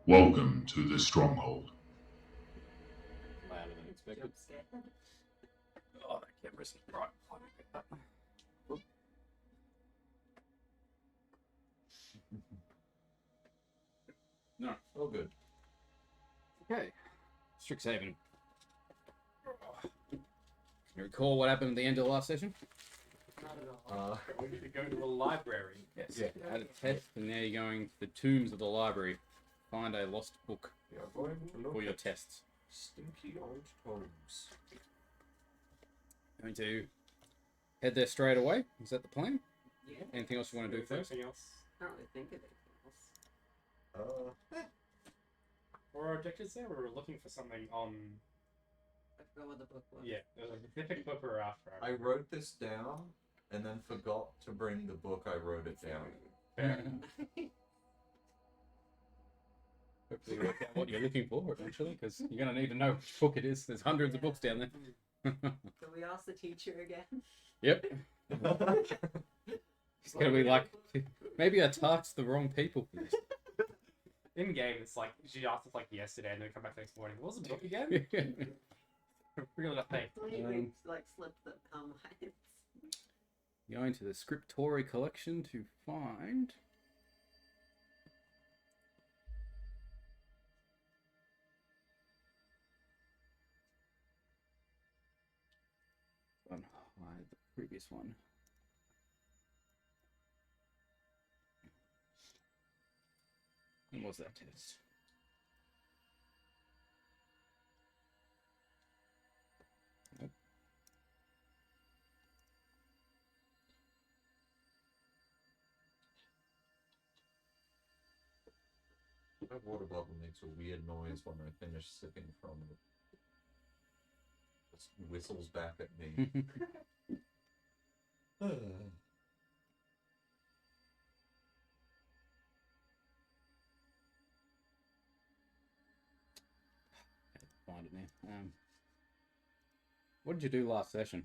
Welcome to the Stronghold. Louder than expected. Oh, that camera's right. I'll get that. No, all good. Okay, Strixhaven. Can you recall what happened at the end of the last session? Not at all. We need to go to the library. Yes. Yeah. Had a test, and now you're going to the tombs of the library. Find a lost book We are going to look for your at tests. stinky old tomes. Going to head there straight away. Is that the plan? Yeah. Anything else you want to do first? Anything else? I don't really think of anything else. What were our objectives there? We were looking for something on... I forgot what the book was. Yeah, there was a specific book we were after. I wrote this down and then forgot to bring the book I wrote it down. Hopefully work out what you're looking for eventually, because you're going to need to know which book it is. There's hundreds of books down there. So we asked the teacher again. Yep. It's going to be like, maybe I tasked the wrong people for this. In game, it's like, she asked us like yesterday and then come back the next morning. What was the book again? Really not think. We like slipped the lines. Going to the Scriptory collection to find... Unhide the previous one. When was that test? Nope. My water bottle makes a weird noise when I finish sipping from it. Just whistles back at me. Find it now. What did you do last session?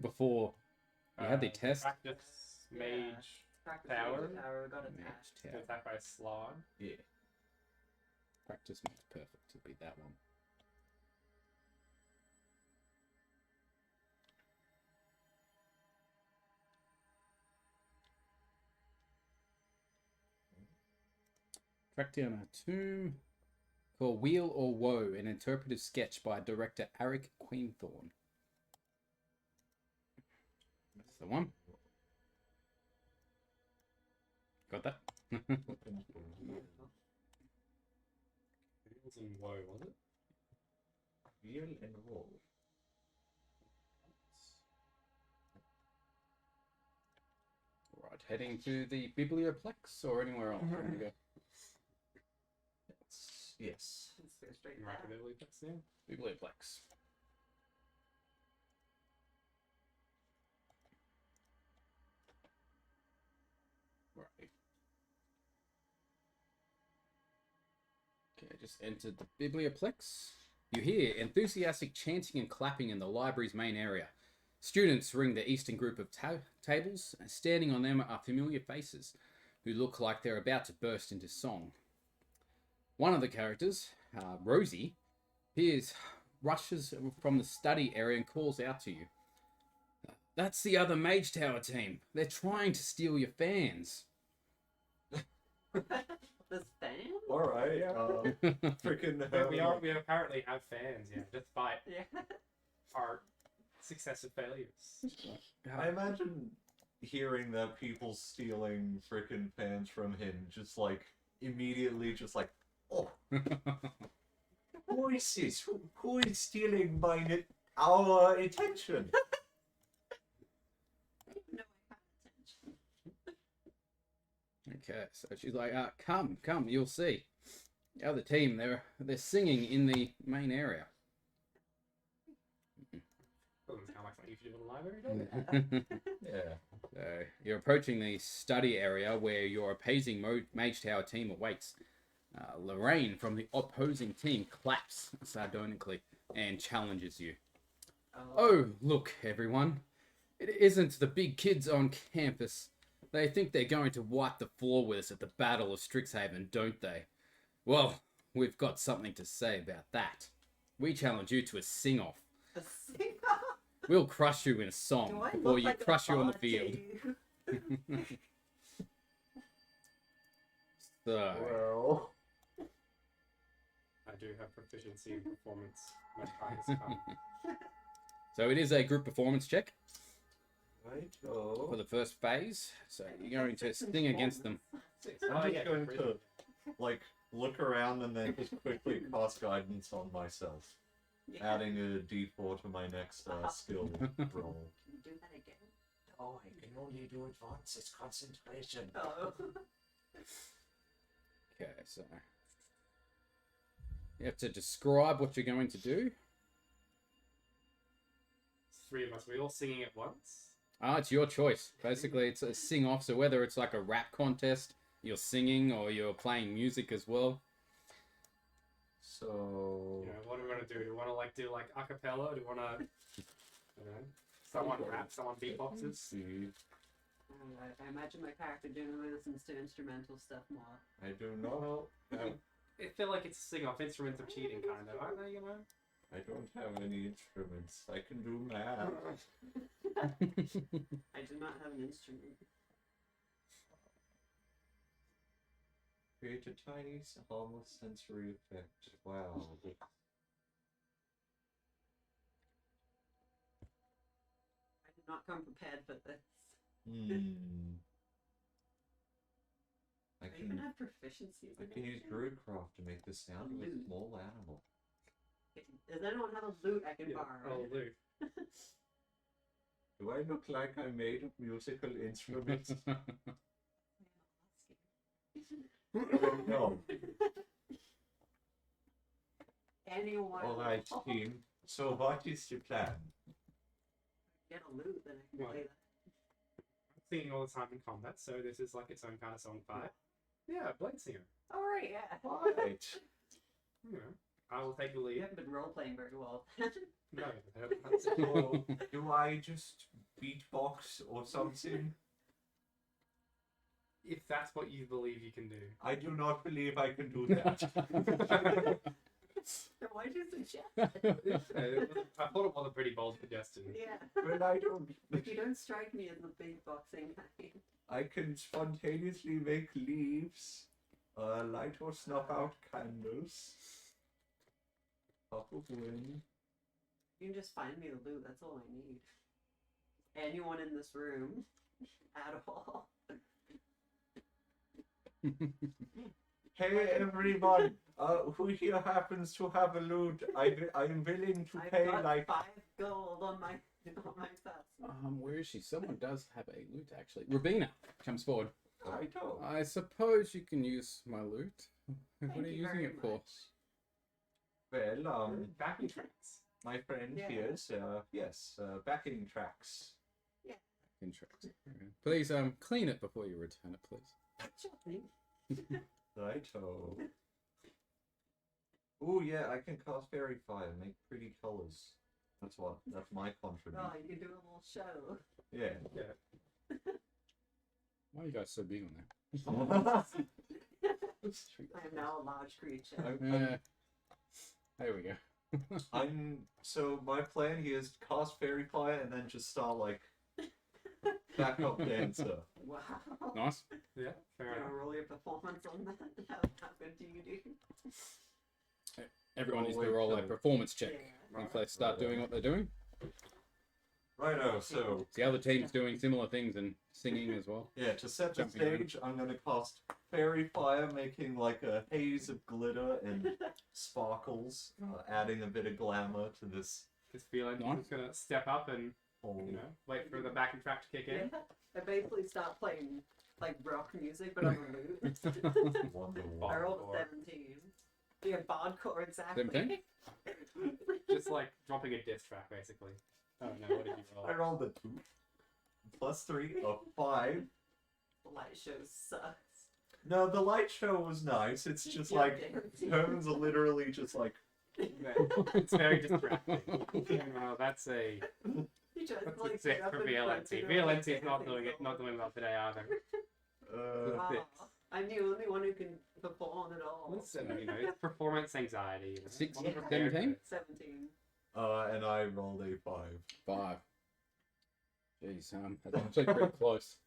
Before you had the test? Practice mage Practice Power? mage power. Got Mage attacked. tower. attacked by a slog. Yeah. Practice makes perfect to be that one. Track down a tomb called Wheel or Woe, an interpretive sketch by director Eric Queenthorne. That's the one. Got that? Wheels and woe, was it? Wheel and roll. Right, heading to the Biblioplex or anywhere else? Where do we go? Yes. Let's go straight Right, back. really, that's it. Biblioplex. Right. Okay, just entered the Biblioplex. You hear enthusiastic chanting and clapping in the library's main area. Students ring the eastern group of tables, and standing on them are familiar faces who look like they're about to burst into song. One of the characters, Rosie, rushes from the study area and calls out to you. That's the other Mage Tower team. They're trying to steal your fans. The fan? Alright, freaking. We apparently have fans, yeah, despite Yeah. our successive failures. I imagine hearing that people stealing freaking fans from him, just like immediately, just like, oh, who is this? Who is stealing our attention? No, I have attention. Okay, so she's like, come, you'll see. The other team, they're singing in the main area. Doesn't sound like something you should do in a library, does it? Yeah. So you're approaching the study area where your opposing Mage Tower team awaits. Lorraine from the opposing team claps sardonically and challenges you. Oh, look, everyone. It isn't the big kids on campus. They think they're going to wipe the floor with us at the Battle of Strixhaven, don't they? Well, we've got something to say about that. We challenge you to a sing-off. A singer? We'll crush you in a song Do I before look you like a crush you on the bard field. to you? So, Well, I do have proficiency in performance. My time has come. so it is a group performance check for righto. the first phase. So you're going to sing against them. Oh, I'm yeah, just going really. to like look around and then just quickly cast guidance on myself, Yeah. adding a d4 to my next skill roll. Can you do that again? Oh, I can only do it once. It's concentration. Oh. Okay, so you have to describe what you're going to do. Three of us. We're all singing at once. It's your choice. Basically, it's a sing-off. So whether it's like a rap contest, you're singing, or you're playing music as well. So You know, what do we want to do? Do we want to like do like a cappella? Do we want to, you know, someone rap, someone beatboxes? see. I imagine my character generally listens to instrumental stuff more. I do not. Have, I feel like it's sing off instruments of cheating, kind of, aren't they? You know. I don't have any instruments. I can do math. I do not have an instrument. Create a tiny, harmless sensory effect. Wow. I did not come prepared for this. I I even can have proficiencies. I in can use it. Druidcraft to make the sound of a Lute. small animal. Does anyone have a lute I can Yeah. borrow? Oh, Luke. Do I look like I'm made of musical instruments? No. Anyone? Alright, team. So what is your plan? Get a lute, then I can What? play that. I'm singing all the time in combat, so this is like its own kind of song fight. Yeah, Blade Singer. Alright, yeah. Right. You know, I will take the You lead. haven't been role playing very well. No, that's it. Or do I just beatbox or something? If that's what you believe you can do. I do not believe I can do that. So why'd you suggest? I thought it was a pretty bold suggestion. Yeah. But I don't. You don't strike me as the big boxing guy. I can spontaneously make leaves, light or snuff out candles, pop of wind. You can just find me the loot, that's all I need. Anyone in this room at all. Hey everyone, who here happens to have a lute? I'm willing to I've pay got like 5 gold on my pass. Where is she? Someone does have a loot, actually. Rabina comes forward. I don't. I suppose you can use my loot. What Thank are you you using very it for? much. Well, Backing tracks. my friend Yeah. here's yes, backing tracks. Interesting. Okay. Please, clean it before you return it, please. Sure thing. Righto. Oh yeah, I can cast fairy fire, make pretty colors. That's my contribution. Oh, you can do a little show. Yeah. Yeah. Why are you guys so big on that? I am now a large creature. Yeah. There we go. So my plan here is to cast fairy fire and then just start like backup dancer. Wow. Nice. Yeah, fair Can I enough. roll your performance on that? How good do you do? Everyone Oh, needs to wait, roll a so- performance check Yeah. once they start doing what they're doing. Righto, so The other team's doing similar things and singing as well. yeah, to set the Jumping around. stage, I'm gonna cast fairy fire, making like a haze of glitter and sparkles, adding a bit of glamour to this Just feeling Nice. just gonna step up and, whole. you know, wait for the backing track to kick Yeah. in. I basically start playing like rock music, but on a lute. Wonder I rolled Bardcore. a 17. Yeah, bardcore, exactly. 17? Just like dropping a diss track, basically. Oh no, what did you roll? I rolled a 2 plus 3, a 5. The light show sucks. No, the light show was nice. It's just Yeah, like dancing. Herman's are literally just like It's very distracting. No, that's a You just that's like a six get up for in front VLNT. and VLNT is not dancing doing it, not doing well today either. uh, Ah, I'm the only one who can perform at all. Listen, it's performance anxiety. Six, Wasn't prepared for 17? it. 17. And I rolled a 5. 5. Jeez, that's actually pretty close.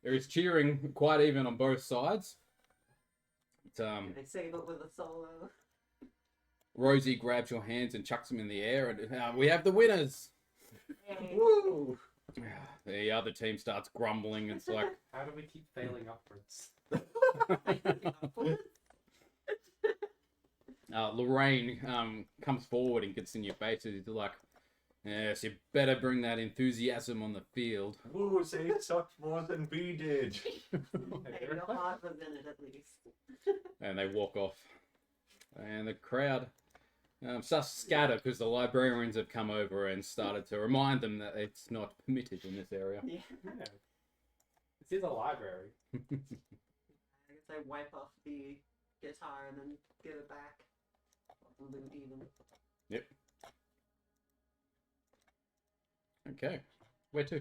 There is cheering quite even on both sides. It's, I save it with a solo. Rosie grabs your hands and chucks them in the air, and we have the winners. Yay. Woo! The other team starts grumbling. It's like, How do we keep failing upwards? Lorraine comes forward and gets in your face. And he's like, yes, you better bring that enthusiasm on the field. Woo, they sucked more than we did. Hey, your heart was in it at least. And they walk off. And the crowd starts to scatter because the librarians have come over and started to remind them that it's not permitted in this area. Yeah. Yeah. This is a library. I guess I wipe off the guitar and then give it back. Loot even. Yep. Okay. Where to?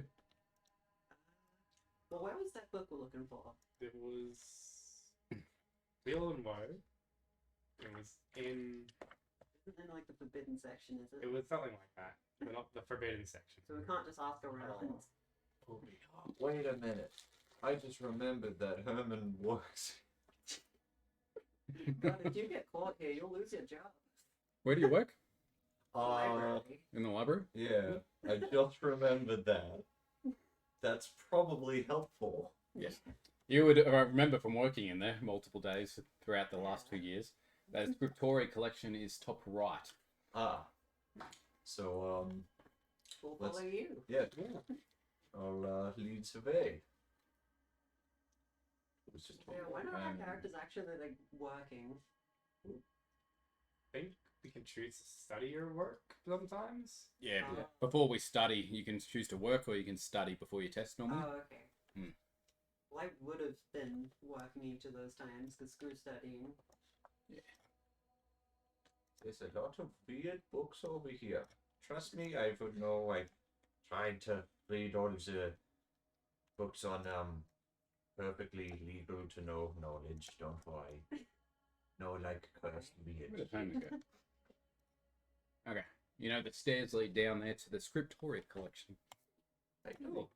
Well, where was that book we're looking for? It was Wheel and Woe. It was in. Isn't in like the forbidden section, is it? It was something like that, but not the forbidden section. So we can't just ask around. Wait a minute. I just remembered that Herman works. God, if you get caught here, you'll lose your job. Where do you work? Library. In the library? Yeah, I just remembered that. That's probably helpful. Yes. You would remember from working in there multiple days throughout the last 2 years. That Scriptory collection is top right. Ah. So, We'll Let's- follow you. yeah, Yeah. I'll lead survey. It was just Yeah, when are our Um, characters actually like working? I think we can choose to study your work sometimes. Yeah. Yeah. Before we study, you can choose to work or you can study before your test normally. Oh, okay. Hmm. Well, I would have been working each of those times because screw studying. There's a lot of weird books over here. Trust me, I would know. I tried to read all of the books on perfectly legal to know knowledge. Don't worry. No, like cursed Where weird. did Herman go? Okay. You know, the stairs lead down there to the Scriptory collection. I know.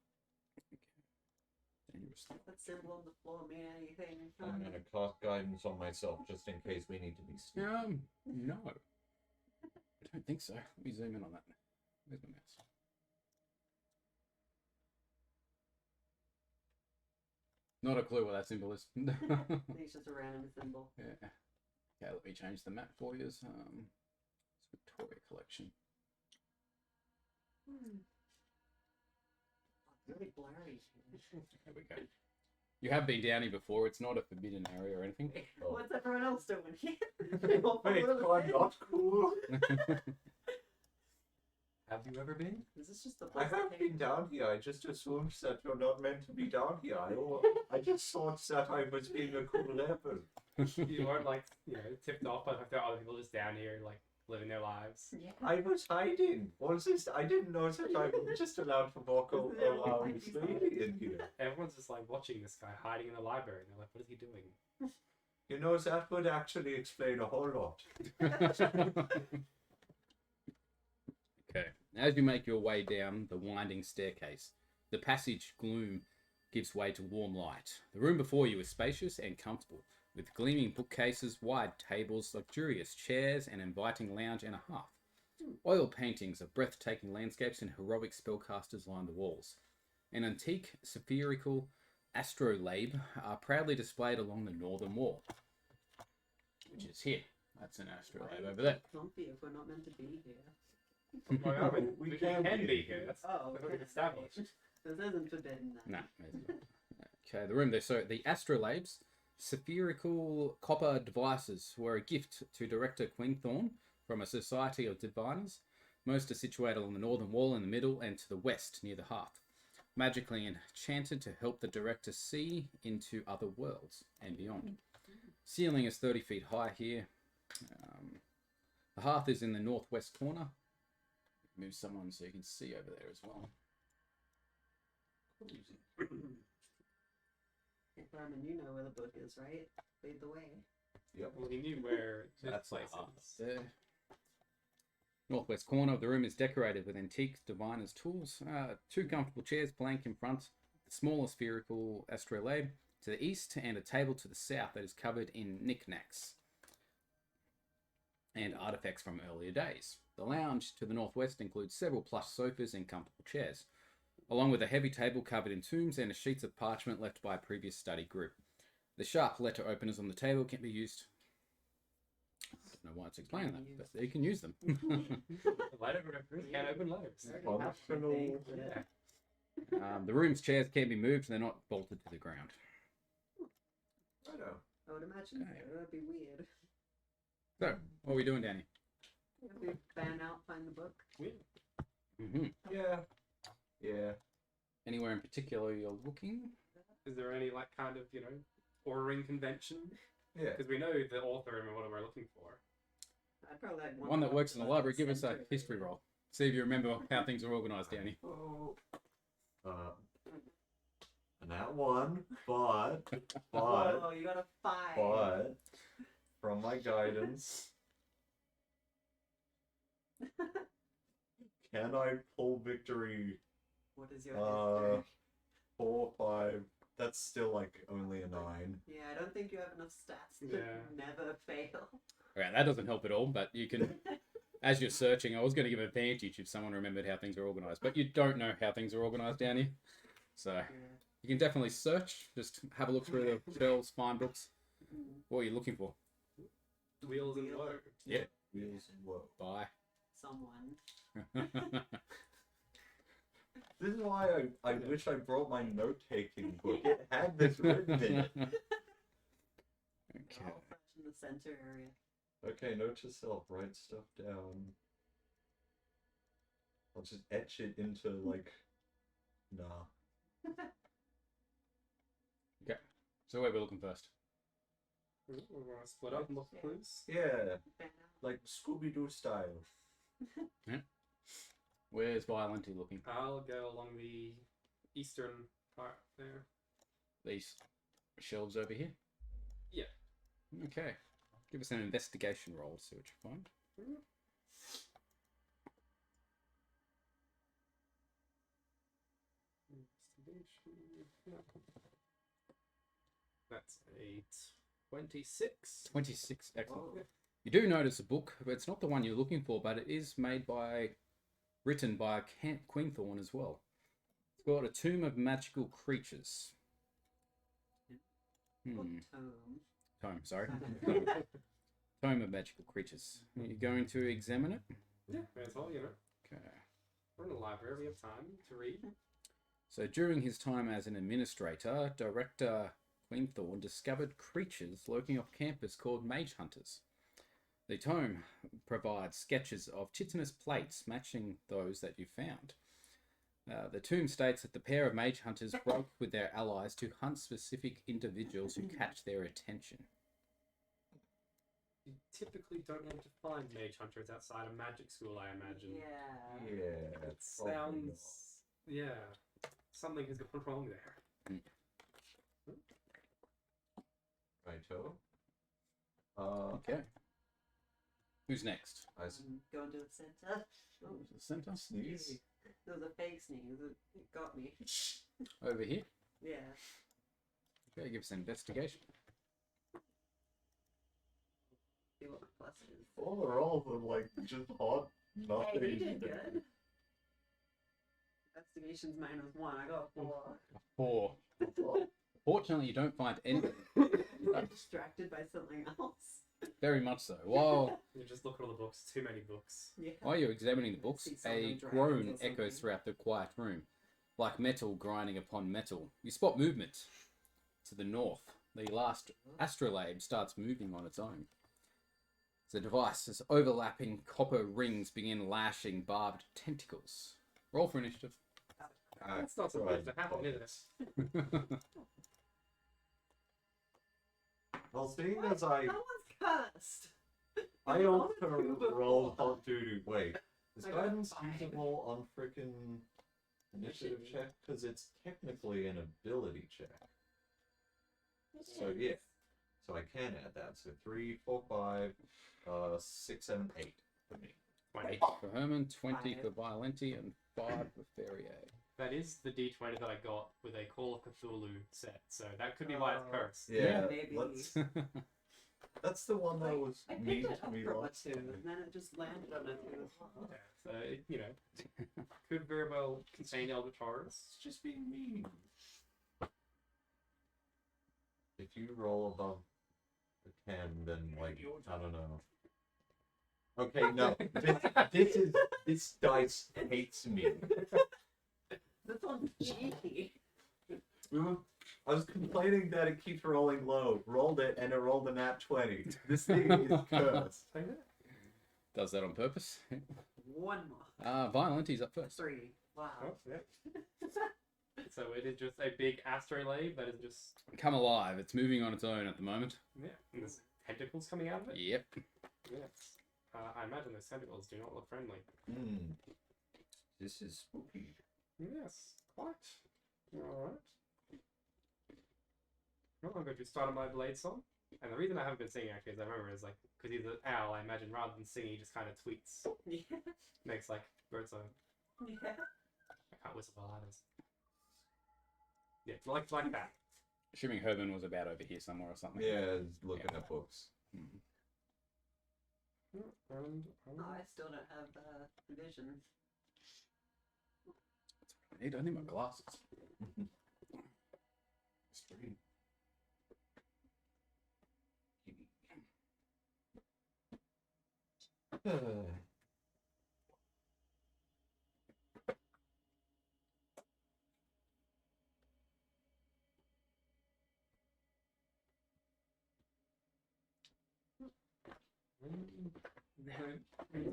Dangerous. That symbol on the floor mean anything? I'm gonna cast guidance on myself just in case we need to be still. No. I don't think so. Let me zoom in on that. Where's my mouse? Not a clue what that symbol is. Yeah. It's just a random symbol. Okay, let me change the map for you. Victoria collection. Really blurry. There we go. You have been down here before. It's not a forbidden area or anything. Oh. What's everyone else doing here? They all Wait, follow I'm the not cool. Have you ever been? Is this just the I place have that been came? down here. I just assumed that you're not meant to be down here. I just thought that I was being a cool level. You weren't like tipped off by the fact that other people just down here like living their lives. Yeah. I was hiding. Was this? I didn't know that I was just allowed to walk around freely in here. Everyone's just like watching this guy hiding in the library. And they're like, what is he doing? You know, that would actually explain a whole lot. Okay. As you make your way down the winding staircase, the passage gloom gives way to warm light. The room before you is spacious and comfortable, with gleaming bookcases, wide tables, luxurious chairs, an inviting lounge, and a hearth. Oil paintings of breathtaking landscapes and heroic spellcasters line the walls. An antique spherical astrolabe are proudly displayed along the northern wall, which is here. That's an astrolabe over there. Comfy if we're not meant to be here. Like, I mean, We we can can be. be here. That's Oh, what we've okay. established. This isn't forbidden then. No, there's not. Okay, the room there. So the astrolabes, spherical copper devices, were a gift to Director Queenthorn from a society of diviners. Most are situated along the northern wall in the middle and to the west near the hearth. Magically enchanted to help the director see into other worlds and beyond. Ceiling is 30 feet high here. The hearth is in the northwest corner. Move someone so you can see over there as well. Carmen, you know where the book is, right? Lead the way. Yep. Well, he knew where this That's place a- is. The northwest corner of the room is decorated with antique diviner's tools. Two comfortable chairs, plank in front, the smaller spherical astrolabe to the east, and a table to the south that is covered in knickknacks and artifacts from earlier days. The lounge to the northwest includes several plush sofas and comfortable chairs, along with a heavy table covered in tombs and sheets of parchment left by a previous study group. The sharp letter openers on the table can be used. I don't know why it's explaining that, but you can use them. Letter openers can't open letters. Functional. Yeah. The room's chairs can be moved, they're not bolted to the ground. I know. I would imagine Okay. so. That'd be weird. So, what are we doing, Danny? If we fan out, find the book. Mm-hmm. Yeah. Yeah. Anywhere in particular you're looking? Is there any like kind of ordering convention? Yeah. Because we know the author and what we're looking for. I'd probably like One that works in the library. Give us a center history area. roll. See if you remember how things are organised, Danny. Oh. And that one, but Oh, you got a 5. from my guidance, can I pull victory? What is your Uh, history? 4, 5. That's still like only a 9. Yeah, I don't think you have enough stats to Yeah. never fail. Okay, that doesn't help at all, but you can, as you're searching, I was going to give advantage if someone remembered how things are organised, but you don't know how things are organised, Danny. So, Yeah. you can definitely search, just have a look through the shelves, find books. What are you looking for? Wheels and woe. Yeah. Wheels and woe. Buy. Someone. This is why I wish I brought my note-taking book. It had this written in it. Okay. All fresh in the center area. Okay, note to self, write stuff down. I'll just etch it into, like, nah. So where are we looking first? We're gonna split up and look for clues. Yeah, Fan out. like Scooby-Doo style. Where's Violente looking? I'll go along the eastern part there. These shelves over here? Yeah. Okay. Give us an investigation roll to see what you find. That's a 26. 26. Excellent. Whoa. You do notice a book, but it's not the one you're looking for, but it is written by Kent Queenthorne as well. It's got a Tomb of Magical Creatures. Book Hmm. tome. Tome, sorry. Tome of Magical Creatures. Are you going to examine it? Yeah, may as well, Okay. We're in the library, we have time to read. So during his time as an administrator, Director Queenthorne discovered creatures lurking off campus called mage hunters. The tome provides sketches of chitinous plates matching those that you found. The tomb states that the pair of mage hunters broke with their allies to hunt specific individuals who catch their attention. You typically don't want to find mage hunters outside of magic school, I imagine. Yeah. Yeah, It sounds... Yeah. Something has gone wrong there. Righto. Okay. Who's next? I Going to the center. Oh, The centre? sneeze. it was a fake sneeze. It got me. Over here. Yeah. Okay, give us an investigation. See what the plus is. All the rolls are like just hot. Nothing. Hey, you did good. Investigation's -1. I got a 4. 4. Fortunately, you don't find anything. I'm distracted by something else. Very much so. While You just look at all the books, too many books. Yeah. While you're examining the books, See some a of them dragons groan or something. echoes throughout the quiet room, like metal grinding upon metal. You spot movement to the north. The last astrolabe starts moving on its own. The device's overlapping copper rings begin lashing barbed tentacles. Roll for initiative. That's not supposed to happen, is it? Well, seeing What? as I No one's cursed. I Roll also a 2 roll before. hot duty. Wait, is I got guidance 5. usable on frickin' initiative check? Because it's technically an ability check. So yeah. So I can add that. So 3, 4, 5, 6, 7, 8 for me. 8 for Herman, 20 for Violenti, and 5 for Ferrier. That is the D20 that I got with a Call of Cthulhu set, so that could be why it's cursed. Yeah, maybe. that's the one that was I mean picked it to up me from a last 2, time. and then it just landed on a 2 as well. Yeah, so it, you know, could very well contain Eldritch Horrors. It's just being mean. If you roll above the 10, then like I don't know. Okay, no. This dice hates me. This one's cheeky. I was complaining that it keeps rolling low. Rolled it and it rolled a nat 20. This thing is cursed. Does that on purpose. One more. Violenti's up first. 3. Wow. Oh, yeah. So it is just a big astrolabe that is just Come alive. It's moving on its own at the moment. and there's tentacles coming out of it. Yep. Yes. I imagine those tentacles do not look friendly. This is spooky. Yes, quite. Alright. Well, I'm going to start on my blade song. And the reason I haven't been singing actually, as I remember, is like, because he's an owl, I imagine rather than singing, he just kind of tweets. Yeah. Makes like bird song. Yeah. I can't whistle for ladders. Yeah, like that. Assuming Herman was about over here somewhere or something. Yeah, looking at books. Mhm. And, Oh, I still don't have vision. I need only my glasses. Straight.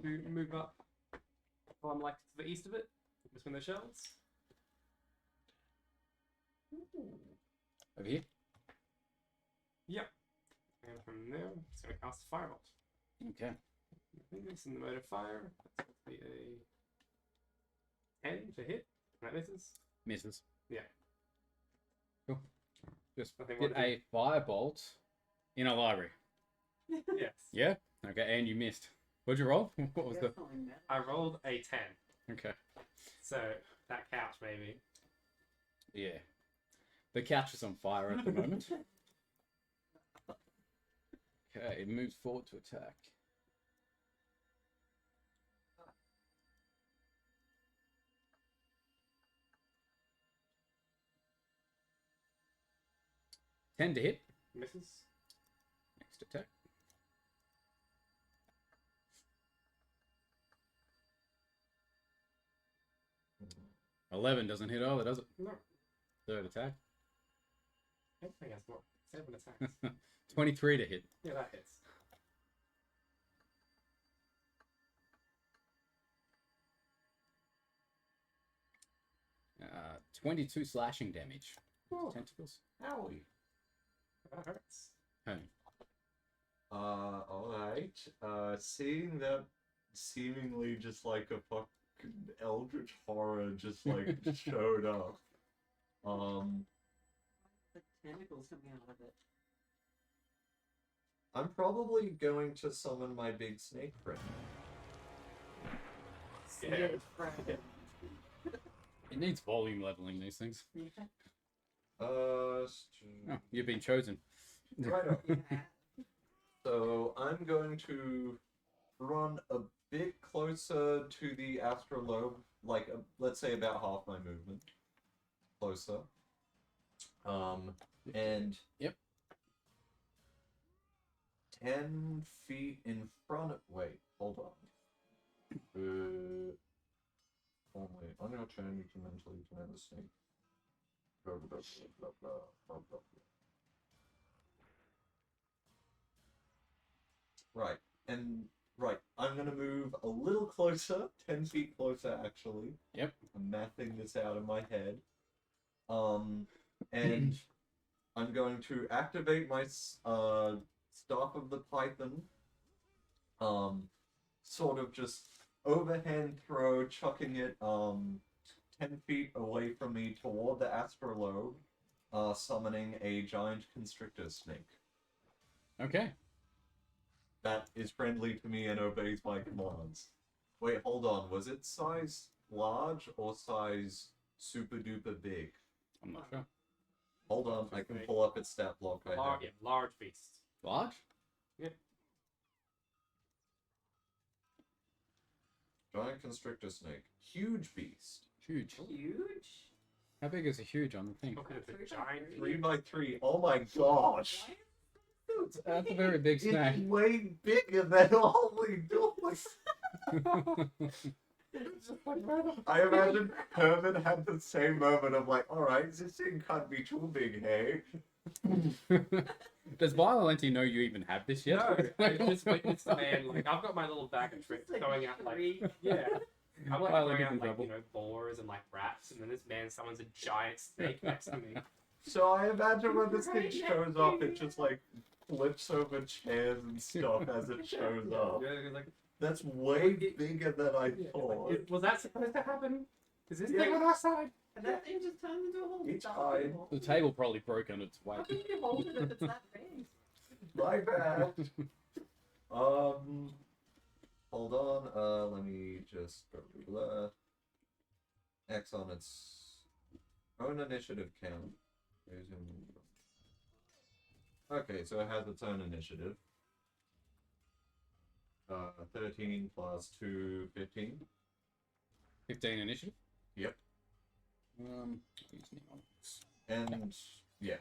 Going to move up from like to the east of it, between the shells. Over here? Yep. And from there, I'm just going to cast a Firebolt. Okay. I think it's in the mode of fire. That's going to be a 10 to hit. That misses. Misses. Yeah. Cool. Just I think hit one a firebolt in a library. Yes. Yeah? Okay, and you missed. What'd you roll? What was the... Definitely metal. I rolled a 10. Okay. So that counts maybe. Yeah. The couch is on fire at the moment. Okay, it moves forward to attack. Ten to hit. Misses. Next attack. Mm-hmm. 11 doesn't hit either, does it? No. Third attack. Everything has more. 7 attacks. 23 to hit. Yeah, that hits. 22 slashing damage. Oh, Tentacles. owie. That hurts. Home. Alright. Seeing that seemingly just like a fucking eldritch horror just like showed up. The tentacles coming out of it. I'm probably going to summon my big snake friend. Yeah. It needs volume leveling, these things. Yeah. Oh, you've been chosen. Right up. Yeah. So I'm going to run a bit closer to the astrolabe, like let's say about half my movement closer. And Yep. 10 feet in front of. Wait, hold on. Only on your turn you can mentally command the snake. Blah, blah, blah, blah, blah, blah, blah. Right, and right, I'm gonna move a little closer, 10 feet closer actually. Yep. I'm mapping this out in my head. And I'm going to activate my Staff of the Python. Sort of just overhand throw, chucking it 10 feet away from me toward the astrolabe. summoning a giant constrictor snake Okay. that is friendly to me and obeys my commands. Wait, hold on. Was it size large or size super duper big? I'm not sure. Hold on, I can pull up its stat block. I have. Yeah, large beast. Large? Giant constrictor snake. Huge beast. Huge. Huge? How big is a huge on the thing? Look at the 3 by giant 3. 3x3. Oh my gosh. That's a very big snack. It's way bigger than holy doors. I imagine Herman had the same moment of like, alright, this thing can't be too big, hey? Does Violenti know you even have this yet? No, I just witnessed the man. Like, I've got my little bag of tricks throwing out like, yeah. I'm like Well, throwing give out him like, trouble. you know, boars and like rats, and then this man summons a giant snake next to me. So I imagine when this thing shows up, it just like flips over chairs and stuff as it shows up. Yeah, it's like, That's way bigger than I thought. was that supposed to happen? Is this Yeah. thing on our side? And that thing just turns into a whole It's dog fine. table. The table probably broke under its How weight. can you hold it if it's that big? My bad. Hold on. Let me just X on its own initiative count. Okay, so it has its own initiative. 13 plus 2, 15. 15 initiative? Yep. Use mnemonics. And yeah,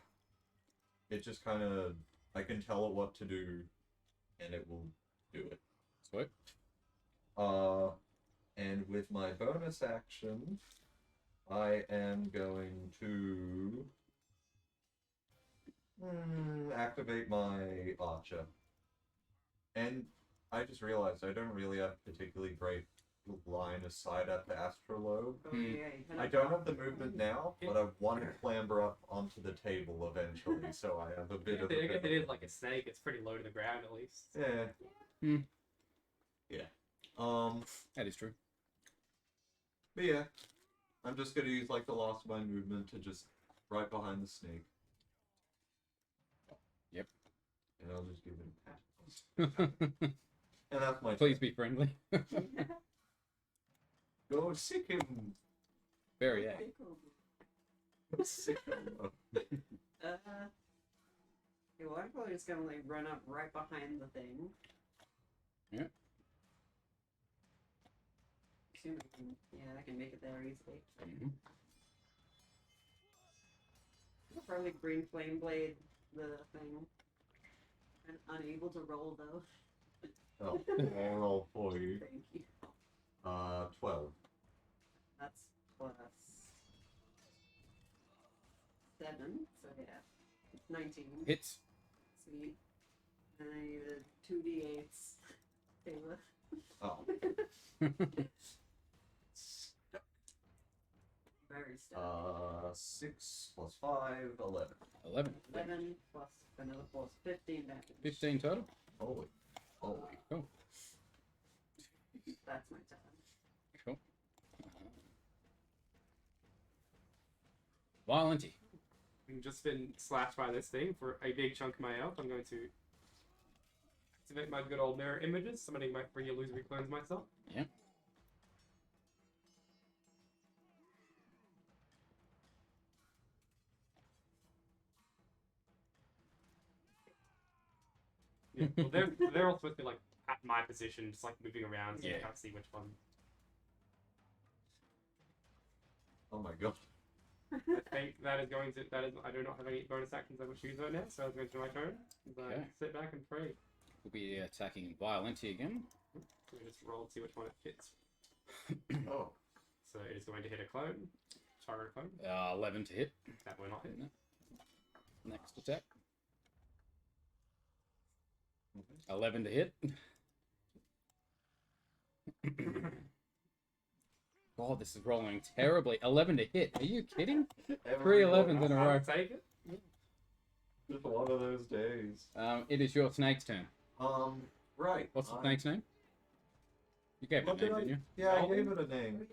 it just kind of, I can tell it what to do, and it will do it. Sweet. And with my bonus action, I am going to activate my archer. And I just realized I don't really have particularly great line of sight at the astrolabe. Oh, yeah, you can I don't have the movement now, but I want to clamber up onto the table eventually, so I have a bit of. If it is like a snake, it's pretty low to the ground at least. Yeah. Hmm. Yeah. That is true. But yeah, I'm just gonna use like the last of my movement to just right behind the snake. Yep. And I'll just give it a pat. And that's my Please be friendly. go sick him. Very yeah. Sick him. Yeah, well, I'm probably just gonna like run up right behind the thing. Yeah. Assume I can, I can make it there easily. Mhm. I'll probably green flame blade the thing. I'm unable to roll though. Oh, I'll roll for you. Thank you. 12. That's plus 7, so yeah, 19. Hits. Sweet. And I needed 2d8s. Taylor. Oh. Very stuck. 6 plus 5, 11. 11. 11 plus another plus 15 damage. 15 total. Holy. Cool. That's my turn. Cool. Violenti. I've just been slashed by this thing for a big chunk of my health. I'm going to activate my good old mirror images, summoning my 3 illusory clones myself. Yeah. Yeah, well, they're all supposed to be like at my position, just like moving around, so Yeah. you can't see which one. Oh my god. I think that is I do not have any bonus actions I wish to use right now, so I'm going to my turn. But Okay. sit back and pray. We'll be attacking Violenti again. So we just roll and see which one it fits. Oh. So it is going to hit a clone, target clone. 11 to hit. That will not hit. Next attack. 11 to hit. God, this is rolling terribly. 11 to hit. Are you kidding? 3 11s in a I row. would take it. Just one of those days. It is your snake's turn. Right. What's the snake's name? You gave it a What did name, I- didn't you? Yeah, I Melvin? gave it a name.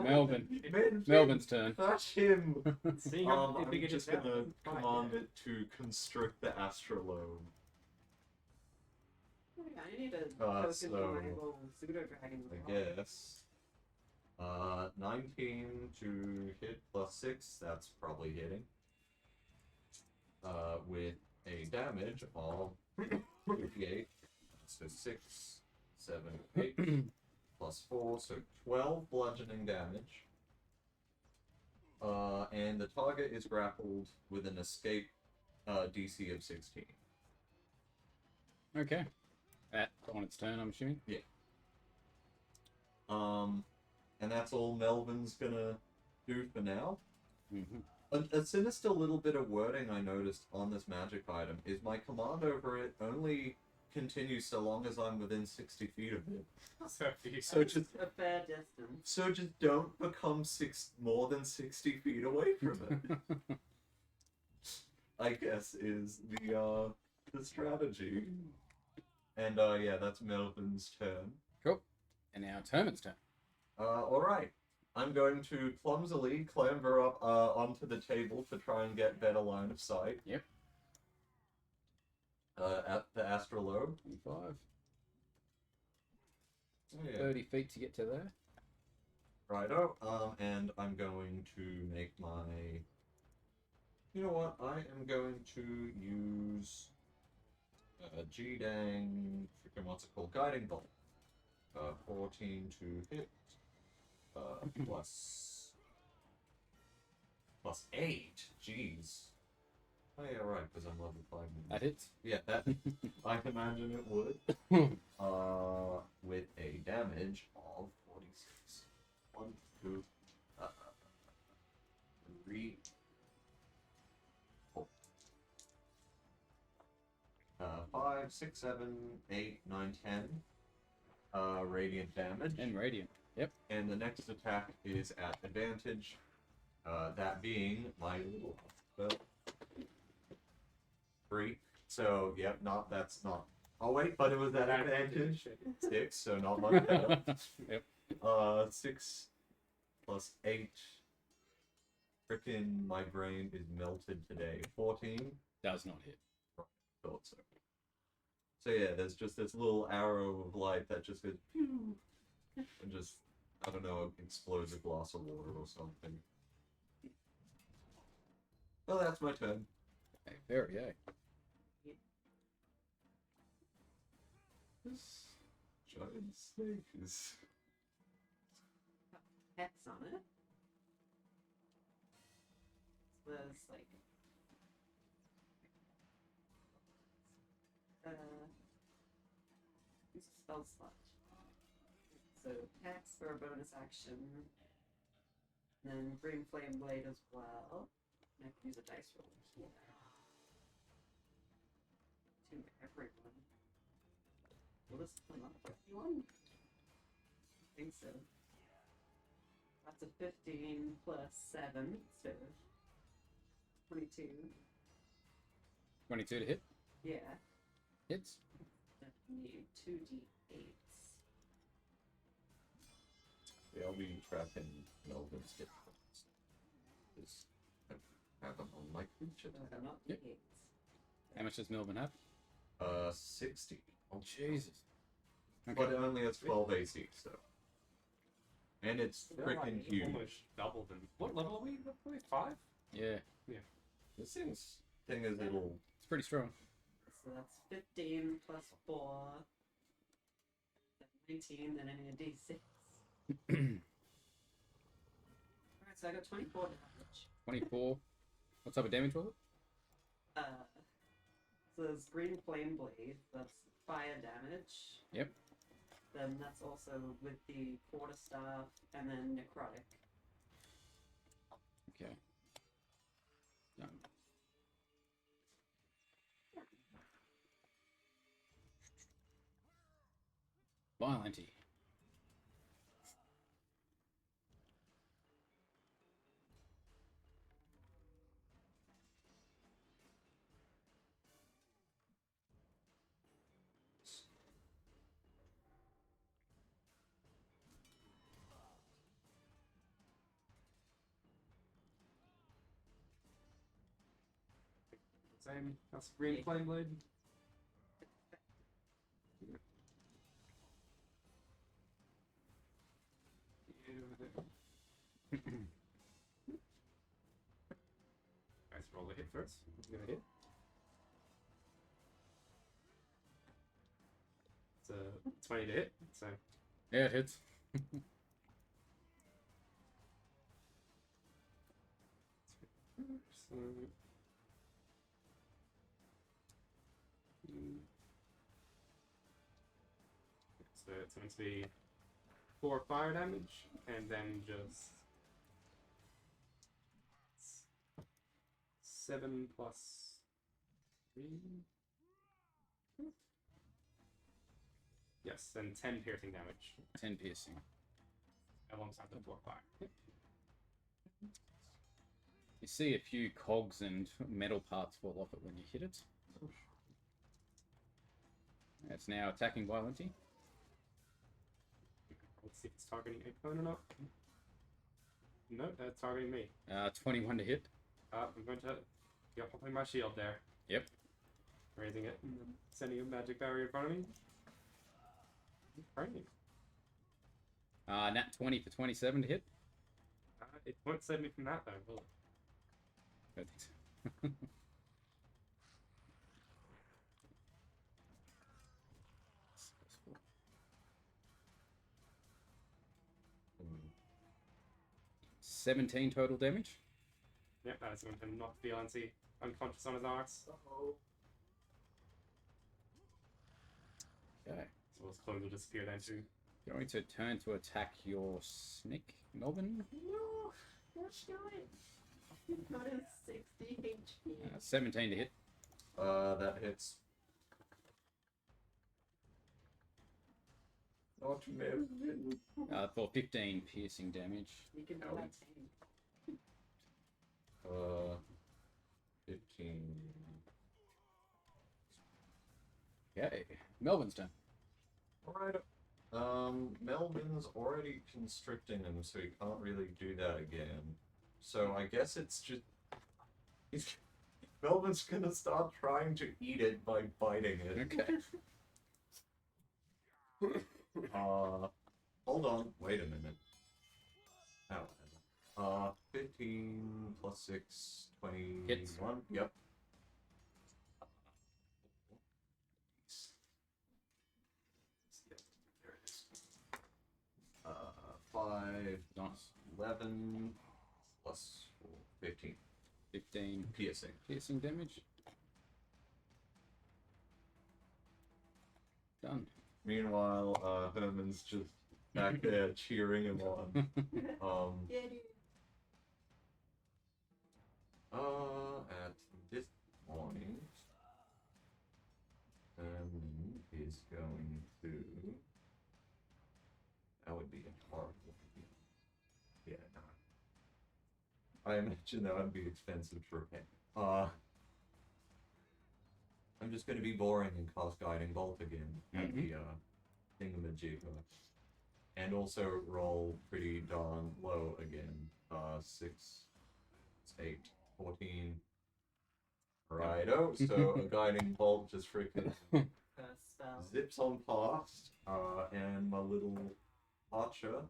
Melvin. Melvin. Melvin's turn. That's him. Seeing how I'm big it is just now, gonna it's fine, command yeah. it to constrict the astrolabe. Oh, yeah, I need a Uh, token so- for my little pseudo dragon. I guess. 19 to hit plus 6, that's probably hitting. With a damage of 58. So 6, 7, 8, plus 4, so 12 bludgeoning damage. And the target is grappled with an escape DC of 16. Okay. On its turn, I'm assuming. And that's all Melvin's gonna do for now. Mm-hmm. A sinister little bit of wording I noticed on this magic item is my command over it only continues so long as I'm within 60 feet of it. So just a fair distance. so just don't become more than 60 feet away from it. I guess is the strategy. And yeah, that's Melvin's turn. And now Termin's turn. Alright. I'm going to clumsily clamber up onto the table to try and get better line of sight. Yep. At the astrolabe. 25. Oh, yeah. 30 feet to get to there. Righto. And I'm going to make my... You know what? I am going to use... G-Dang... Freaking what's it called? Guiding Bolt. 14 to hit. Plus 8. Jeez. Oh yeah, right, because I'm level 5 now. That hits. Yeah, that I imagine it would. With a damage of 46. 1, 2, 3, 4. 5, 6, 7, 8, 9, 10. Radiant damage. And Radiant. Yep. And the next attack is at advantage. That being my little spell. 3. So, yep, that's not. Oh wait, but it was at advantage. 6, so not much better. Yep. 6 plus 8. Frickin' my brain is melted today. 14. Does not hit. Thought so. So yeah, there's just this little arrow of light that just goes pew, and just, I don't know, explodes a glass of water or something. Well, that's my turn. Okay, very, yeah. This giant snake is... Pets on it. So there's like use a spell slot. So attacks for a bonus action. Then Green Flame Blade as well. And I can use a dice roll here. To everyone. Will this come up for everyone? I think so. That's a 15 plus 7, so 22. 22 to hit. Yeah. Hits. I need 2d8s. Yeah, I'll be tracking Melvin's hit points. Because I have them on my creature No, they're not Yep. d8s. How much does Melvin have? 60. Oh, Jesus. Okay. But it only has 12 AC, so. And it's They're freaking like huge. Almost double them. What level are we? 5? Yeah, This thing is it'll. it's pretty strong. So that's 15 plus 4. 19, then I need a d6. Alright, so I got 24 damage. 24. What type of damage was it? So there's Green Flame Blade, that's fire damage. Yep. Then that's also with the quarterstaff and then necrotic. Okay. Done. Violenty. Same. That's green flame blade. Guys, roll the hit first. What's gonna hit? It's a 20 to hit. So Yeah, it hits. So, so it's going to be 4 fire damage, and then just 7 plus 3. Yes, and 10 piercing damage 10 piercing. alongside the 4 fire. You see a few cogs and metal parts fall off it when you hit it. It's now attacking violently. Let's see if it's targeting a opponent or not. No, that's targeting me. 21 to hit. I'm going to popping my shield there. Yep. Raising it and then sending a magic barrier in front of me. Right. Nat 20 for 27 to hit. It won't save me from that though, will it? I don't think so. 17 total damage. Yep, that is going to knock the LNC unconscious on his arse. Oh, Okay. So his clothes will disappear then too. Going to turn to attack your snake, Melvin. no! Don't do it! He's got his 60 HP. 17 to hit. That hits. Not Melvin. For 15 piercing damage. You can do Ouch. that tank. 15. Okay. Melvin's turn. Alright. Melvin's already constricting him, so he can't really do that again. So I guess it's just... Melvin's gonna start trying to eat it by biting it. Okay. Hold on. Wait a minute. Ow. 15 plus 6, 21. Hits. Yep. There it is. 5, Nice. 11 plus 15. 15 Piercing. piercing damage. Done. Meanwhile, Herman's just back there cheering him on. Yeah, dude. At this point, Herman is going to. That would be a horrible. Yeah, no. I imagine that would be expensive for him. I'm just going to be boring and cast Guiding Bolt again at the thingamajig. And also roll pretty darn low again. 6, 8, 14. Righto, so a Guiding Bolt just freaking First spell. zips on past. And my little archer.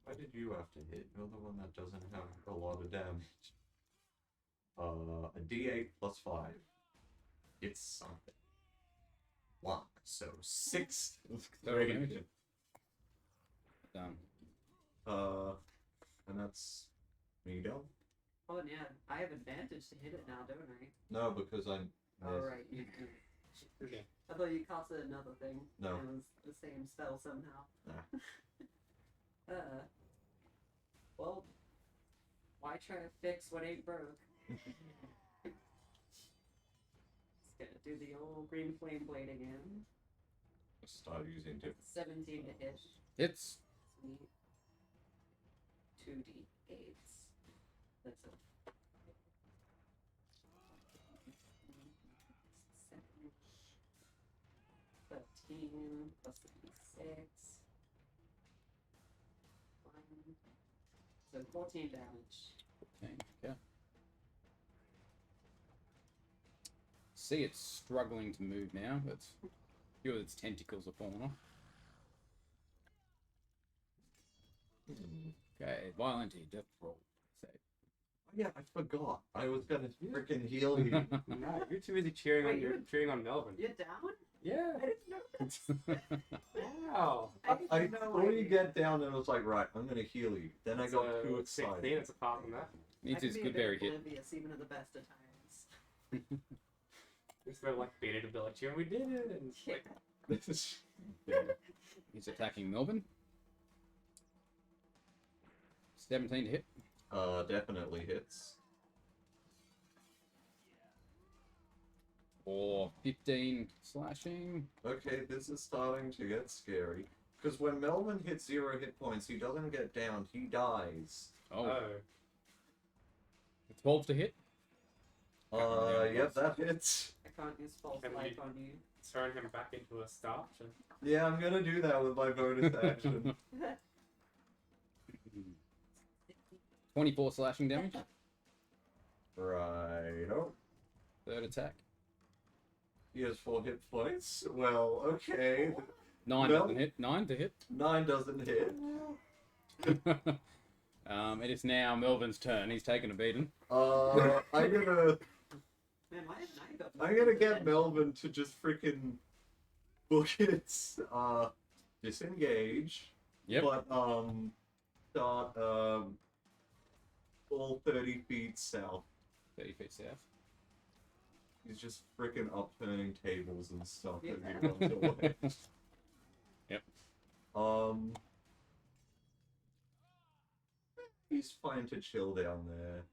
Why did you have to hit? You're the one that doesn't have a lot of damage. A d8 plus 5. It's something. 1. So 6. Total damage. Done. And that's me done. Oh, yeah. I have advantage to hit it now, don't I? No, because I'm. Oh, right. You do. Okay. I thought you casted another thing. No. And it was the same spell somehow. Nah. Well, why try to fix what ain't broke? Just gonna do the old green flame blade again. Start using different. 17 to hit. Hits. Sweet. 2d8s. That's a 13 plus the d6. 1. So 14 damage. Okay. Okay. see it's struggling to move now, but a few of its tentacles are falling off. Okay, violent death roll. Save. Yeah, I forgot. I was gonna freaking heal you. Nah, you're too busy cheering Wait, you're- cheering on Melvin. You're down? Yeah. I didn't know this. Wow. I didn't know saw you it. get down and I was like, right, I'm gonna heal you. Then I got too 16. excited. It's apart from that. Needs I his can be a good bit berry hit. oblivious even at the best of times. It's sort of like beat it a bit like cheering. We did it. And it's Yeah. like, He's attacking Melbourne. 17 to hit. Definitely hits. Or 15 slashing. Okay, this is starting to get scary. Because when Melvin hits 0 hit points, he doesn't get downed, he dies. Oh, oh. 12 to hit. Yep, that hits. I can't use false Can life we- on you. Turn him back into a starch. And... Yeah, I'm gonna do that with my bonus action. 24 slashing damage. Righto. Third attack. He has 4 hit points. Well, okay. 9 Mel- doesn't hit. 9 to hit. 9 doesn't hit. It is now Melvin's turn. He's taken a beating. I'm gonna Man, why haven't I got I'm gonna get Melvin to just freaking book it. Disengage. Yep. But start full 30 feet south. 30 feet south. He's just freaking upturning tables and stuff as Yeah. he runs away. Yep. He's fine to chill down there.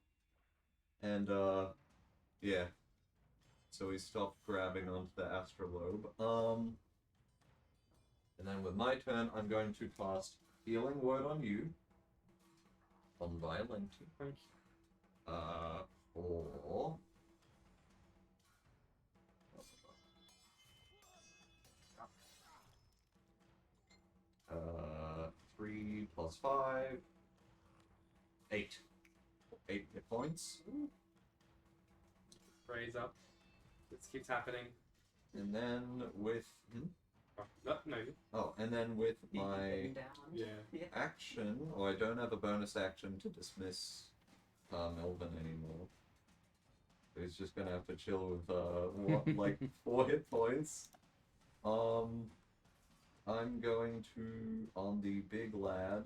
And yeah. So he stopped grabbing onto the astrolabe. And then with my turn, I'm going to cast Healing Word on you. On Violenti. Thank Or 3 plus 5. 8. 8 hit points. Raise up. This keeps happening. And then with Oh, no, no. oh, and then with my down. Yeah. Yeah. action, or I don't have a bonus action to dismiss Melvin anymore. So he's just gonna have to chill with what, like 4 hit points. I'm going to on the big lad.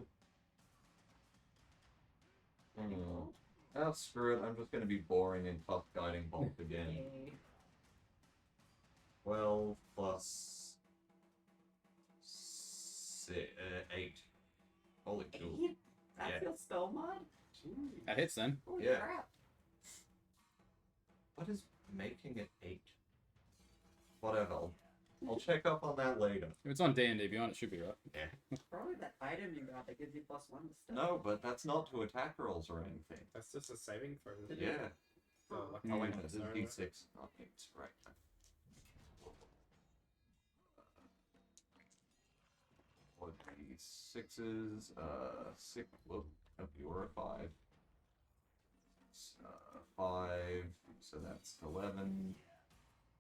Oh, screw it! I'm just gonna be boring and cast guiding bolt again. Yay. 12 plus 8. Holy cool. 8? That's Yeah. your spell mod? Jeez. That hits then. Holy Yeah. crap. What is making it 8? Whatever. I'll check up on that later. If it's on D&D Beyond, it should be right. Probably that item you got that gives you +1 to stuff. No, but that's not to attack rolls or anything. That's just a saving throw. isn't it? Yeah. So, like, Mm. Oh, wait, like no, this is sorry, D6, not 8. Right. Or D6s, 6, whoop, nope, you were a 5. 5, so that's 11,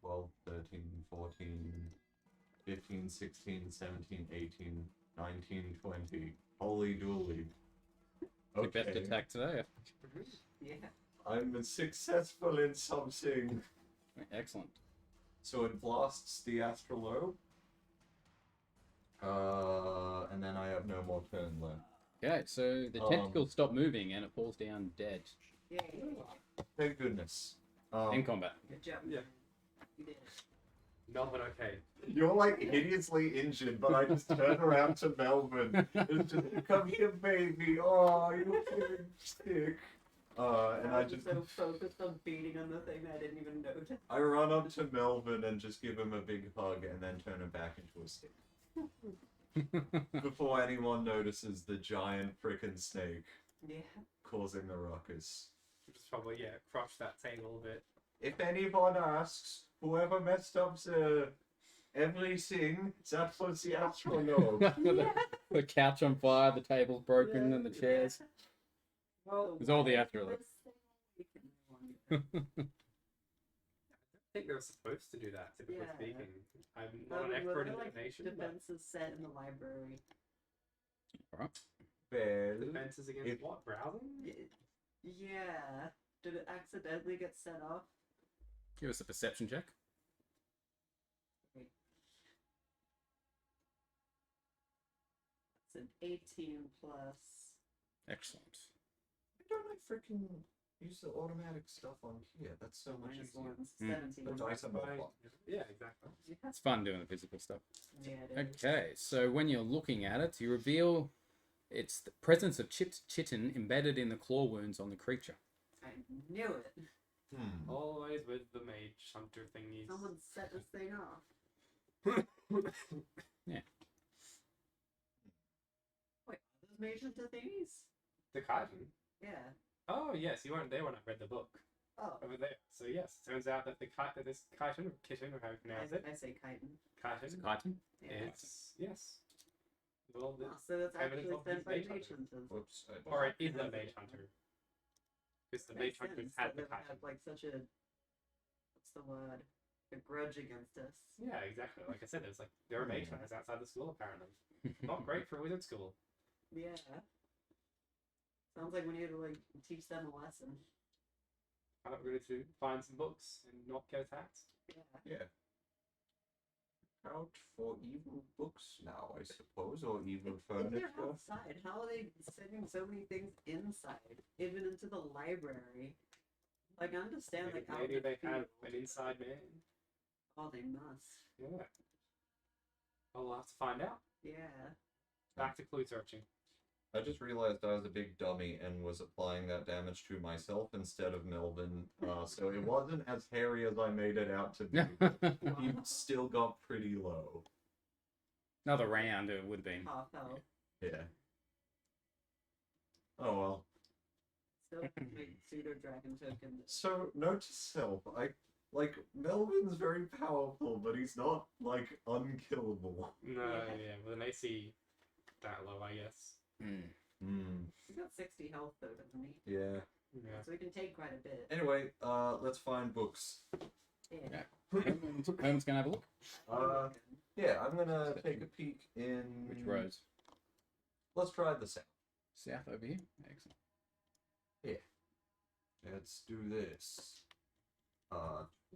12, 13, 14, 15, 16, 17, 18, 19, 20. Holy dooly. Your best attack today. Yeah. I'm successful in something. Excellent. So it blasts the astrolabe. And then I have no more turn left. Okay, so the tentacles stop moving and it falls down dead. Yay. Thank goodness. In combat. Good job. Yeah. You did it. Melvin, okay. You're like hideously injured, but I just turn around to Melvin and just come here, baby. Oh, you're feeling sick. And I was just so focused on beating on the thing that I didn't even notice. I run up to Melvin and just give him a big hug and then turn him back into a stick. Before anyone notices the giant frickin' snake Yeah. causing the ruckus. Just probably, yeah, crush that table a bit. If anyone asks, whoever messed up everything, that was the astronaut. The couch on fire, the table's broken, and the chairs. Well, It's all the afterlife. We can move on. think they're supposed to do that, typically Yeah. speaking. I'm not an Were expert there, in like, divination, but defenses set in the library? Alright. Well, defenses against If- what? Browsing? Yeah. Did it accidentally get set off? Give us a perception check. It's an 18 plus. Excellent. why don't I freaking use the automatic stuff on here? That's so much Minus easier. 1, Hmm. 17. The dice are more fun. Yeah, exactly. It's fun doing the physical stuff. Yeah, it is. Okay, so when you're looking at it, you reveal it's the presence of chipped chitin embedded in the claw wounds on the creature. I knew it. Always with the mage hunter thingies. Someone set this thing off. Yeah. Wait, are those mage hunter thingies? The Kaijin. Yeah. Oh yes, you weren't there when I read the book Oh. over there. So yes, turns out that that this Kaijin or Kitten or how you pronounce it, I say chitin. Kaijin, Chitin? Yeah. it's yes. Well, Oh, so that's evidence actually of sent these by mage mage hunters. hunters. Whoops. or it is a mage hunter. Because the mage Makes hunters sense had that the they would have Kaijin. like such a what's the word? A grudge against us. Yeah, exactly. Like I said, there's like there are mage hunters outside the school apparently. Not great for a wizard school. Yeah. Sounds like we need to like teach them a lesson. I'm not going to find some books and not get attacked. Yeah. Yeah. Out for evil books now, I suppose, or evil If they're furniture. outside, how are they sending so many things inside, even into the library? Like I understand, like out Maybe in the they have field. an inside man. Oh, they must. Yeah. I'll have to find out. Yeah. Back to clue searching. I just realized I was a big dummy and was applying that damage to myself instead of Melvin, so it wasn't as hairy as I made it out to be. He still got pretty low. Another round it would have been. Half health. Yeah. Oh well. Still make pseudo dragon token. So, note to self, Melvin's very powerful, but he's not, unkillable. No, Yeah. yeah, with an AC that low, I guess. He's got 60 health though, doesn't he? Yeah. Yeah. So he can take quite a bit. Anyway, let's find books. Yeah. Herman's gonna have a look. Yeah, I'm gonna take a peek in... Which roads? Let's try the south. South over here. Excellent. Let's do this.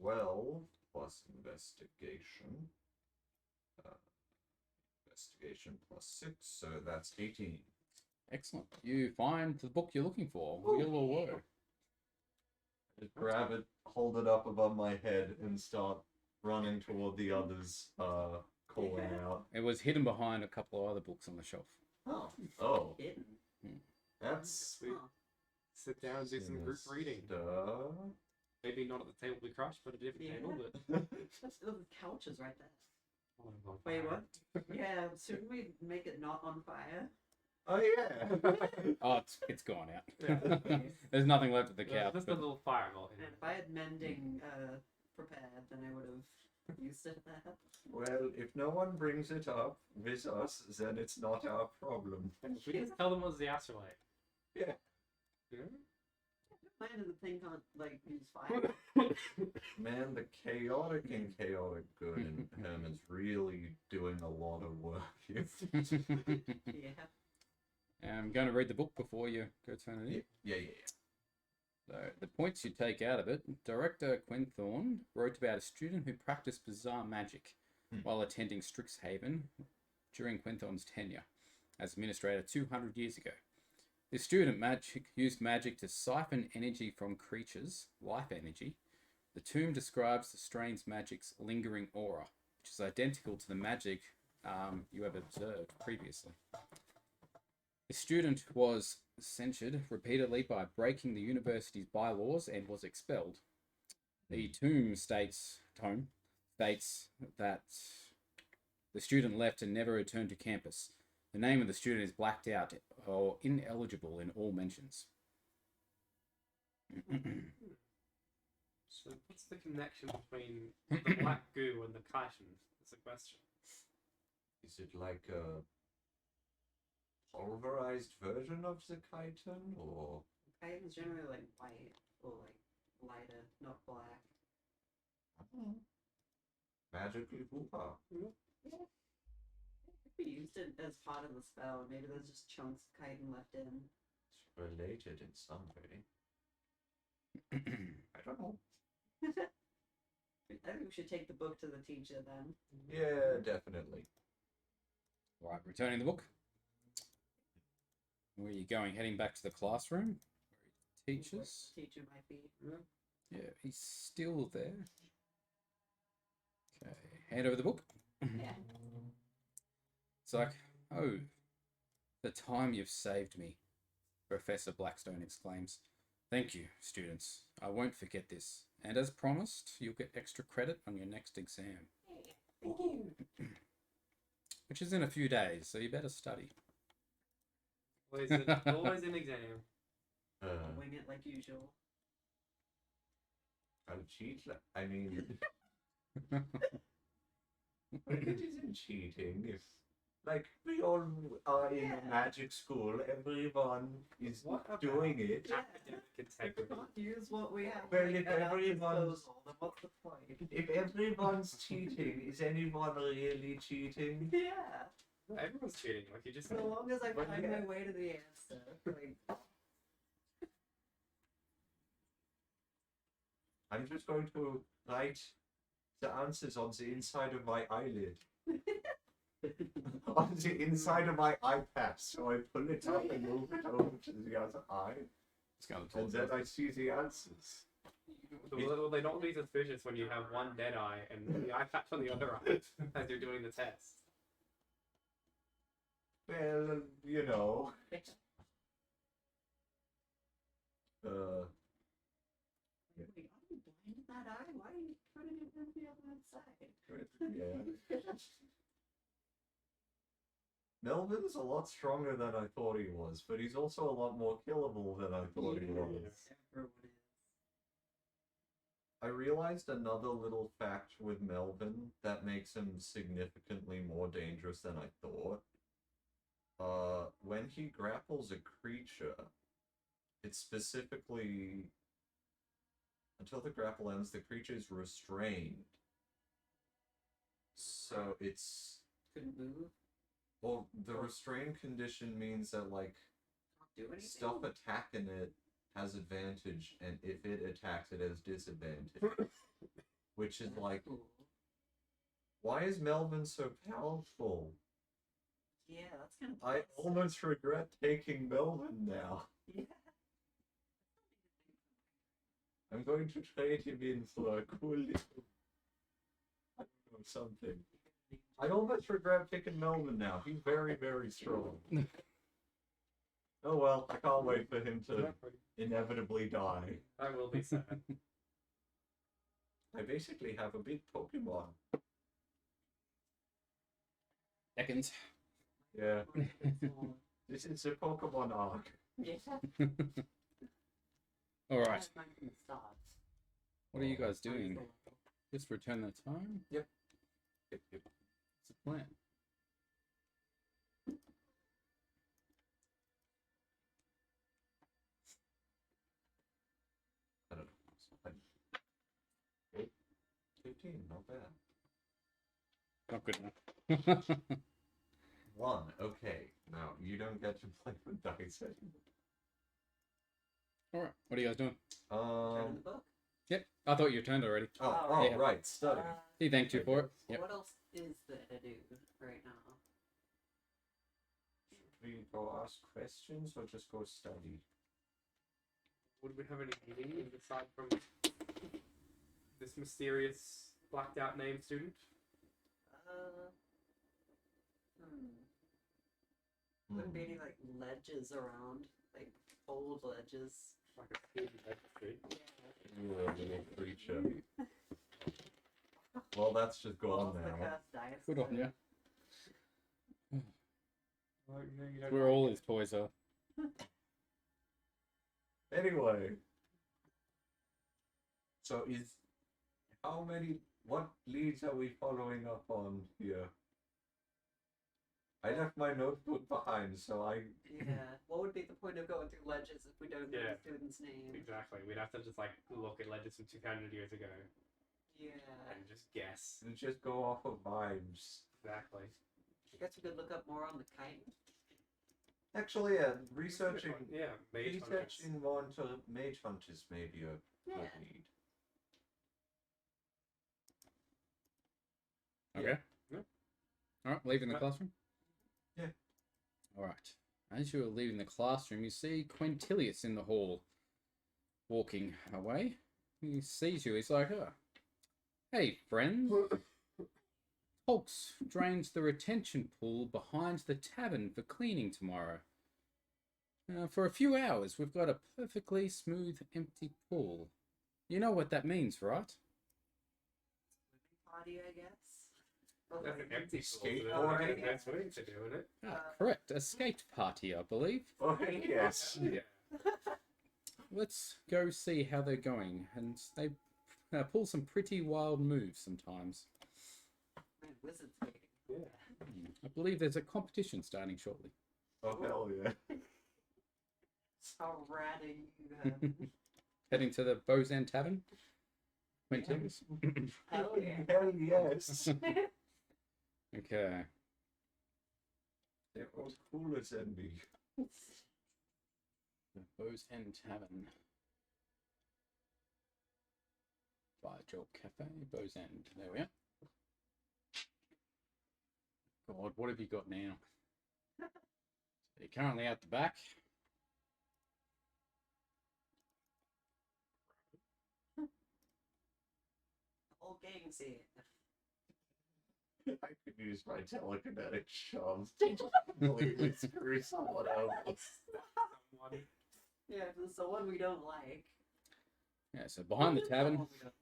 12 plus investigation. Investigation plus 6, so that's 18. Excellent. You find the book you're looking for. Wheel or woe. Just grab it, hold it up above my head, and start running toward the others, calling Yeah. out. It was hidden behind a couple of other books on the shelf. Oh, Hidden. that's Sweet. Huh. Sit down and do some group reading. sinister. Maybe not at the table we crushed, but a different Yeah. table. But Those couches right there. Oh, I'm on Wait, fire. what? Yeah, shouldn't we make it not on fire? Oh yeah. Oh, it's gone out. Yeah. There's nothing left of the Yeah, couch. just a but- little fireball. And if I had mending prepared, then I would have used it there. Well, if no one brings it up with us, then it's not our problem. We just tell them it was the afterlife. Yeah. Yeah? Mine the thing can't like use fire. Man, the chaotic and chaotic good in Herman's really doing a lot of work here. Yeah. I'm going to read the book before you go turn it in. Yeah. So, the points you take out of it, director Quenthorne wrote about a student who practiced bizarre magic while attending Strixhaven during Quenthorne's tenure as administrator 200 years ago. This student used magic to siphon energy from creatures, life energy. The tomb describes the strange magic's lingering aura, which is identical to the magic you have observed previously. The student was censured repeatedly by breaking the university's bylaws and was expelled. The tome states that the student left and never returned to campus. The name of the student is blacked out or ineligible in all mentions. So what's the connection between the black goo and the Kaijin? That's a question. Is it like a pulverized version of the chitin, or Chitin's generally like white or like lighter, not black. Magically hoo-ha. We used it as part of the spell. Maybe there's just chunks of chitin left in. It's related in some way. I don't know. I think we should take the book to the teacher then. Yeah, definitely. Right, returning the book. Where are you going? Heading back to the classroom? Where he teaches? Teacher might be. Yeah, he's still there. Okay, hand over the book. Yeah. It's like, oh, the time you've saved me, Professor Blackstone exclaims. Thank you, students. I won't forget this. And as promised, you'll get extra credit on your next exam. Thank you. Which is in a few days, so you better study. Always an exam. Wing it like usual. I'll cheat. I mean, it isn't cheating. If, like, we all are in a magic school, everyone is What about doing it. Academic We integrity. can't use what we have. Well, if at our everyone's- disposal, then what's the point? If everyone's cheating, is anyone really cheating? Yeah. Everyone's cheating. Like you just. So long as I But find yeah. my way to the answer. Like, I'm just going to write the answers on the inside of my eyelid. On the inside of my eye patch, so I pull it up and move it over to the other eye, It's kind of and then I see the answers. Well, they don't be suspicious when you have one dead eye and the eye patch on the other eye as you're doing the test. Well, you know. wait, are you blind in that eye? Why are you putting it on the other side? Yeah. Melvin's a lot stronger than I thought he was, but he's also a lot more killable than I thought he was. Everyone is. I realized another little fact with Melvin that makes him significantly more dangerous than I thought. When he grapples a creature, it's specifically until the grapple ends, the creature is restrained. So it's Couldn't move. well, the restrained condition means that like Can't do anything. stuff attacking it has advantage, and if it attacks, it has disadvantage. Which is like, Cool. why is Melvin so powerful? Yeah, that's kind of. I almost regret taking Melvin now. Yeah. I'm going to trade him in for a cool little, I don't know, something. I almost regret picking Melvin now. He's very, very strong. Oh well, I can't wait for him to inevitably die. That will be sad. I basically have a big Pokemon. Seconds. Yeah, this is a Pokemon arc. Yeah. All right. Mine from the start. What are you guys doing? Just return the time? Yep. What's the plan? I don't know. 15, not bad. Not good enough. 1, okay. Now, you don't get to play with dice anymore. All right. What are you guys doing? Turn the book. Yep. I thought you turned already. Oh, Yeah. right, study. He thanked you for it. Yep. What else is there to do right now? Should we go ask questions or just go study? Would we have any meetings aside from this mysterious blacked out name student? Wouldn't be any like ledges around, like old ledges. Like a student registry. You are a little creature. Well, that's just gone The now. cursed dice. Good on you. Well, you don't Where all his toys are. Anyway. So what leads are we following up on here? I left my notebook behind, so Yeah. What would be the point of going through ledges if we don't know Yeah. the student's name? Exactly. We'd have to just like look at ledges from 200 years ago. Yeah. and just guess. And just go off of vibes. Exactly. I guess we could look up more on the kite. Actually, researching Yeah, mage hunters. researching more into mage hunters may be a Yeah. good need. Okay. Yeah. All right, leaving the Right. classroom? Yeah. All right. As you are leaving the classroom, you see Quintilius in the hall, walking away. He sees you. He's like, oh, hey, friend. Holks drains the retention pool behind the tavern for cleaning tomorrow. For a few hours, we've got a perfectly smooth, empty pool. You know what that means, right? Party, I guess. That's an empty Skateboarding. That's what it's doing it. Correct. A skate party, I believe. Oh yes. Yeah. Let's go see how they're going. And they pull some pretty wild moves sometimes. Man, wizard skating. Yeah. I believe there's a competition starting shortly. Oh hell yeah. How rad are you? Heading to the Bows End Tavern. Quintilius. Hell yeah. Hell yes. Okay. They're as cool as envy. The Bows End Tavern. By Joel Cafe, Bows End. There we are. God, what have you got now? You're currently out the back. The whole gang's here. I could use my telekinetic charms to completely screw someone else. Someone. Yeah, if there's someone we don't like. Yeah, so behind the tavern, Someone we don't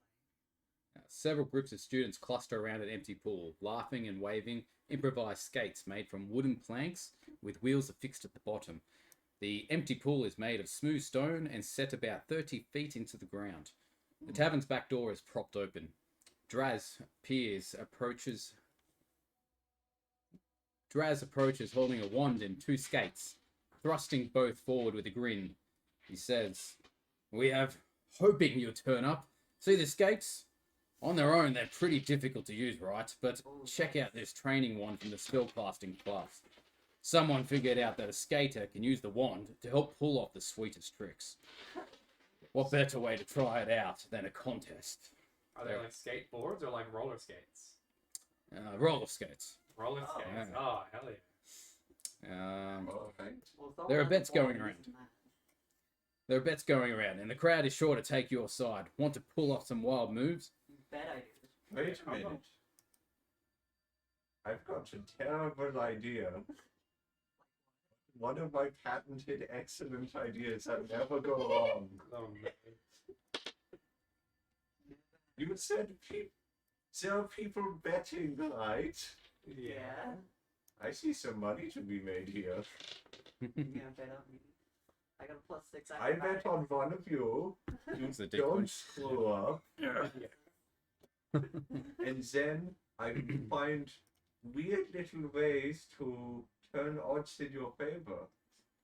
like. several groups of students cluster around an empty pool, laughing and waving improvised skates made from wooden planks with wheels affixed at the bottom. The empty pool is made of smooth stone and set about 30 feet into the ground. The tavern's back door is propped open. Draz approaches holding a wand and two skates, thrusting both forward with a grin. He says, "We have hoping you'll turn up. See the skates? On their own, they're pretty difficult to use, right? But check out this training wand from the spellcasting class. Someone figured out that a skater can use the wand to help pull off the sweetest tricks. What better way to try it out than a contest? Are they like skateboards or like roller skates? Roller skates. Roller Oh. skates. Yeah. Oh, hell yeah. Perfect. Well, There are someone's bets going born around. isn't that? There are bets going around, and the crowd is sure to take your side. Want to pull off some wild moves? Bet I do. Wait a minute. I've got a terrible idea. One of my patented excellent ideas that never go wrong. Oh, man. You said there are people betting, right? Yeah. I see some money to be made here. You gonna bet on me? I got a +6. I bet on one of you. You It's a dick don't one. screw up. And then I find weird little ways to turn odds in your favor.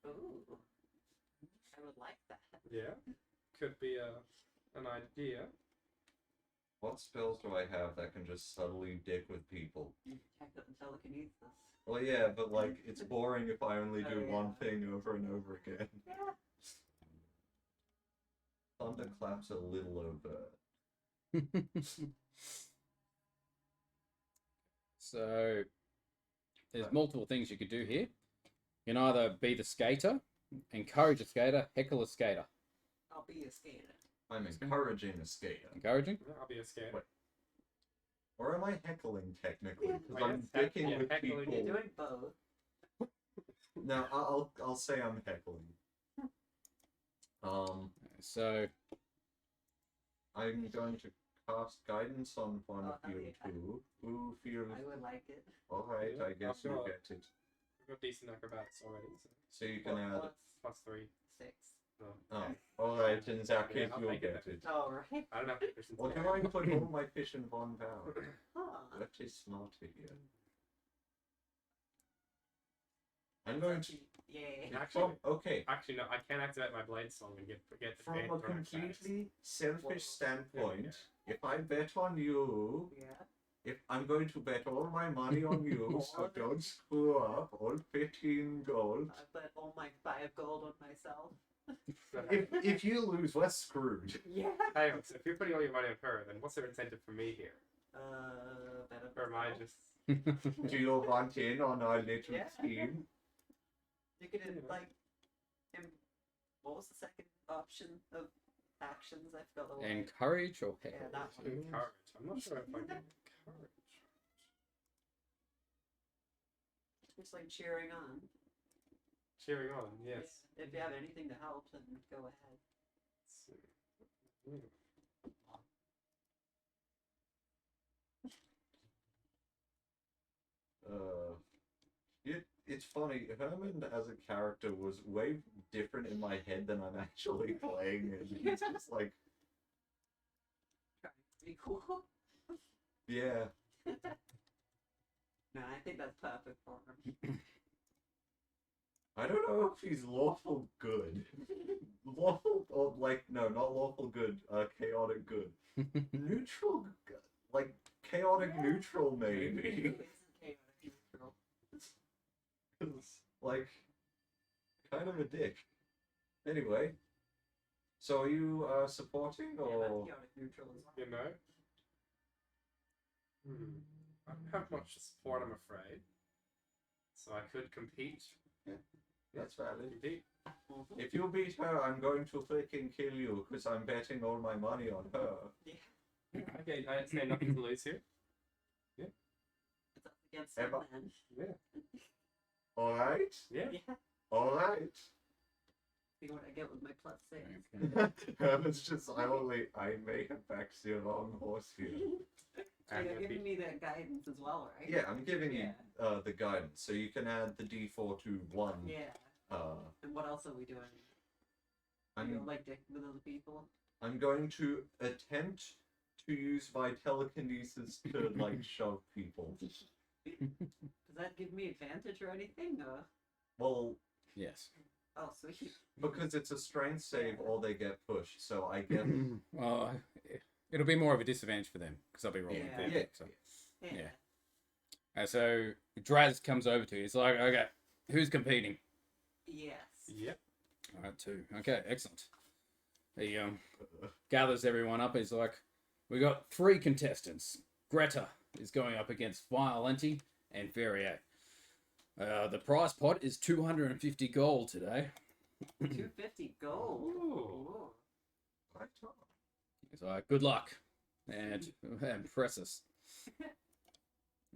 Ooh. I would like that. Yeah. Could be an idea. What spells do I have that can just subtly dick with people? Telekinesis. Well, yeah, but like, it's boring if I only do Oh, one yeah. thing over and over again. Yeah. Thunderclap's a little overt. So, there's multiple things you could do here. You can either be the skater, encourage a skater, heckle a skater. I'll be a skater. I'm encouraging a skater. Encouraging? Yeah, I'll be a skater. Wait. Or am I heckling technically? Yeah. Because Wait, I'm it's dicking yeah, with heckling. people. You're doing both. No, I'll say I'm heckling. So, I'm going to cast guidance on one Oh, of you yeah. two. Who feels I would like it. alright? Yeah, I guess I've you got- get it. We've got decent acrobatics already. So you can add. +3. +6. Oh, alright. In that case, I'll you'll make it get it. Alright. I don't have proficiency. Or do I put all my fish in one power? Huh. That is smarter here. I'm going to. Yay. Actually, Okay. actually, no, I can activate my blade song and get the From a advantage on attacks. completely selfish standpoint, Yeah. if I bet on you, Yeah. if I'm going to bet all my money on you, so don't screw up, all 15 gold. I bet all my 5 gold on myself. If you lose, we're screwed. Yeah. Hey, so if you're putting all your money on her, then what's their incentive for me here? Better Or am I myself. just... Do you want in on our little Yeah. scheme? You could like, what was the second option of actions? I forgot the one. Encourage or heckle? Yeah, that one. Encourage. I'm not sure if I can encourage. Just like cheering on. Cheering on, yes. Yeah. If you have anything to help, then go ahead. Let's see. Hmm. It's funny, Herman as a character was way different in my head than I'm actually playing, and he's just like, Pretty cool. yeah. No, I think that's perfect for him. I don't know if he's lawful good. Lawful, or like, no, not lawful good, chaotic good. Neutral, like, chaotic neutral maybe. Isn't chaotic neutral. Like, kind of a dick. Anyway, so are you supporting Yeah, or? that's chaotic neutral as well. You know? I don't have much support, I'm afraid. So I could compete. That's valid. Compete. Mhm. If you beat her, I'm going to freaking kill you because I'm betting all my money on her. Okay, I stand nothing to lose here. It's up against Emma. him then. Yeah. All right, Yeah. Yeah. all right. See what I get with my plus 6. Okay. Herman's just silently. I may have backed the wrong horse here. So And you're the giving me that guidance as well, right? Yeah, I'm giving you Yeah. the guidance, so you can add the D4 to 1. Yeah. And what else are we doing? You I'm like dick with other people? I'm going to attempt to use my telekinesis to like shove people. Does that give me advantage or anything? Or? Well, Yes. Oh, sweet. because it's a strength save or they get pushed, so I guess Well, it'll be more of a disadvantage for them because I'll be rolling Yeah. them. Yeah. So. Yeah. So Draz comes over to you. He's like, okay, who's competing? Yes. Yep. All right, 2. Okay, excellent. He gathers everyone up. He's like, we got 3 contestants. Greta is going up against Violenti and Ferrier. The prize pot is 250 gold today. 250 gold. Ooh. right on. He's like, good luck and impress us.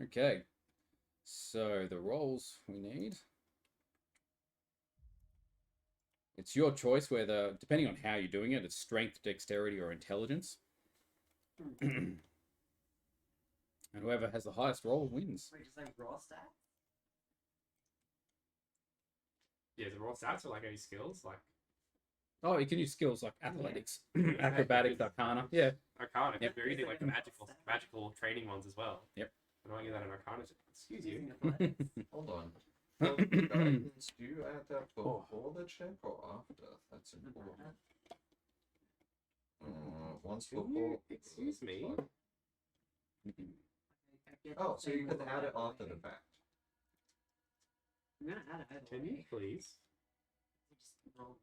Okay, so the rolls we need. It's your choice whether, depending on how you're doing it, it's strength, dexterity, or intelligence. And whoever has the highest roll wins. Wait, just like raw stats? Yeah, the raw stats are like any skills, like Oh, you can use skills like athletics, Yeah. acrobatics, arcana. Yeah. Arcana. Yep. You're using like the Basically magical training ones as well. Yep. I don't get that in Arcana. Excuse you. Using athletics. Hold on. For the guidance, do you add that before the check or after? That's important. Once Can before. you excuse me? I get Oh, the so same you can roll add it either after way. the fact. I'm gonna add it either Can you way. please? Just roll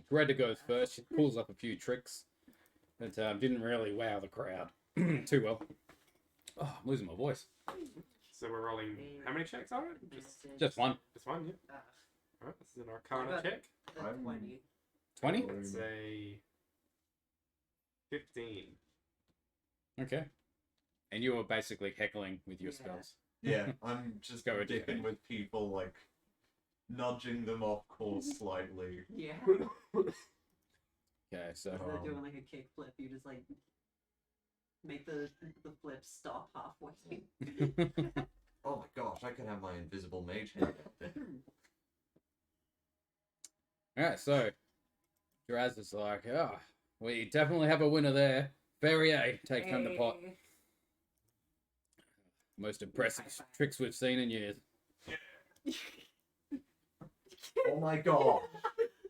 Greta goes first. She pulls up a few tricks that didn't really wow the crowd too well. Oh, I'm losing my voice. So we're rolling. How many checks are it? Just one. Just one. Yeah. Ah, Alright, this is an Arcana got- check. that's I'm- 20. 20? Let's say 15. Okay. And you were basically heckling with your Yeah. spells. Yeah, I'm just Go with dipping it. with people, like nudging them off course slightly. Yeah. Okay, so Instead of doing like a kick flip, you just like make the flip stop halfway. Oh my gosh, I could have my invisible mage hand out there. alright, so Draz is like, oh, we definitely have a winner there. Ferrier takes home the pot. Hey. Most impressive High five. tricks we've seen in years. Oh my god.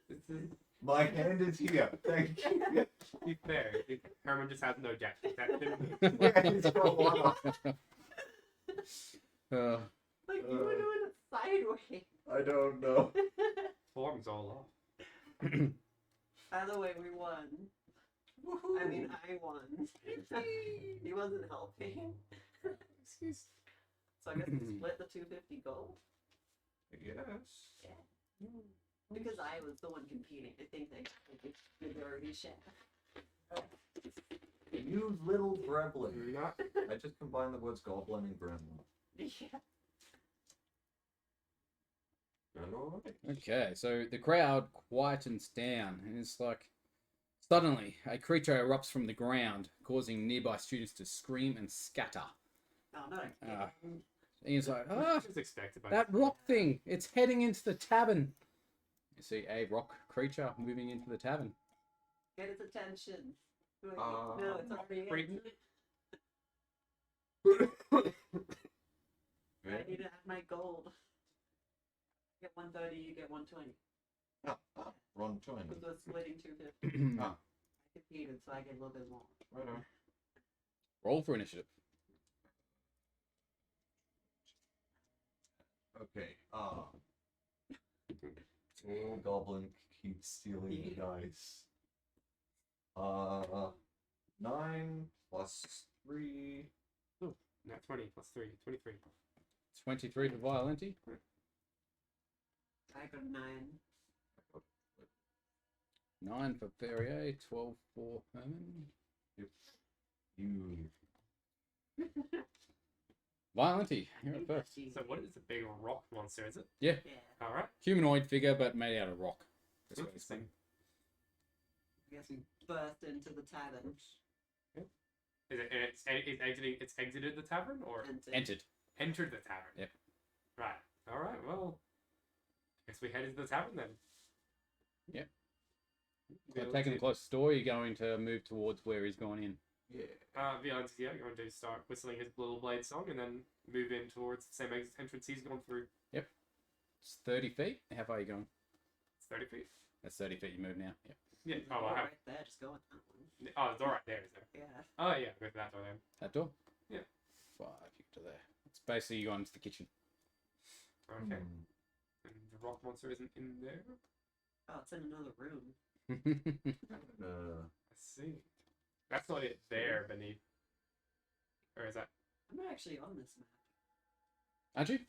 This is, My hand is here. Thank you. to be fair, Herman just has no depth perception. Yeah, he's got one eye. Like you were doing it sideways. I don't know. Form's all off. By the way, we won. I mean, I won. He wasn't helping. Excuse. So I guess we split the 250 gold. Yes. Yeah. Because I was the one competing. I think they got the majority share. You little gremlin. Not. I just combined the words goblin and gremlin. Yeah. Alright. Okay, so the crowd quietens down, and it's like suddenly a creature erupts from the ground, causing nearby students to scream and scatter. No, not again. And he's like, ah, Which is expected by that rock thing, it's heading into the tavern. You see a rock creature moving into the tavern. Get its attention. Wait, Uh, no, it's already Freedom? I need to have my gold. Get 130, you get 120. Run to him. Because we're splitting 250. Ah. I competed, so I get a little bit more. Right on. Roll for initiative. Okay. Goblin keeps stealing the dice. 9 plus 3. No, 20 plus 3. 23. 23 for Violenti. I got 9. 9 for Ferrier. 12 for Herman. You. Violenti, you're at first. So what is a big rock monster, is it? Yeah, Yeah. Alright. humanoid figure, but made out of rock. This way it's Interesting. I guess we burst into the tavern. Is it it's exited the tavern or entered. entered the tavern? Yep. Right. Alright, well. Guess we head into the tavern then. Yep. Yeah, So taking the closest door, you're going to move towards where he's gone in. Yeah. Violence, yeah, you're going to start whistling his Little Blade song and then move in towards the same entrance he's gone through. It's 30 feet. How far are you going? It's 30 feet. That's 30 feet. You move now. Yep. Yeah. There's a Oh, door I have. right there, just go with that one. Oh, the door right there, is there? Yeah. Oh, yeah, go to that door then. That door? Yeah. 5, you get to there. It's basically you go into the kitchen. Okay. Hmm. And the rock monster isn't in there? Oh, it's in another room. I see. That's not it there beneath. Or is that? I'm not actually on this map. Aren't you?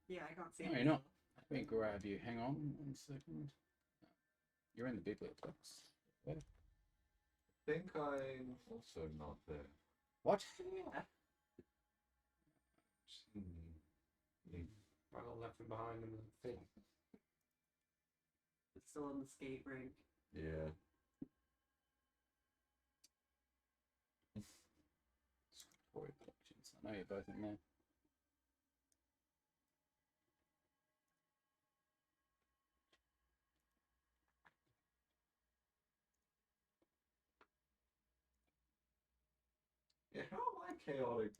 Yeah, I can't see No, it. you're not. Let me grab you. Hang on 1 second. You're in the biblioplex. I think I'm also not there. What? Yeah. I got left behind in the thing. It's still on the skate rink. Yeah. Scriptory Productions. I know you're both in there. Yeah, how am I chaotic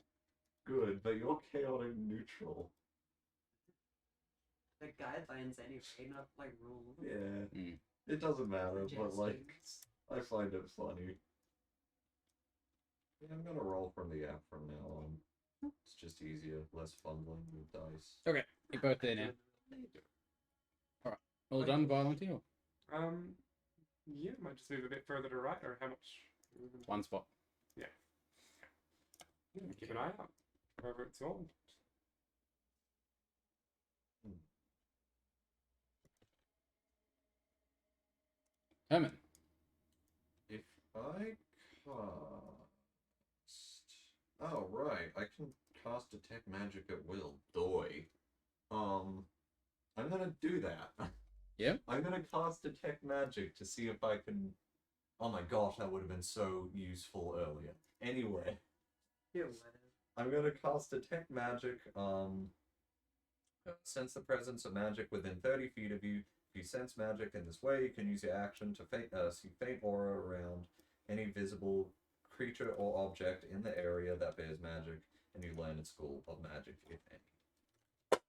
good, but you're chaotic neutral? The guidelines anyway, not like rules. Yeah. Mm. It doesn't matter, but like, Suggestions. I find it funny. Yeah, I'm gonna roll from the app from now on. It's just easier, less fumbling with dice. Okay, you're both there now. All done, Violenti? Or Yeah, might just move a bit further to right, or how much? one spot? Yeah, keep an eye out wherever it's going. Herman. If I cast... Oh, right, I can cast Detect Magic at will. Doy. I'm gonna do that. Yeah? I'm gonna cast Detect Magic to see if I can... Oh my gosh, that would have been so useful earlier. Anyway, Yeah, whatever. I'm gonna cast Detect Magic, sense the presence of magic within 30 feet of you. If you sense magic in this way, you can use your action to see faint aura around any visible creature or object in the area that bears magic, and you learn at School of Magic, if any.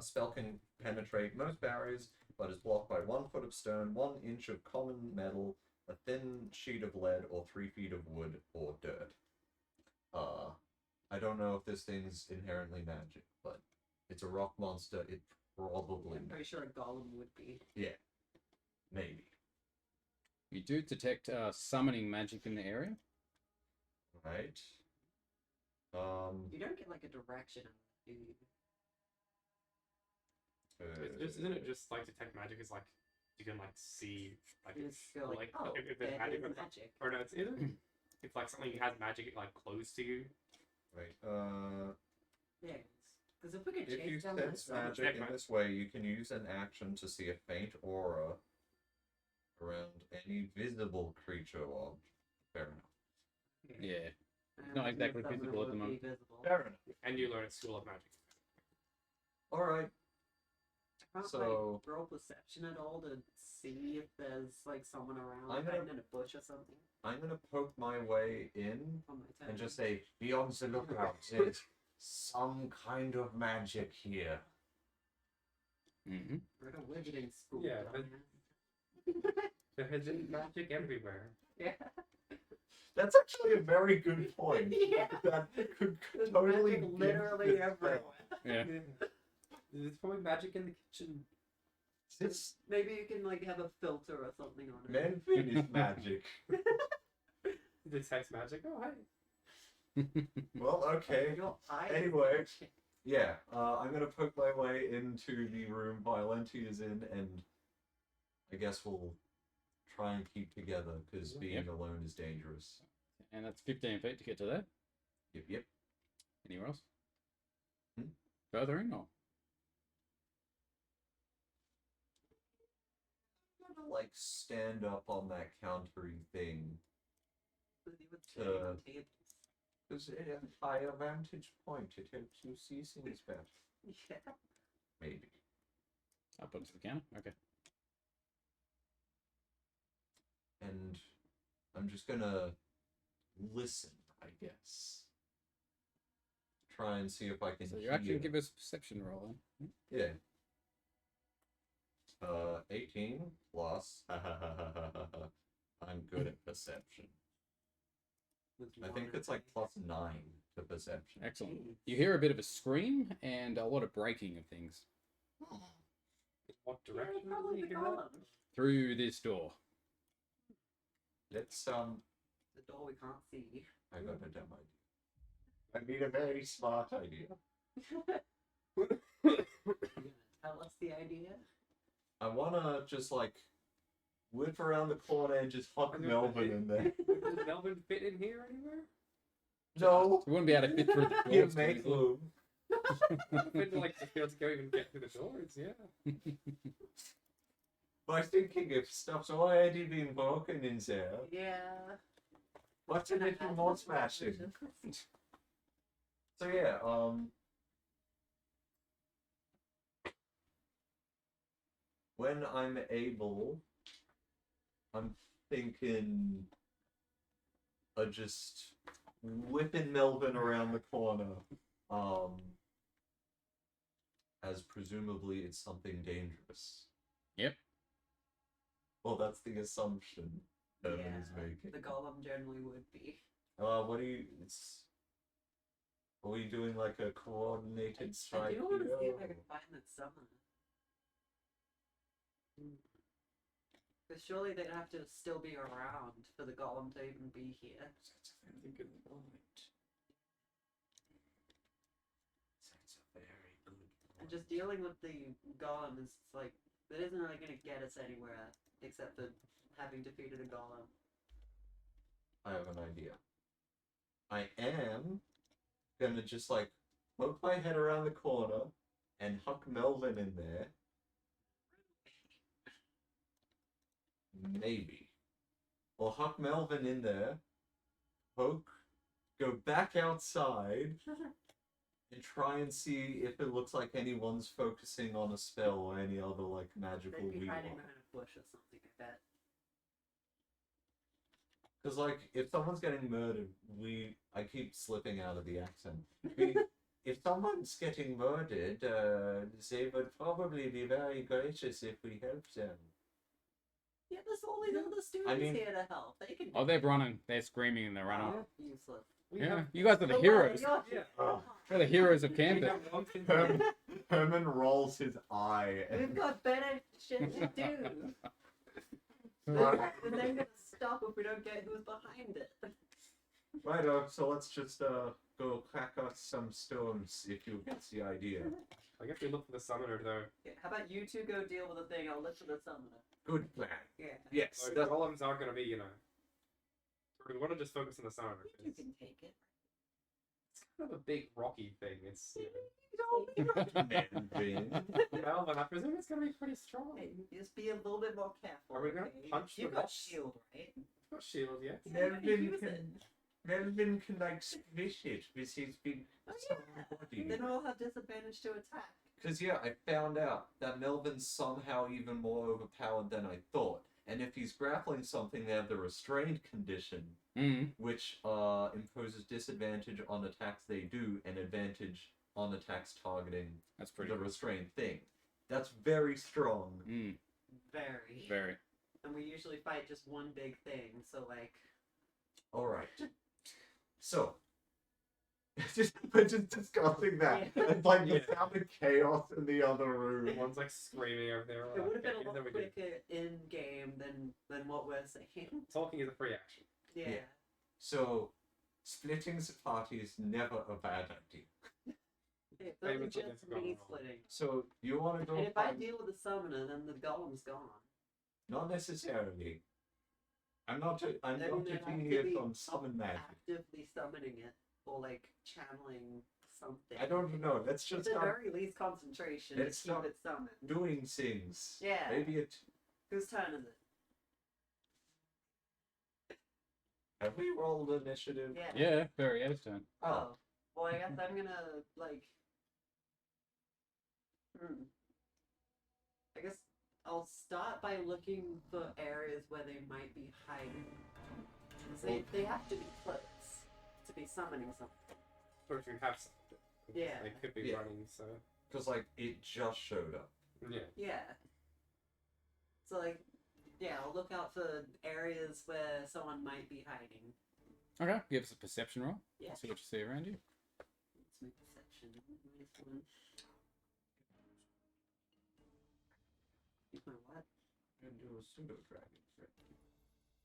Spell can penetrate most barriers, but is blocked by 1 foot of stone, 1 inch of common metal, a thin sheet of lead, or 3 feet of wood or dirt. I don't know if this thing's inherently magic, but it's a rock monster. It probably, I'm pretty sure a golem would be. maybe. You do detect summoning magic in the area. Right. You don't get like a direction, do you? Isn't it just like detect magic is like you can like see like You if, just go like, oh, if there's that magic is or, magic. or no, it's either if like something has magic it like close to you. Right. Yeah, because if we could If you chase down sense that magic in this way, you can use an action to see a faint aura around any visible creature or fair enough. Yeah. Not exactly visible at the moment. Fair enough. And you learn a school of magic. Alright. Can't So- like roll perception at all to see if there's like someone around, I'm gonna- hiding in a bush or something I'm gonna poke my way in on my turn. and just say, be on the lookout. There's some kind of magic here. Mm-hmm. We're at a wizarding school. Yeah, dumbass. There's magic everywhere. Yeah. That's actually a very good point. Yeah. That could There's totally magic give literally this everywhere. Yeah. There's probably magic in the kitchen. This Maybe you can like have a filter or something on it. Manfin is magic. Detects magic. Oh hey. Well, okay. Your eyes Anyway. magic. Yeah, I'm gonna poke my way into the room Violenti is in, and I guess we'll try and keep together, because being Yep. alone is dangerous. And that's 15 feet to get to there. Yep. Anywhere else? Hmm? Further in or? I'm gonna, like, stand up on that countering thing, With the tables. because at a higher vantage point, it helps you see things better. Yeah. Maybe. Up onto the counter? Okay. And I'm just gonna listen, I guess. Try and see if I can So you hear. actually give us a perception roll then. Yeah. 18 plus. I'm good at perception. I think it's like +9 to perception. Excellent. Jeez. You hear a bit of a scream and a lot of breaking of things What Yeah, direction? probably do the you go? golem. through this door. Let's The door we can't see. I got a dumb idea. I mean a very smart idea. You're gonna tell us the idea? I wanna just like whip around the corner and just huck Okay. Melvin in there. Does Melvin fit in here anywhere? No, You wouldn't be able to fit through the you doors. make room. Fit to like just be able to go even get through the doors, yeah. By thinking if stuff's already been broken in there, Yeah. what's a little more smashing? So yeah, when I'm able, I'm thinking of just whipping Melvin around the corner, as presumably it's something dangerous. Yep. Well, that's the assumption Evan is Yeah, making. the golem generally would be. What do you? Are we doing like a coordinated I strike? do want to see if I here, can or- find that summoner. Because surely they'd have to still be around for the golem to even be here. That's a very good point. That's a very good And point. just dealing with the golem is like, it isn't really going to get us anywhere except for having defeated a golem. I have an idea. I am gonna just like poke my head around the corner and huck Melvin in there. Maybe. Or huck Melvin in there, poke, go back outside, and try and see if it looks like anyone's focusing on a spell or any other like magical They'd be weed. hiding behind a bush or something like that. Because like if someone's getting murdered, I keep slipping out of the accent. We if someone's getting murdered, they would probably be very gracious if we helped them. Yeah, there's all these other students mean- here to help. They can. Oh, they're running. They're screaming and they're running. Oh, useless. Yeah, you guys are the So heroes. what? Yeah. Oh. We're the heroes of campus. Herman rolls his eye. We've got better shit to do. Right. And they're gonna stop if we don't get who's behind it. Right, so let's just go crack us some stones if you get the idea. I guess we look for the summoner though. Yeah, how about you two go deal with the thing? I'll look for the summoner. Good plan. Yeah. Yes, So the that's golems aren't gonna be, you know. We want to just focus on the summoner. You two 'cause can take it. It's kind of a big rocky thing. It's Melvin. I presume it's gonna be pretty strong. Hey, just be a little bit more careful. Are we gonna okay? punch You the got rocks? shield, right? Got shield, yes. Yeah, you Melvin use it. Melvin can like squish it with his big Oh, strong yeah. body. Then we'll have disadvantage to attack. Because yeah, I found out that Melvin's somehow even more overpowered than I thought. And if he's grappling something, they have the restrained condition, Mm. which imposes disadvantage on attacks they do and advantage on attacks targeting That's pretty the good. restrained thing. That's very strong. Mm. Very. Very. And we usually fight just one big thing, so like. All right. So, we're just discussing that. Yeah. It's like the Yeah. sound of chaos in the other room. One's like screaming over there. It would have been a Okay, lot then we do. quicker in game than what we're saying. Talking is a free action. Yeah. Yeah. So, splitting the party is never a bad idea. It's Hey, only what's the just next going me on? splitting. So, you want to go And if I find... deal with the summoner, then the golem's gone. Not necessarily. I'm not Then taking actively- it from summon magic. Actively summoning it, or like channeling something. I don't know. Let's At just the start very least concentration Let's to keep not- it summoned. doing things. Yeah. Maybe it... Whose turn is it? Have we rolled initiative? Yeah. Yeah, very turn. Oh. Well, I guess I'm gonna, like... I guess I'll start by looking for areas where they might be hiding. 'Cause they have to be close to be summoning something. Or if you have something. Yeah. They could be Yeah. running, so. Because, like, it just showed up. Yeah. Yeah. So, like, yeah, I'll look out for areas where someone might be hiding. Okay, give us a perception roll. Yeah. See what you see around you. Let's make perception. Nice one. Use my what? And do a pseudo dragon trick.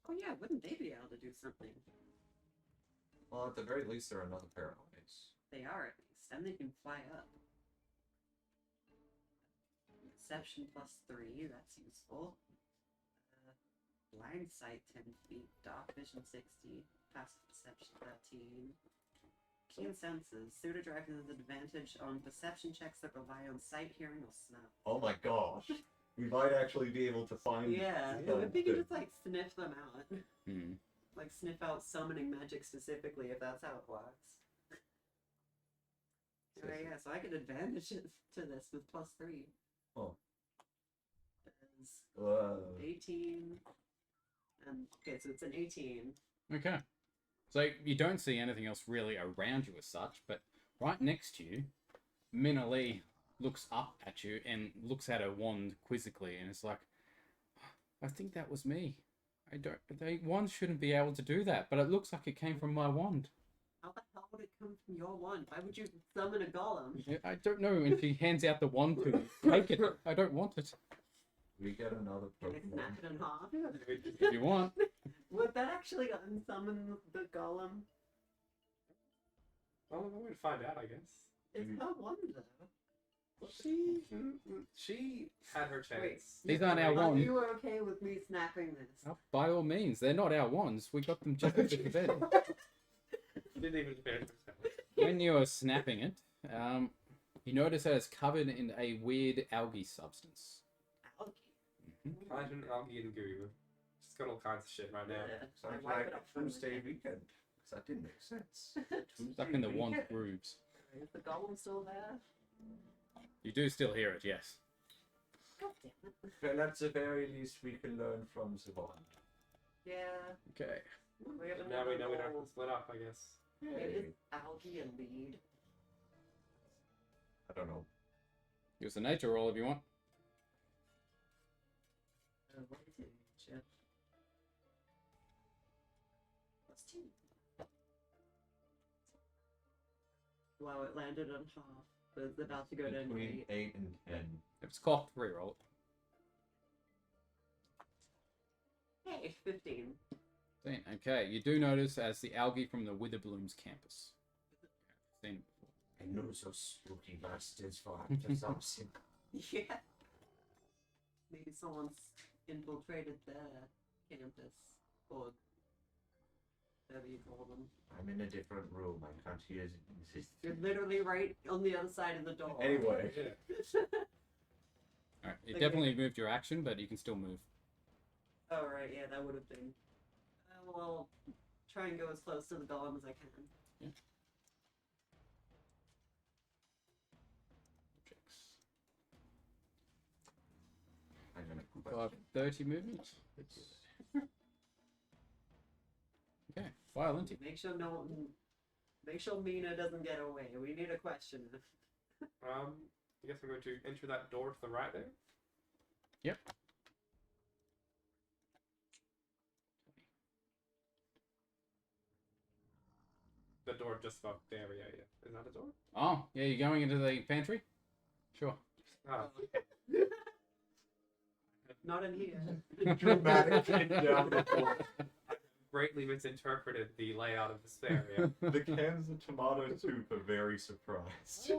Oh yeah, wouldn't they be able to do something? Well, at the very least, they're another pair of eyes. They are at least, and they can fly up. Perception +3, that's useful. Blind sight 10 feet, dark vision 60, passive perception 13. Keen senses. Pseudo dragon has advantage on perception checks that rely on sight, hearing, or smell. Oh my gosh. We might actually be able to find... Yeah, Yeah. if we can just like sniff them out. Hmm. Like sniff out summoning magic specifically, if that's how it works. Alright, yeah, so I get advantage to this with +3. Oh. There's 18. And okay, so it's an 18. Okay. So you don't see anything else really around you as such, but right next to you, Minna Lee looks up at you and looks at her wand quizzically, and it's like, I think that was me. Wands shouldn't be able to do that, but it looks like it came from my wand. How the hell would it come from your wand? Why would you summon a golem? I don't know. And she hands out the wand to you. Take it. I don't want it. We get another Can I snap Pokemon. it in half? If you want. Would that actually unsummon the golem? Well, we would find out, I guess. It's her wand though. She had her chance. These aren't our Are wands. you okay with me snapping this? Oh, by all means, they're not our wands. We got them just under the bed. She didn't even finish herself. When you're snapping it, you notice that it's covered in a weird algae substance. Algae. Imagine algae and goo. She's got all kinds of shit right now. I Sounds wipe like it off a from the Tuesday head. weekend. 'Cause that didn't make sense. Stuck in the wand weekend. grooves. Is the golem still there? You do still hear it, yes. God damn it. Well, at the very least, we can learn from the wand. Yeah. Okay. We have Now we know we don't have another to split up, I guess. It is algae and lead. I don't know. Give us a nature roll if you want. What is it, Jeff? What's 2? Wow, it landed on half, but it's about to go to Between 8. 8 and 10. If it's cocked, re-roll it. Hey, 15. Okay, you do notice as the algae from the Witherbloom's campus. Seen it before. I know those spooky bastards for after something. Yeah. Maybe someone's infiltrated their campus, or whatever you call them. I'm in a different room. I can't hear this. You're literally right on the other side of the door. Anyway. Alright, you Okay. definitely moved your action, but you can still move. Oh, right, yeah, that would have been. Well, try and go as close to the golem as I can. I'm gonna Got 30 movement. Okay, violent. Make sure no one. Make sure Mina doesn't get away. We need a question. I guess I'm going to enter that door to the right there. Yep. The door just above the area, yeah. Is that a door? Oh, yeah, you're going into the pantry? Sure. Ah, Not in here. Dramatic hit down the floor. greatly misinterpreted the layout of this area. The cans of tomato soup are very surprised.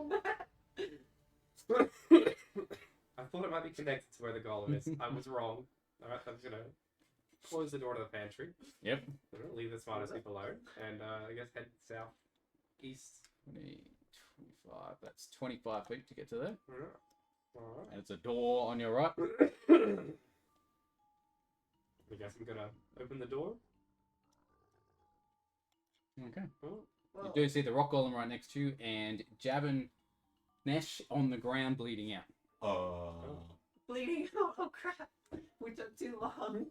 I thought it might be connected to where the golem is. I was wrong. Alright, I'm just gonna close the door to the pantry. Yep. I'm gonna leave the smartest people alone. And I guess head south east. 20, 25. That's 25 feet to get to there. Alright. And it's a door on your right. I guess I'm gonna open the door. Okay. Oh, You Well, do see the rock golem right next to you and Jabin Nesh on the ground bleeding out. bleeding out. Oh crap! We took too long.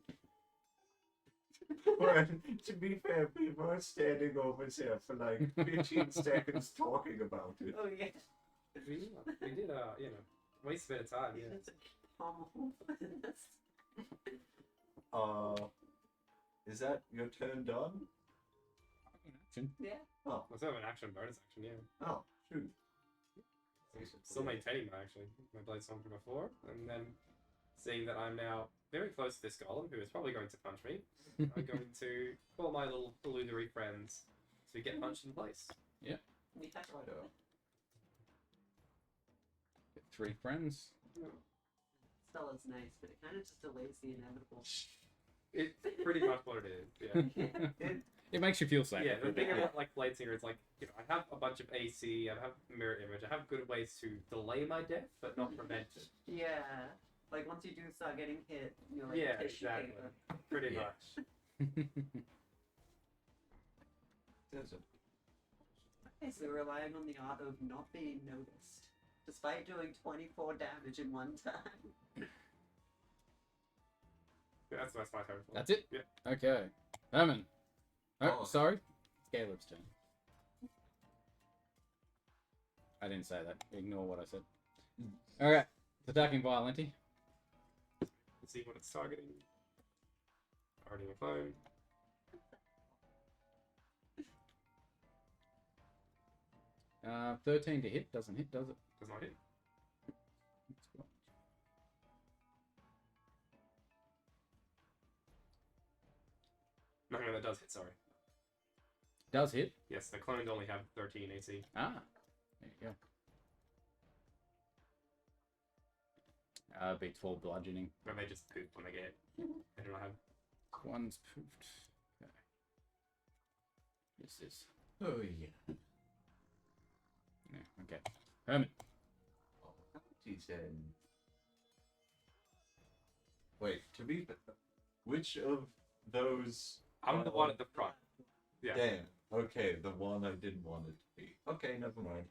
Well, to be fair, we were standing over there for like 15 seconds talking about it. Oh yeah. we did, you know, waste a bit of time, yeah. Is that your turn done? Yeah. Oh, I still have an action, bonus action, yeah. oh, shoot. Still maintaining my action, my blade song from before, and then seeing that I'm now very close to this golem, who is probably going to punch me, I'm going to call my little illusory friends to get punched in place. Yeah. Righto. Get 3 friends. Stella's nice, but it kind of just delays the inevitable. It's pretty much what it is, yeah. It makes you feel safe. Yeah, the thing about like Blade Singer is like, you know, I have a bunch of AC, I have mirror image, I have good ways to delay my death, but not prevent it. Yeah. Like once you do start getting hit, you're like Yeah, tissue exactly. paper. Pretty Yeah. much. Basically relying on the art of not being noticed, despite doing 24 damage in one time. Yeah, that's my turn. That's it? Yeah. Okay. Herman. Oh, Oh. sorry. It's Caleb's turn. I didn't say that. Ignore what I said. Alright. It's attacking violently. Let's see what it's targeting. Already a phone. Uh, 13 to hit. Doesn't hit, does it? Does not hit. No, that does hit, sorry. Does hit. Yes, the clones only have 13 AC. Ah. There you go. Beats full bludgeoning. And they just poop when they get hit. They do not have. One's poofed. Okay. This is. Oh yeah. Yeah, okay. Herman. Wait, to be fair, which of those? I'm the one at the front. Yeah. Damn. Okay, the one I didn't want it to be. Okay, never mind.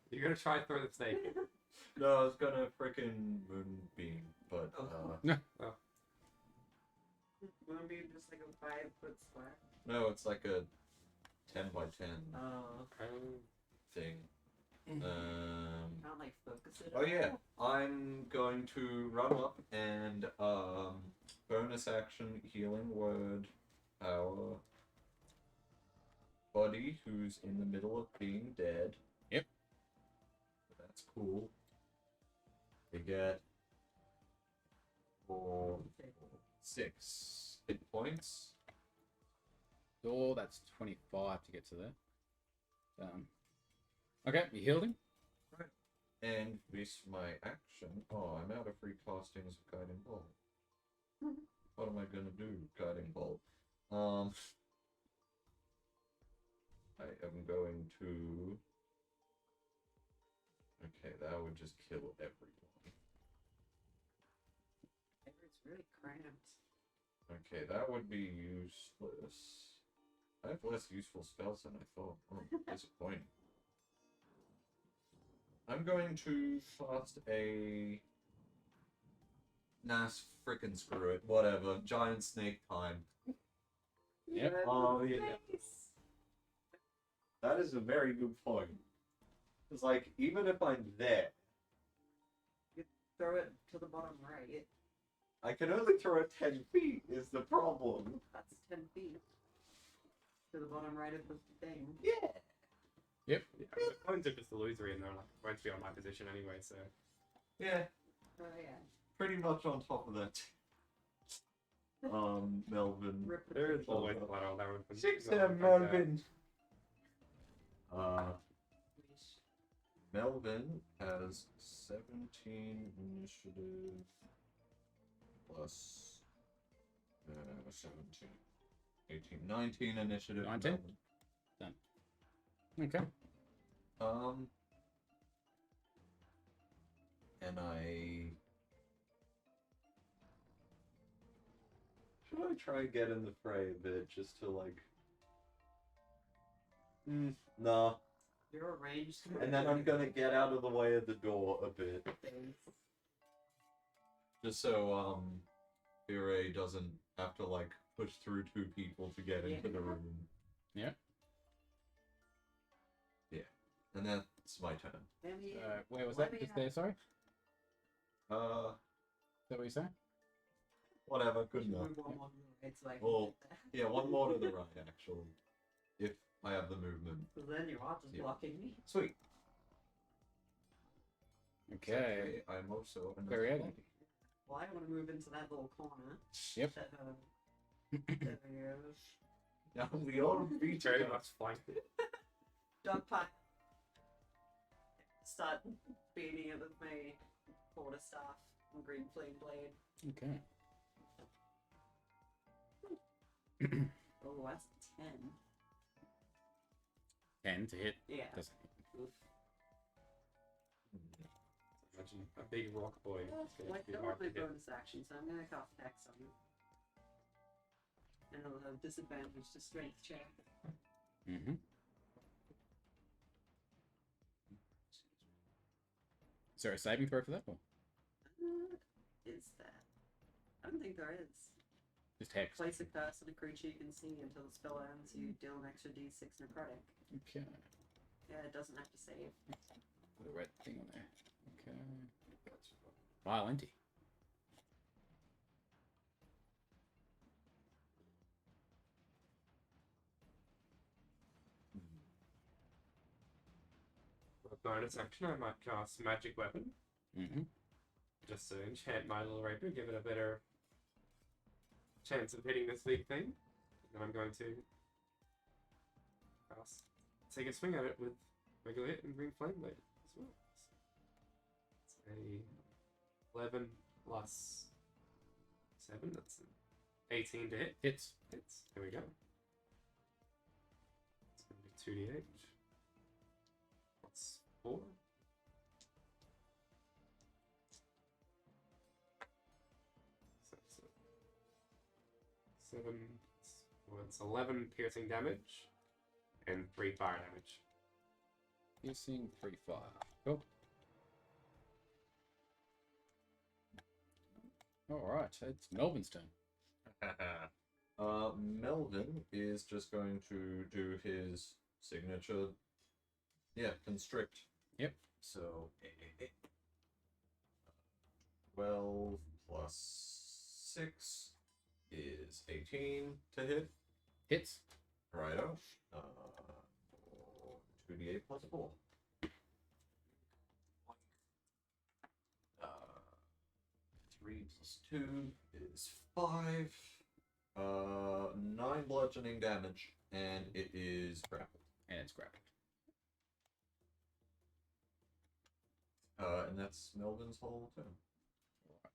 You're gonna try and throw the snake. No, I was gonna frickin' moonbeam, but Moonbeam just like a 5-foot square. no, it's like a 10 by 10 Oh. thing. Can't like focus it. Oh at yeah, all? I'm going to run up and bonus action healing word our buddy who's in the middle of being dead. Yep. That's cool. They get 6 hit points. Oh, that's 25 to get to there. Okay, you healed him. And with my action, I'm out of free castings of Guiding Bolt. What am I gonna do, Guiding Bolt? I am going to. Okay, that would just kill everyone. It's really cramped. Okay, that would be useless. I have less useful spells than I thought. Oh, disappointing. I'm going to cast a. Nah, frickin' screw it. Whatever. Giant snake time. Yep. Oh, yeah. Nice. That is a very good point. It's like, even if I'm there, Throw it to the bottom right. I can only throw it 10 feet, is the problem. That's 10 feet. To the bottom right of the thing. Yeah. Yep. Yeah, the coins are just illusory and they're like going to be on my position anyway, so. Yeah, Oh yeah. pretty much on top of that. Melvin. Rip the There is thing. always collateral damage. when 6 something and like that. Melvin. Wish. Melvin has 17 initiative plus 17, 18, 19 initiative. 19? Melvin. Okay. And I. Should I try and get in the fray a bit just to like. Nah. You're arranged. And then I'm gonna get out of the way of the door a bit. Just so, Bire doesn't have to like push through 2 people to get into the room. Yeah. And that's my turn. Where was Let that? me Just there, sorry? Is that what you're saying? Whatever, good enough. Move one more to the right so I can Well, get there. Yeah, one more to the right, actually. If I have the movement. So then you are just Yeah. blocking me. Sweet. Okay. I'm also Very another good. lady. Well, I want to move into that little corner. Yep. That, there we go. Now we all beat Very her. much flanked. Dog pie. Start beating it with my quarterstaff and green flame blade. Okay. Oh, that's 10. 10 to hit. Yeah. Doesn't hit. Oof. Imagine a big rock boy. It's Well, going I to be don't hard have to my hit. bonus action, so I'm gonna cast Hex on you. And I'll have disadvantage to strength check. Mm-hmm. Is there a saving throw for that? Or Is that? I don't think there is. just hex? Place a curse on a creature you can see until the spell ends. You deal an extra d6 necrotic. Okay. Yeah, it doesn't have to save. Put a red thing on there. Okay. Violent. For a bonus action, I might cast Magic Weapon. Mm-hmm. Just to enchant my little rapier, give it a better chance of hitting this big thing. And I'm going to cast, take a swing at it with regular hit and green flame blade as well. It's a 11 plus 7, that's an 18 to hit. Hits. Hits. There we go. It's going to be 2d8. Plus 4. So it's 7. Well, it's 11 piercing damage and 3 fire damage. Piercing 3 fire. Cool. Alright, it's Melvin's turn. Melvin is just going to do his signature. Yeah, constrict Yep. So 12 plus 6 is 18 to hit. Hits. Righto. 2d8 plus 4. 3 plus 2 is 5. 9 bludgeoning damage, and it is grappled. And it's grappled. And that's Melvin's whole turn. Right.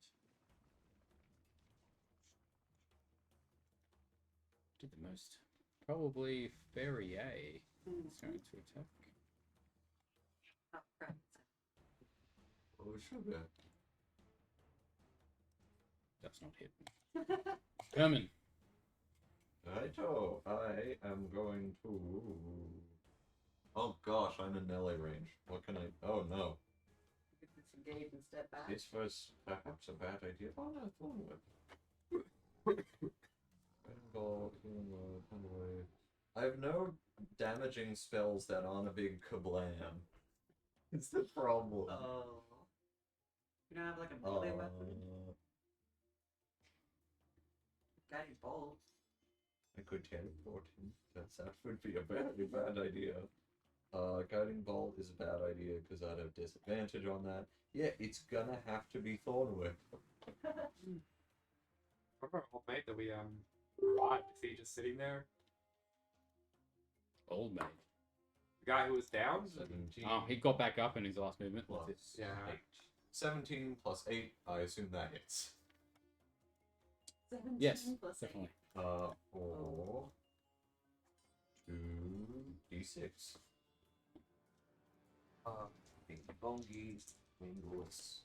Did the most. Probably Ferrier is going to attack. Oh, crap. Oh, sugar. Does not hit. Herman. Righto, I am going to. Oh gosh, I'm in melee range. What can I? Oh no. You could disengage and step back. This was perhaps a bad idea. Oh no, Thorn Whip. I have no damaging spells that aren't a big kablam. It's the problem. Oh. You don't have like a melee weapon? Guiding bolt. I could teleport him. That would be a very bad idea. Guiding bolt is a bad idea because I'd have disadvantage on that. Yeah, it's gonna have to be Thorn Whip. Remember our old mate that we revived? Is he just sitting there? Old mate. The guy who was down? 17. Oh, he got back up in his last movement. plus Yeah. 8. 17 plus 8, I assume that hits. 17 Yes, plus eight. definitely. 4, 2d6. Big bongy, wingless.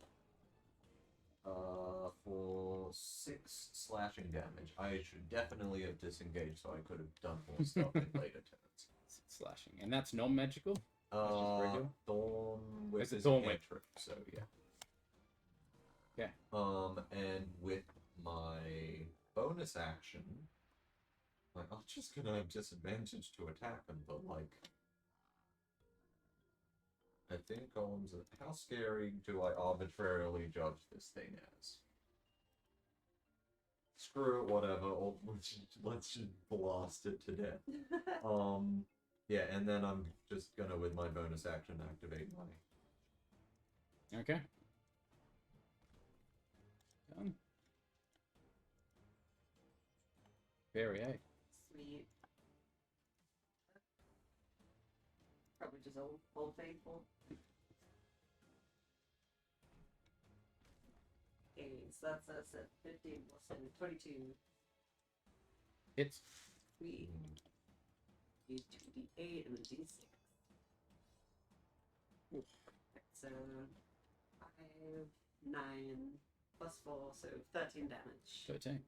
For 6 slashing damage. I should definitely have disengaged, so I could have done more stuff in later turns. Slashing. And that's non-magical? regular? Thorn Whip It's a is Thorn a Whip. cantrip, so yeah. Okay. And with my bonus action, like, I'm just gonna have disadvantage to attack him, but like, I think golems. How scary do I arbitrarily judge this thing as? Screw it, whatever. Or let's just blast it to death. Yeah, and then I'm just gonna, with my bonus action, activate my. Okay. Done. Very A. Sweet. Probably just old faithful. Okay, so that's us at 15 plus 7, 22. Hits. Sweet. Use 2d8 and a d6. So 5, 9 plus 4, so 13 damage. 13.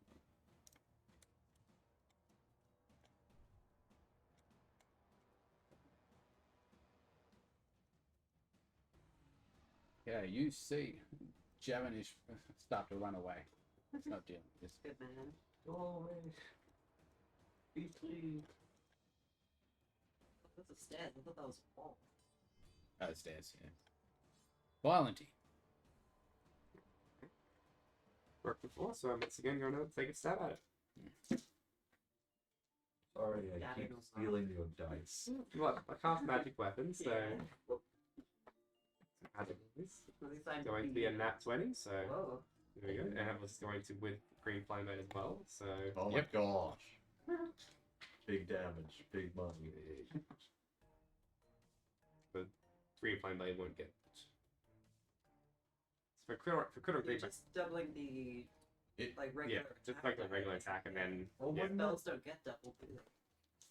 Yeah, you see Javanish start to run away. It's not dealing with this. Good man. Go away. Be pleased. That's a stairs. I thought that was a wall. Oh, it stairs, yeah. Violenty. Worked before, so I'm once again going to take a stab at it. Sorry, I Yeah, keep I know. stealing your dice. What? I cast magic weapon, so Yeah. magic is At least I'm going to be a nat 20, so Whoa. there we go. And I was going to with green flame as well, so Oh Yep. my gosh. Big damage, big money. green flame blade won't get. So for critical You're green, just doubling the It, like regular yeah, just like the regular attack, and then oh, yeah. wouldn't Spells don't get doubled, do they?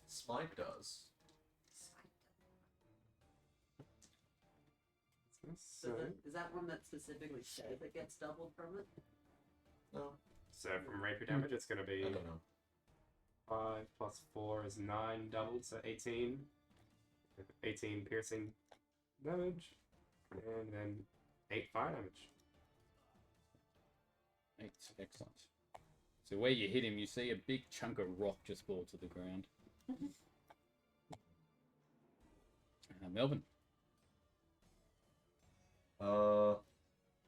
Smite does. So is that one that specifically says it gets doubled from it? No, So from rapier damage, it's going to I be don't know. 5 plus 4 is 9 doubled, so 18. 18 piercing damage, and then 8 fire damage. 8. Excellent. So where you hit him, you see a big chunk of rock just fall to the ground. Melvin.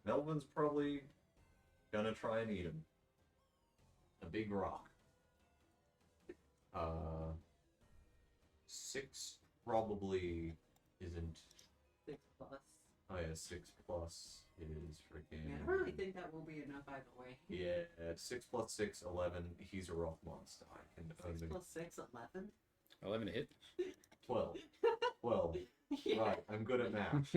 Melvin's probably gonna try and eat him. A big rock. 6 probably isn't. 6 plus. Oh yeah, 6 plus is freaking. Yeah, I don't really think that will be enough either way. Yeah, 6 plus 6, 11. He's a rock monster. I can 6 only. plus 6, 11? 11 to hit. 12. 12. Yeah. Right, I'm good at math.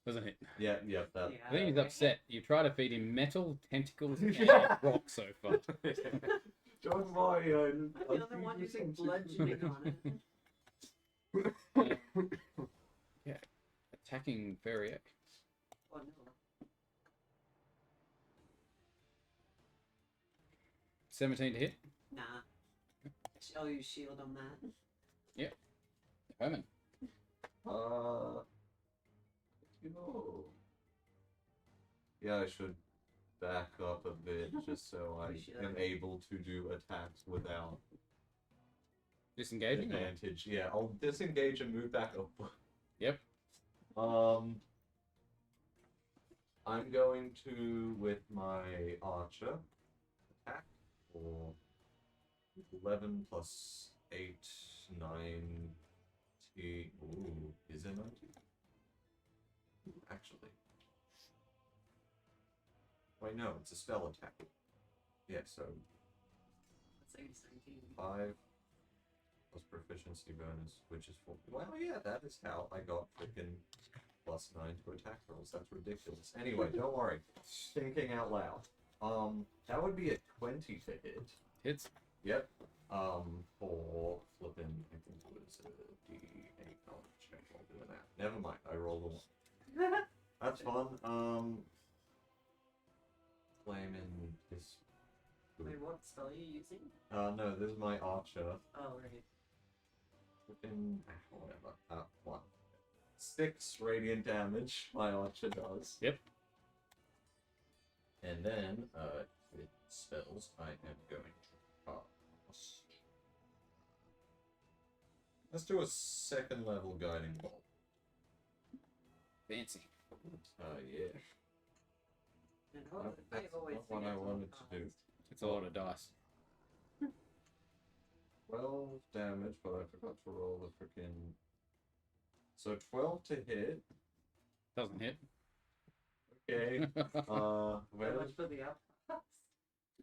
Doesn't hit. Yeah, that. Yeah, I think he's okay. upset. You try to feed him metal, tentacles, and Yeah. rock so far. Don't worry, I'm the other one using bludgeoning on it. Yeah. Attacking Ferrier. Oh no. 17 to hit. Nah. I'll use shield on that. Omen. You know. Yeah, I should back up a bit just so I You should. am able to do attacks without Disengaging? or- advantage. Yeah, I'll disengage and move back up. Yep. I'm going to, with my archer, attack for 11 plus 8, 9, ooh, is it 19? Actually. Wait, no, it's a spell attack. Yeah, so Let's say it's 19. 5 plus proficiency bonus, which is 4. Well, yeah, that is how I got freaking plus 9 to attack rolls. That's ridiculous. Anyway, don't worry. Thinking out loud. That would be a 20 to hit. Hits. Yep. For flipping, I think it was a D8. Oh, check while doing that. Never mind. I rolled a 1. That's fun. Flaming this. Wait, what spell are you using? No, this is my archer. Oh, right. Flipping, whatever. 1. 6 radiant damage. My archer does. Yep. And then, with spells, I am going to cast. Let's do a 2nd level guiding bolt. Fancy. Yeah. And Nope, I that's always not what I forget to wanted to do. cast. It's a lot of dice. 12 damage, but I forgot to roll the freaking. So 12 to hit. Doesn't hit. Okay. So Well, much for the up.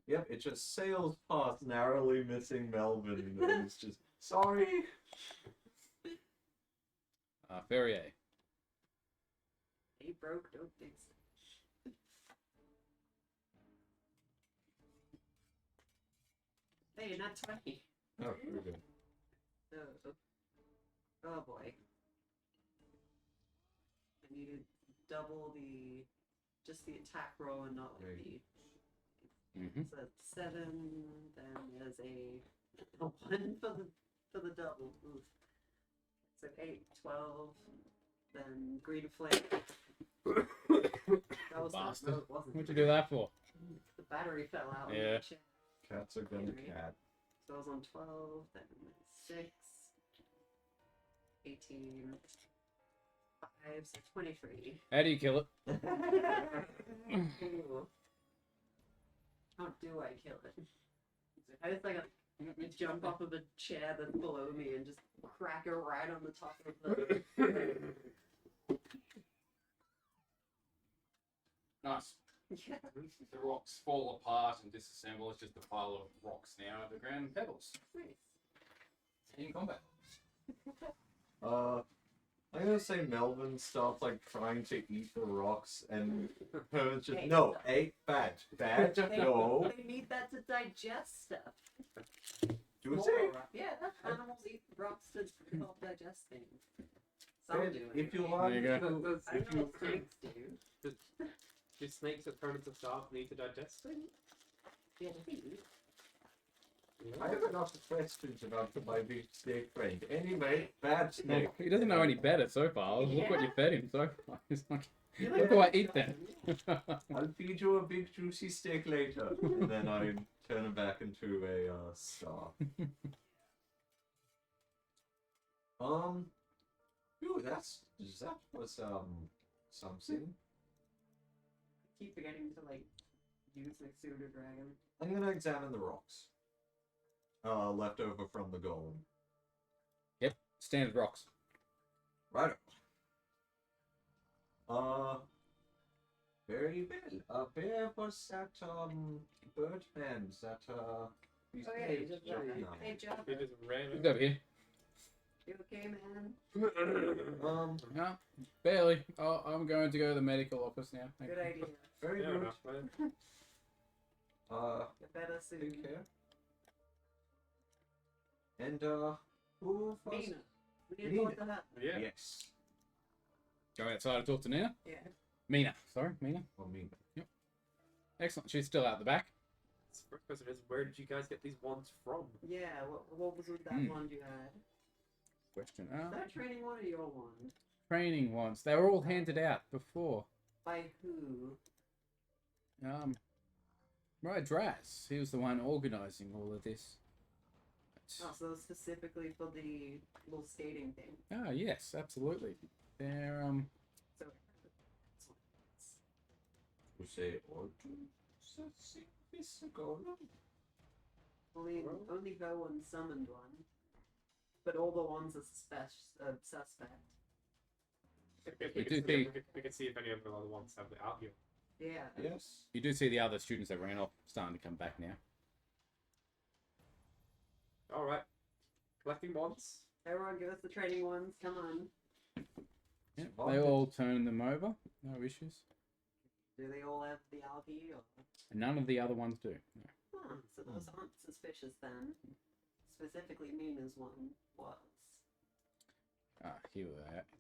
yep, it just sails past, narrowly missing Melvin. And it's just sorry. Ferrier. He broke, don't fix it. Hey, not 20. Oh, very good. Oh boy. I needed double just the attack roll and not like Right. Mm-hmm. so 7, then there's a 1 for the double. Oof. So 8, 12, then green flame. That was Bastard. no, it wasn't. What'd you do that for? The battery fell out. Yeah. In the chair. Cats are gonna Right. cat. So I was on 12, then 6, 18, 5, so 23. How do you kill it? Ooh. How do I kill it? I just like jump off of a chair that's below me and just crack it right on the top of the. Nice. Yeah. The rocks fall apart and disassemble. It's just a pile of rocks now at the ground pebbles. Nice. In combat. I'm gonna say Melvin starts like trying to eat the rocks, and Herman's just Hey, no, stop. bad, They, no. they need that to digest stuff. Do it. Yeah, animals eat rocks to help digest things. Some And do. if you anyway. like, There you go. I don't know what snakes do. Do snakes that turn into staff need to digest things? Yeah, they do. I have enough questions about my big snake friend. Anyway, bad snake. He doesn't know any better so far. Look what you fed him so far. He's like, You what do I eat then? I'll feed you a big juicy steak later, and then I turn him back into a star. Ooh, that was something. Keep forgetting to like use my pseudo dragon. I'm gonna examine the rocks. Left over from the golem. Yep, standard rocks. Right. Very well. Where was that birdman that we Oh yeah, saved you just just now? hey job. He just ran Look over here. You okay, man? No, barely. Oh, I'm going to go to the medical office now. Thank Good you. idea. Very Fair good. enough, man. Get better soon. Take care. And who was Mina. We need to talk to her. Yeah. Yes. Go outside and talk to Nina. Yeah. Mina. Sorry, Mina. Well, Mina. Excellent. She's still out the back. The first question is, where did you guys get these wands from? Yeah. What was with that Hmm. wand you had? Question. Is that a training wand or your wand? Training ones. They were all handed out before. By who? Right, Draz. He was the one organising all of this. Oh, so specifically for the little skating thing. Ah, yes, absolutely. They're So. Who say this golem? Only Bowen summoned one. But all the ones are suspect. We do see- We can see if any of the other ones have the out here. Yeah. Yes. you do see the other students that ran off starting to come back now. All right. Collecting wands. Everyone give us the training ones. Come on. Yeah, they all turn them over. No issues. Do they all have the algae or? None of the other ones do. No. Huh, so those aren't suspicious then. Specifically, Mina's one was.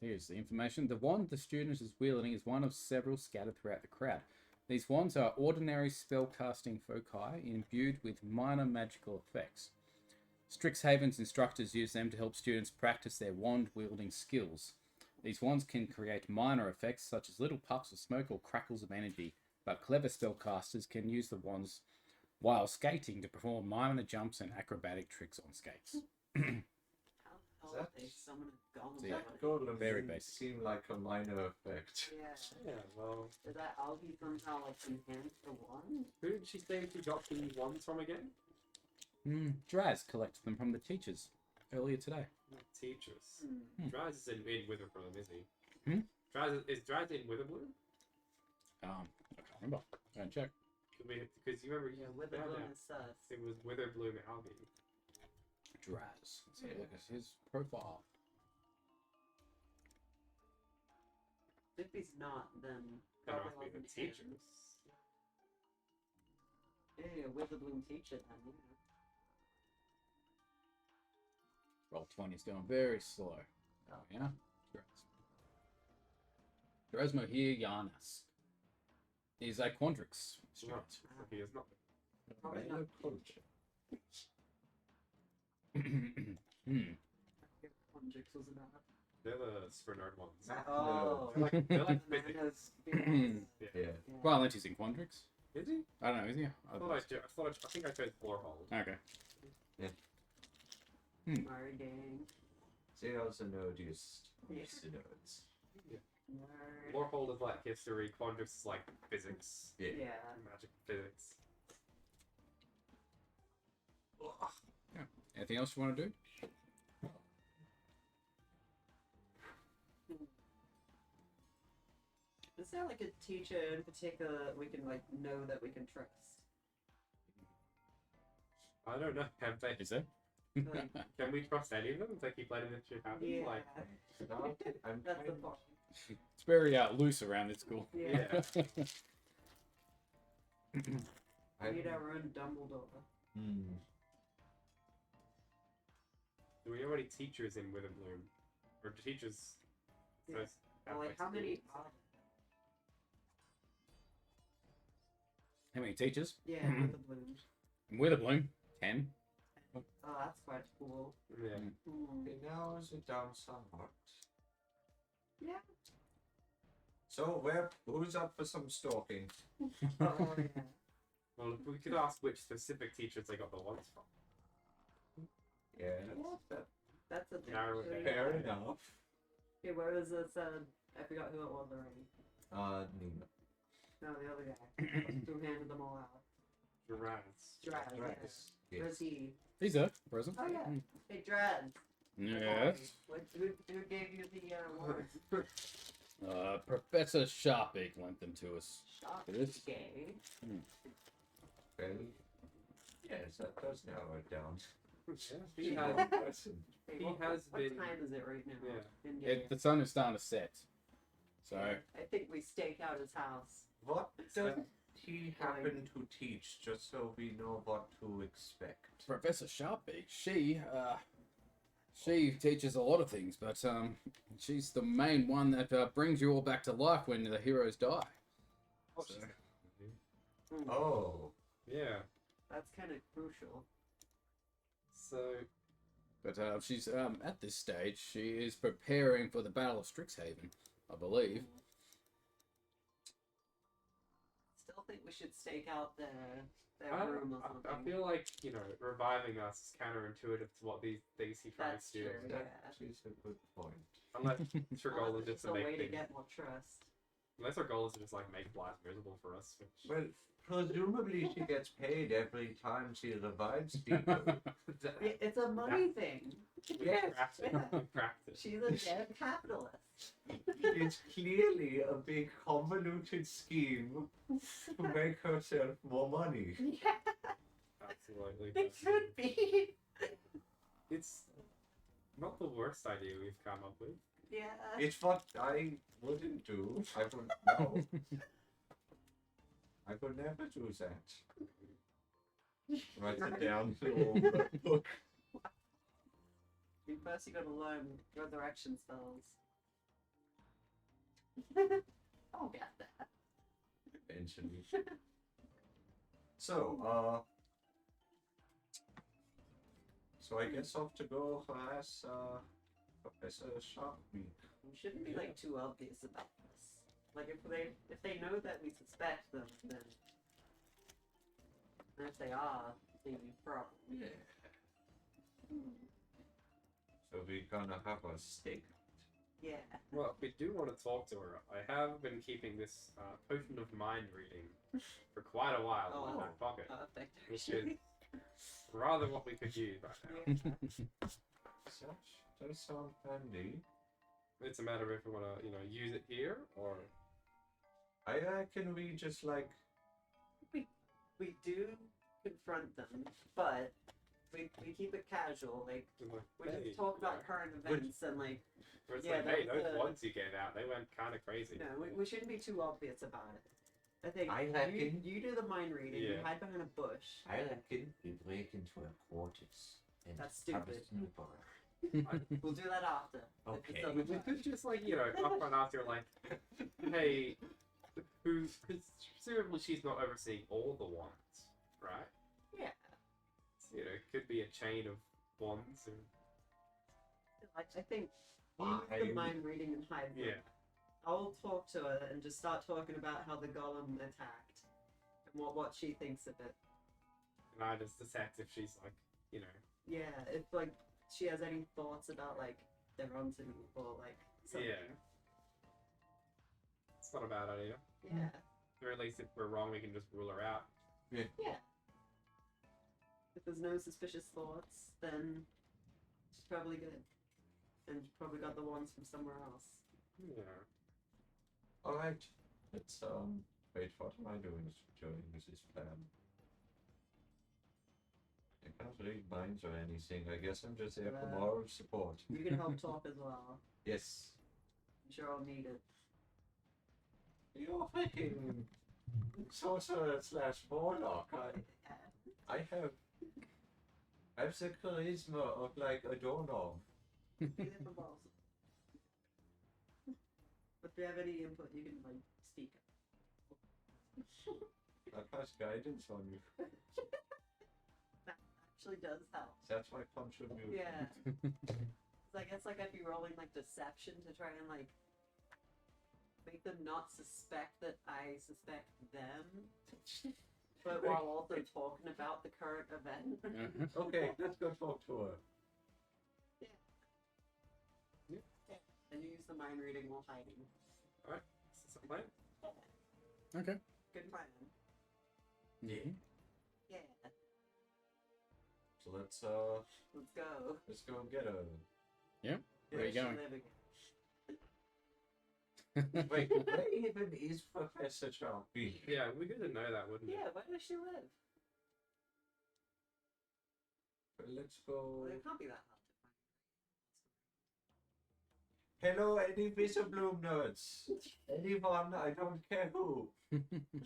Here's the information. The wand the student is wielding is one of several scattered throughout the crowd. These wands are ordinary spellcasting foci imbued with minor magical effects. Strixhaven's instructors use them to help students practice their wand-wielding skills. These wands can create minor effects such as little puffs of smoke or crackles of energy, but clever spellcasters can use the wands while skating to perform minor jumps and acrobatic tricks on skates. How That- they summon a golem? Yeah. That golem Very didn't basic. seem like a minor effect. Yeah. Yeah. Well, Did that algae somehow like enhance the wand? who did she say she got the wands from again? Draz collected them from the teachers earlier today. Teachers. Hmm. Draz is in Witherbloom, is he? Hmm? Is Draz in Witherbloom? I can't remember. Go and check. Because you remember, Yeah, you with the found bloom out is sus. it was Witherbloom algae. Draz. Let's have a look at his profile. If he's not, then That probably must be the wasn't him. teachers. Yeah, with the bloom teacher then. Yeah. Roll 20 is going very slow. Oh, yeah? Draz. Drazmo here, Yanas. He's a Quandrix student. Not. He is not. Probably not. Quandrix was about. They're the Spurnard ones. Oh. They're like Man physics. has been- Yeah. Yeah. yeah. Violent is in Quandrix. Is he? I don't know, is he? I think I chose Floorhold. Okay. Murray gang. They also noticed Yeah. notes. Nerd. Floorhold is like history. Quandrix is like physics. Yeah. Yeah. Magic physics. Anything else you want to do? Is there like a teacher in particular that we can like know that we can trust? I don't know. Is there? Like, Can we trust any of them if they keep letting this shit happen? yeah. Like, I'm That's the kind point. It's very loose around this school. Yeah. I We need our own Dumbledore. do we know any teachers in Witherbloom? Or do teachers? Yeah. first have, Like, how many schools? are How many teachers? there? Yeah, with the blooms. In Witherbloom, 10. Oh, that's quite cool. Yeah. Hmm. Okay, now is it down somewhat? Yeah. So who's up for some stalking? Oh, yeah. Well, we could ask which specific teachers they got the ones from. Yeah, That's a bit Narrow it pretty down. fair hard. enough. Okay, where was this? I forgot who it was already. Nina. No, the other guy who handed them all out. Giraffes. Draz. Yeah. Yes. Where's he? He's a present. Oh yeah. Hey, Draz. Yes. Who gave you the award? Professor Sharpie lent them to us. This? Okay. Well, yes, that does narrow it down. He Yeah. has, Person. Hey, He what has been- time is it right now? Yeah. In game? The sun is starting to set. So, I think we stake out his house. What does he happen to teach, just so we know what to expect? Professor Sharpie, she teaches a lot of things, but she's the main one that brings you all back to life when the heroes die. Oh, So- Hmm, Oh, yeah. That's kind of crucial. So, But she's at this stage, she is preparing for the Battle of Strixhaven, I believe. Still think we should stake out their I, room or I something. feel like, reviving us is counterintuitive to what these things he tries That's to do. true. Yeah. that is a good point. Unless your goal Unless is it's just a to way make to things. get more trust. Unless our goal is to just like make life miserable for us. Which... Well, presumably she gets paid every time she revives people. It's a money thing. Yes. Practice. She's a dead capitalist. It's clearly a big convoluted scheme to make herself more money. Yeah, Absolutely. it could be. It's not the worst idea we've come up with. Yeah. It's what I wouldn't do. I would no. I would never do that. Write it down in a little book. First you gotta learn resurrection spells. I'll get that. Eventually. So I guess off to go harass Professor Sharpie. We shouldn't be like too obvious about this. Like if they know that we suspect them, then and if they are, then you probably Yeah. So we're gonna have a stake. yeah. Well, we do want to talk to her. I have been keeping this potion of mind reading for quite a while in my back pocket, Perfect. which is rather what we could use right now. Yeah. Such does sound handy. It's a matter of if we want to, use it here or. I reckon we just like We do confront them, but we keep it casual. Like we just talk about current events and like Where it's yeah, like, hey, that those was the- ones you gave out, they went kind of crazy. no, we shouldn't be too obvious about it. I think I reckon- you do the mind reading. You Yeah. hide behind a bush. I reckon we break into her quarters and That's have a stupid. snoop on her. We'll do that after. if Okay. it's We otherwise. could just like, up front after like, hey, because presumably she's not overseeing all the wands, right? Yeah. So, it could be a chain of wands and I think Fine. use the mind reading and hide them. yeah. I'll talk to her and just start talking about how the golem attacked and what she thinks of it. And I just detect if she's like, Yeah, if like she has any thoughts about like their onto me or like something. Yeah. It's not a bad idea. Yeah. Or at least if we're wrong, we can just rule her out. Yeah. If there's no suspicious thoughts, then she's probably good. And she probably got the ones from somewhere else. Yeah. Alright. Let's wait, what am I doing during this plan? I can't read minds or anything. I guess I'm just there for moral support. You can help talk as well. Yes. I'm sure I'll need it. You're freaking sorcerer slash warlock. I have the charisma of like a doorknob. Be there for balls. If you have any input, you can like speak up. I pass guidance on you. Actually does help. That's my punch of music. Yeah. So I guess like I'd be rolling like deception to try and like make them not suspect that I suspect them, but while also talking about the current event. Okay, let's go talk to her. And you use the mind reading while hiding. Alright, is this a plan? Okay. Good plan. Mhm. Yeah. So let's Let's go. get a. Where are you She going? live again. Wait, where even is Professor Sharpie? Yeah, we could know that, wouldn't Yeah, where does she live? Let's go. Well, it can't be that hard to find. Hello, any Visibloom nerds? Anyone, I don't care who.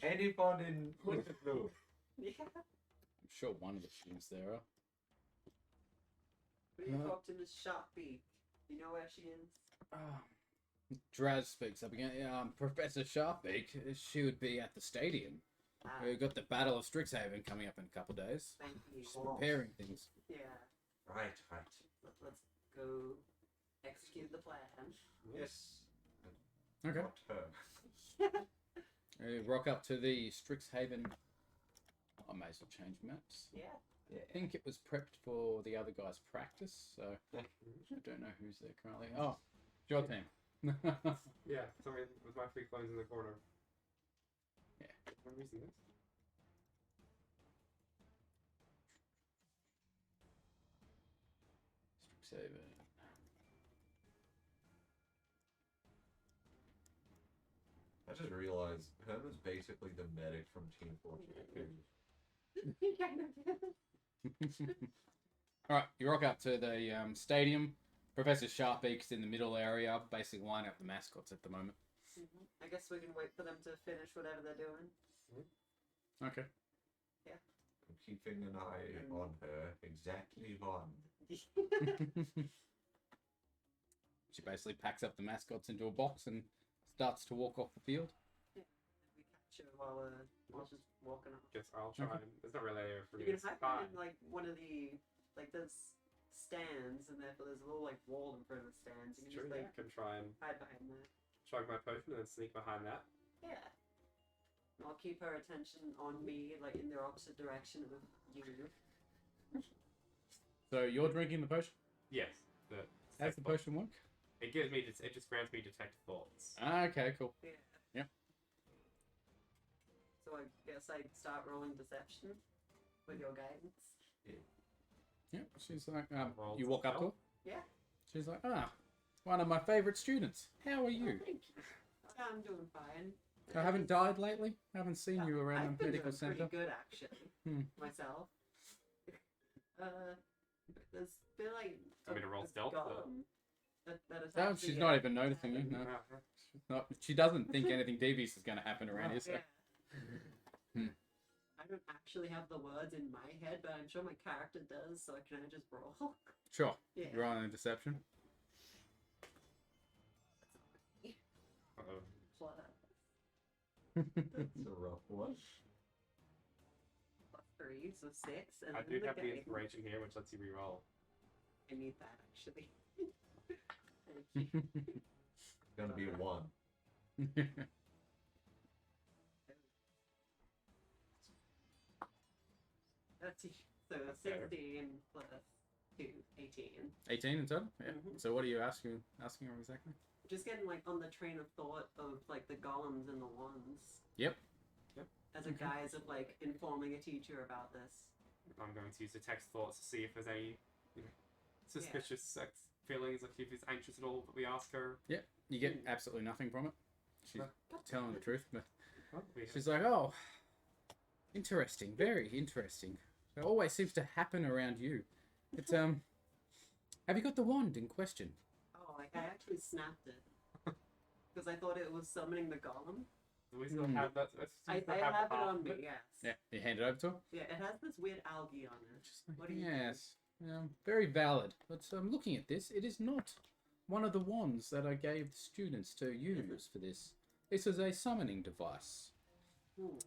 Anyone in Visibloom. Yeah. I'm sure one of the students there are. But you talk to Miss Sharpie. You know where she is? Draz speaks up again. Professor Sharpbeak, she would be at the stadium. Ah, We've got the Battle of Strixhaven coming up in a couple days. thank you. She's preparing things. Yeah. Right. Let's go execute the plan. Yes. Okay. Not her. Rock up to the Strixhaven. I may as well change maps. Yeah. I think it was prepped for the other guy's practice, so I don't know who's there currently. Oh, it's your team. Yeah, something with my 3 clones in the corner. Yeah. I'm using this. Strixhaven. I just realized Herman's basically the medic from Team Fortress 2. Kind of. All right, you rock up to the stadium. Professor Sharpbeak's in the middle area, basically lining up the mascots at the moment. I guess we can wait for them to finish whatever they're doing. Okay. I'm keeping an eye on her. Exactly one. She basically packs up the mascots into a box and starts to walk off the field. We catch her while she's walking off. Guess I'll try Okay. and there's not really an area for me You to can hide hide. behind like one of the there's stands and therefore there's a little like wall in front of the stands. You can True, just yeah, like I can try and hide behind there. chug my potion and then sneak behind that. Yeah. And I'll keep her attention on me, like in the opposite direction of you. So you're drinking the potion? Yes. How's the potion work? It gives me, it just grants me detect thoughts. Okay, cool. Yeah. Yep. So I guess I'd start rolling deception with your guidance. Yeah, she's like, Roll you walk up to her? Oh, Yeah. She's like, one of my favourite students. How are you? Thank you. I'm doing fine. I haven't died lately. I haven't seen you I've around the been medical doing centre. pretty good actually. Myself. There's been like Want me to roll stealth, golem that No, attacks she's the, not even noticing you. No. Uh, She's not, she doesn't think anything devious is going to happen around here. So. Yeah. I don't actually have the words in my head, but I'm sure my character does, so can I just roll? Sure. Yeah. You're on a deception. uh-oh. Plus It's a rough one. 3, so 6, and I then do have the guidance. inspiration here, which lets you reroll. I need that actually. Thank you. It's gonna be a 1. That's so 16 plus 2, 18. 18 in total? Yeah. Mhm. So what are you asking her exactly? Just getting like on the train of thought of like the golems and the wands. Yep. As a Okay. guise of like informing a teacher about this. I'm going to use detect thoughts to see if there's any suspicious feelings, if she's anxious at all that we ask her. You get absolutely nothing from it. She's telling the truth, but Oh, we she's like, oh, interesting, very interesting. It always seems to happen around you. It's have you got the wand in question? Oh, I actually snapped it. Because I thought it was summoning the golem. we still have that. I still have it half on of me, it. yes. Yeah, you hand it over to her. Yeah, it has this weird algae on it. She's like, What do you think? yes, very valid. But looking at this, it is not one of the wands that I gave the students to use for this. This is a summoning device. Hmm.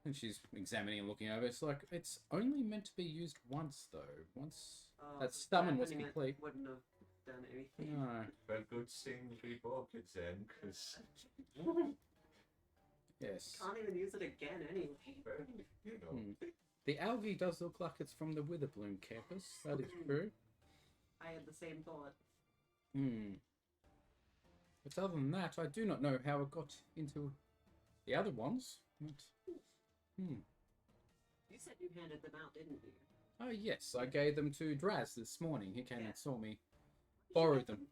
And she's examining and looking over. It's like, it's only meant to be used once, though. Once Oh, that so summon was sharpening it complete. wouldn't have done anything. No. Well, good thing we broke it then, because, Yes. Can't even use it again anyway. you know, The algae does look like it's from the Witherbloom campus. That is true. I had the same thought. Hmm. But other than that, I do not know how it got into the other ones. But, You said you handed them out, didn't you? Oh, yes, I gave them to Draz this morning. He came Yeah. and saw me. Where'd you Borrowed get them.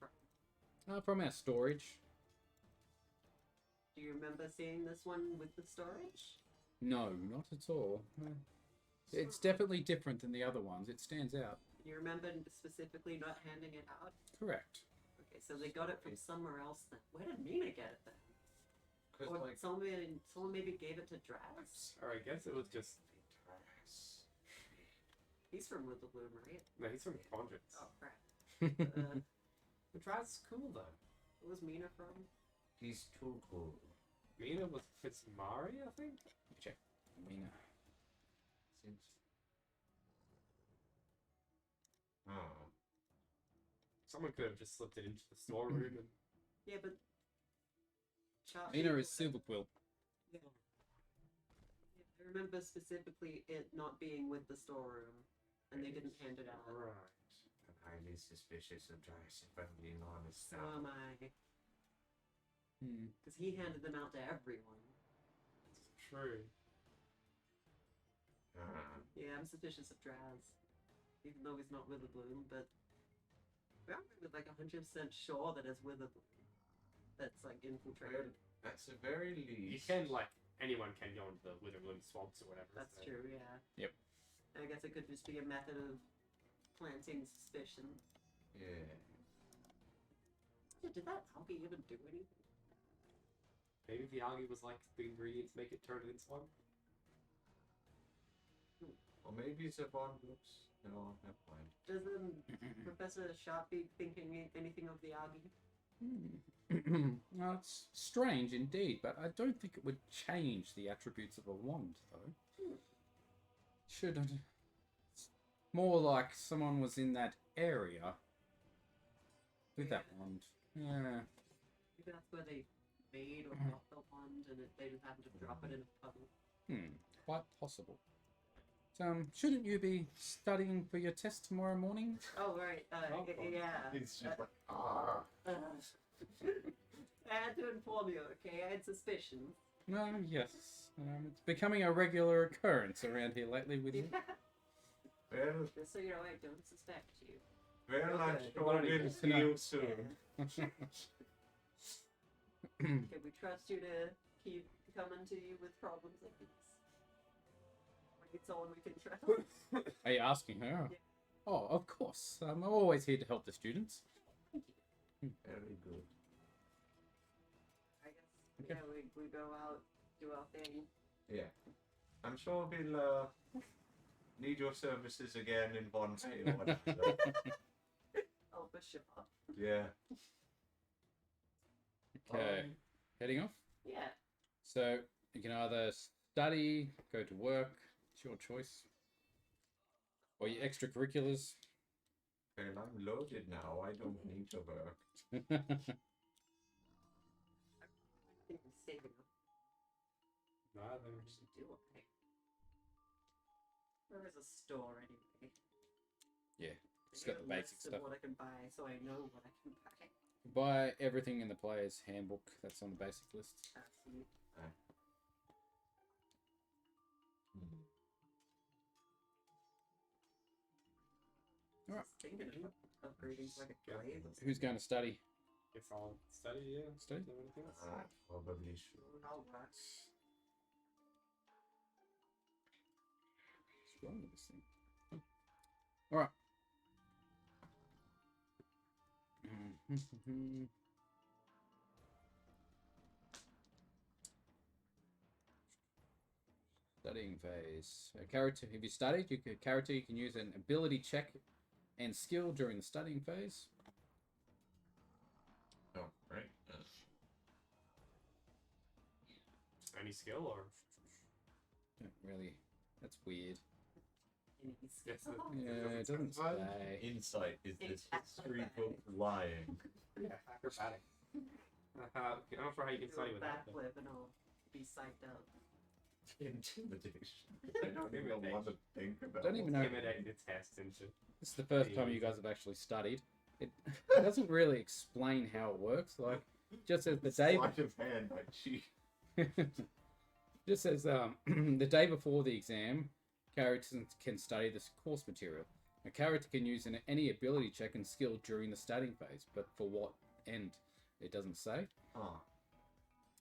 from? From our storage. Do you remember seeing this one with the storage? No, not at all. It's definitely different than the other ones. It stands out. You remember specifically not handing it out? Correct. Okay, so they got it from somewhere else then. Where did Mina get it then? Because, Or like, someone maybe gave it to Draz? Or I guess it was just. He's from Witherbloom, right? No, he's from Conjures. Oh, crap. Uh, The Draz cool though. where was Mina from? he's too cool. Mina was Fitzmari, I think? Check. Mina. Seems. Oh. Someone could have just slipped it into the storeroom and. Yeah, but... Mina is Silverquill. Yeah. I remember specifically it not being with the storeroom, and they didn't hand it out. Right. I'm highly suspicious of Dryce, if I'm being honest. So am I. Hmm. Because he handed them out to everyone. True. Yeah, I'm suspicious of Draz. Even though he's not Witherbloom, but... I'm like 100% sure that it's Witherbloom that's like infiltrated. That's the very You least. can, like, anyone can go into the Witherbloom swamps or whatever. That's so- true, yeah. Yep. I guess it could just be a method of planting suspicion. Yeah. Yeah, did that algae even do anything? Maybe the algae was like the ingredients make it turn it into one. Or maybe Savon looks. No, never mind. Doesn't Professor Sharp be thinking anything of the algae? Well, it's strange indeed, but I don't think it would change the attributes of a wand, though. Shouldn't. It's more like someone was in that area with that wand. Yeah. Maybe that's where they made or got the wand and they just happened to drop it in a puddle. Quite possible. Shouldn't you be studying for your test tomorrow morning? Oh, right. Yeah. It's just like, ah. I had to inform you, okay? I had suspicions. No, yes. It's becoming a regular occurrence around here lately with you. Well, Just so you know, I don't suspect you. well, I'm Okay. sure we'll see you soon. Can we trust you to keep coming to you with problems like these? We need someone we can trust. Are you asking her? Yeah. Oh, of course. I'm always here to help the students. Very good. I guess, yeah, we go out, do our thing. Yeah. I'm sure we'll need your services again in Von or whatever. Oh, for sure. Yeah. Okay. Heading off? Yeah. So, you can either study, go to work, it's your choice. Or your extracurriculars. Well, I'm loaded now. I don't need to work. I think I'm saving up. Nah, then What should do okay. Where is a store anyway? Yeah, it's I got the a basic list of stuff. what I can buy, so I know what I can buy. Buy everything in the player's handbook that's on the basic list. Absolutely. Hmm. Alright. Just thinking of upgrading so I could Yeah. play this. Who's going to study? guess I'll study, yeah. Study? Do anything else? I probably should. I'll work. What's wrong with this thing? Alright. Studying phase. A character. If you studied, character you can use an ability check and skill during the studying phase. Oh, right. Any skill or? Don't really. That's weird. Any Yes, skill. Yeah, it doesn't say. Insight is this history book lying. Yeah, acrobatic. I'm not sure how you can Do study a with that. but- backflip and I'll be psyched out. Intimidation. I don't even want to think about Don't even know. Intimidate the test into. This is the first time you guys have actually studied. It doesn't really explain how it works. Like, just says the day. Sleight of hand, my cheek. Just says the day before the exam, characters can study this course material. A character can use any ability check and skill during the studying phase, but for what end? It doesn't say. Oh.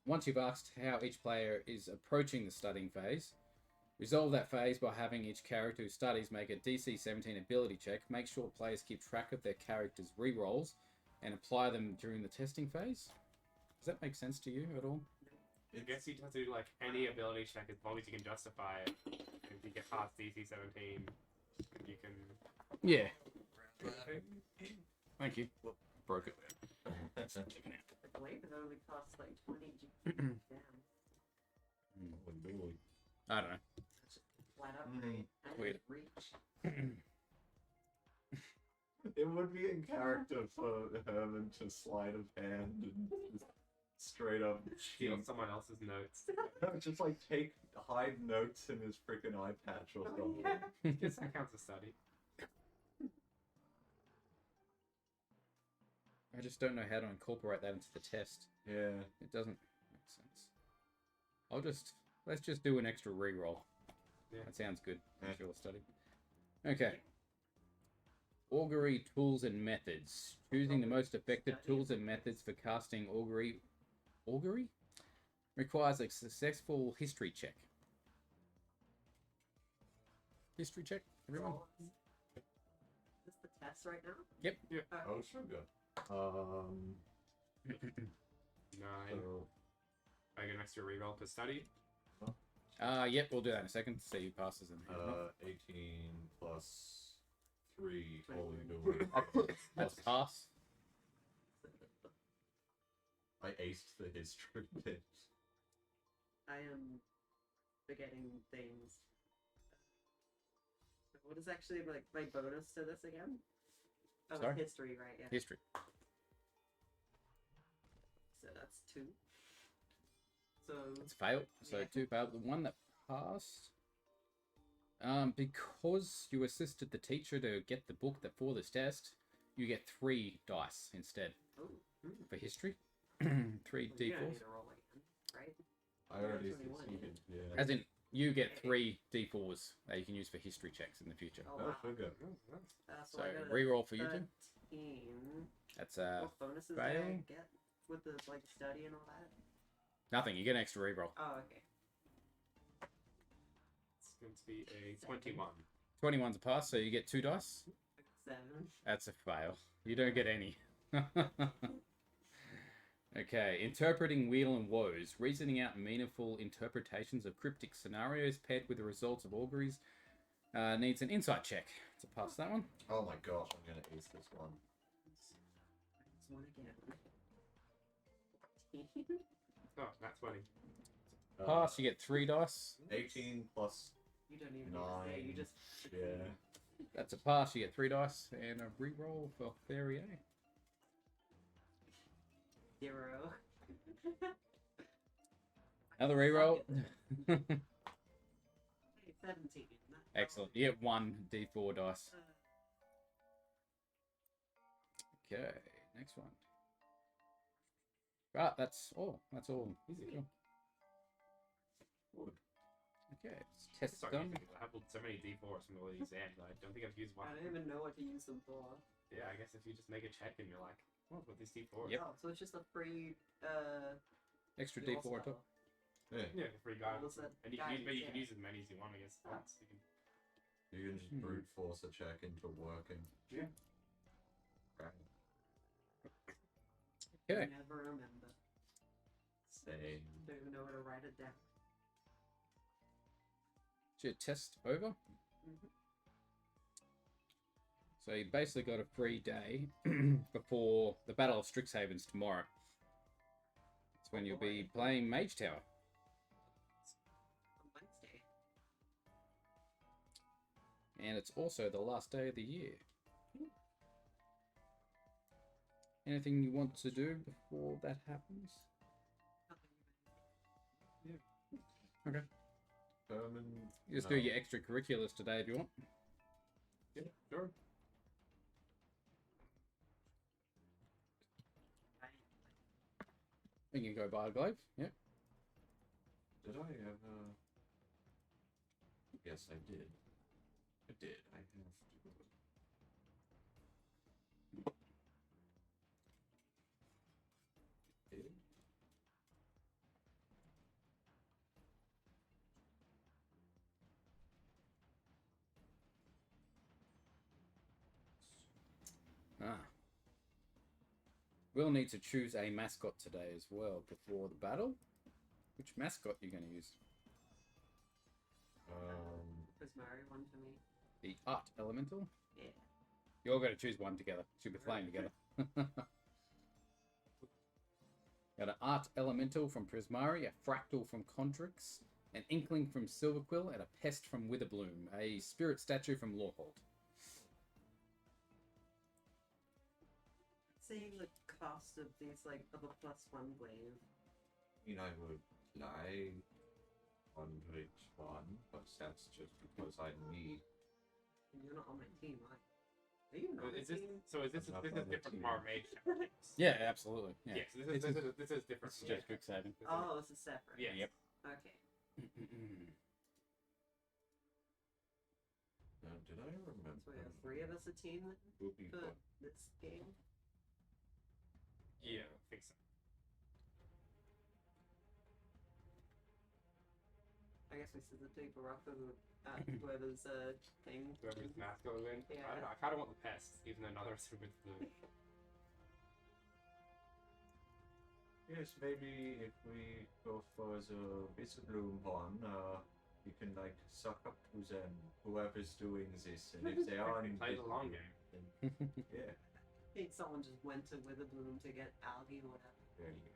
Once you've asked how each player is approaching the studying phase, resolve that phase by having each character who studies make a DC 17 ability check. Make sure players keep track of their characters' rerolls and apply them during the testing phase. Does that make sense to you at all? I guess you'd have to do like any ability check as long as you can justify it. If you get past DC 17, you can. Yeah. Thank you. Broke it. I believe it only costs like 20 GP. Damn. I don't know. That's just flat upgrade. And Weird. reach. It would be in character for Herman to sleight of hand and just straight up Steal someone else's notes. just like hide notes in his freaking eye patch or something. Guess that counts as study. I just don't know how to incorporate that into the test. Yeah. It doesn't make sense. Let's just do an extra reroll. Yeah. That sounds good. Yeah. Visual study. Okay. Augury tools and methods. Choosing the most effective tools and methods for casting augury requires a successful history check. History check, everyone. Is this the test right now? Yep. Yeah. Oh, sugar. 9. So, I get an extra reroll to study. Yep, we'll do that in a second. See who passes them. 18 plus 3 holy doing. That's a pass. I aced the history bit. I am forgetting things. What is actually like my bonus to this again? Oh, Sorry? history, right? Yeah. History. So that's 2. So It's failed. So Yeah. 2 failed. The one that passed. Because you assisted the teacher to get the book that for this test, you get 3 dice instead oh, for history. 3 well, you don't need d4s. to roll again, right? I already 21, succeeded. Yeah. As in, you get 3 d4s that you can use for history checks in the future. Oh, Oh, wow. sugar. So So I got a reroll for you two. 13. That's What bonuses do I fail. get with the like study and all that? nothing. You get an extra reroll. Oh, okay. It's going to be a 21. 21's a pass, so you get 2 dice. 7. That's a fail. You don't get any. Okay, interpreting Wheel and Woes. Reasoning out meaningful interpretations of cryptic scenarios paired with the results of auguries needs an insight check to pass that one. Oh my gosh, I'm gonna ace this one. This one again. Oh, that's 20. Pass, you get 3 dice. 18 plus. You don't even need to say. You 9. just. Yeah. That's a pass, you get 3 dice. And a reroll for Fairy A. 0. Another reroll. Hey, 17. Excellent. You get 1 d4 dice. Okay, next one. Right, that's all. That's all. Easy. Cool. Okay, test Sorry, done. I have so many d4s from all the exams. I don't think I've used one. I don't even know what to use them for. Yeah, I guess if you just make a check and you're like, what with this d4? Yep. Oh, so it's just a free. Extra skill d4 on spell. top. Yeah. Yeah, free guidance. What's that? And you can, use, but you can Guidance, use as many as you want, I guess. Ah. Once. You can, You can just brute force a check into working. Yeah. Right. Okay. Never remember. Same. Don't even know where to write it down. Is your test over? Mhm. So you basically got a free day before the Battle of Strixhaven's tomorrow. That's when you'll be playing Mage Tower. On Wednesday. And it's also the last day of the year. Anything you want to do before that happens? Okay. Herman. You just no. do your extracurriculars today if you want. yeah, sure. You can go buy a glaive. Yep. Did I ever? Yes, I did. I did. I have to. Did? Ah. We'll need to choose a mascot today as well before the battle. Which mascot are you going to use? Prismari one for me. The Art Elemental? Yeah. You're going to choose one together. You'll be playing together. Got an Art Elemental from Prismari, a Fractal from Condrix, an Inkling from Silverquill, and a Pest from Witherbloom, a Spirit Statue from Lorehold. Seeing the cost of these, like, of a +1 glaive. I mean, I would lie on each one, but that's just because I need. And you're not on my team, right? Are you not on my Is this, team? so is this I'm not this on is the different team. from our mage tactics? Yeah, absolutely. Yeah. Yes, this is different. This is just Strixhaven. Oh, this is separate. Yes. Yep. Okay. Now, did I remember? So we have 3 of us a team then Booby for Butt? this game. Yeah, I think so. I guess we scissor paper rock over at whoever's thing. Whoever's math goes in. I Yeah. don't know. I kind of want the pest, even though neither of us are with the. Yes, maybe if we go for the Whistleblum one, you can like suck up to them, whoever's doing this, and if they are in Play the long game. then yeah, I think someone just went to Witherbloom to get algae or whatever. there you go.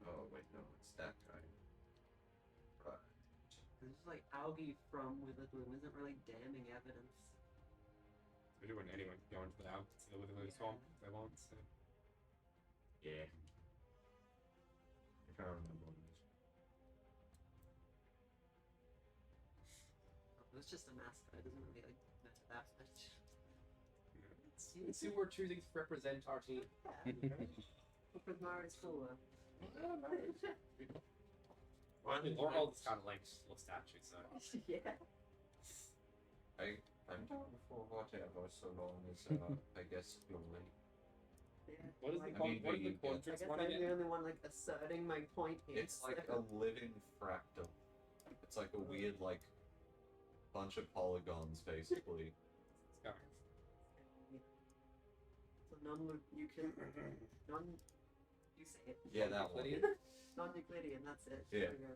Oh wait, no, it's that guy. Right. It's just like algae from Witherbloom isn't really damning evidence. We do want anyone to go into the out to the Witherloo swamp if they want. So. Yeah. I can't remember what it is. It's just a mascot. It doesn't really like matter that much. Let's see who we're choosing to represent our team. Yeah. Because Mario's cooler. Well, Lorehold is kind of like just a little statue, so. Yeah. I'm down for whatever, so long as I guess you're late. Yeah. What is Like, the I mean, what is the we get- I Quadrix guess one I'm again? the only one like asserting my point here. It's like a living fractal. It's like a weird like bunch of polygons basically. It's going. So you can you say it. Yeah, that one. Lydian? Non-Euclidean, that's it. Yeah. There we go.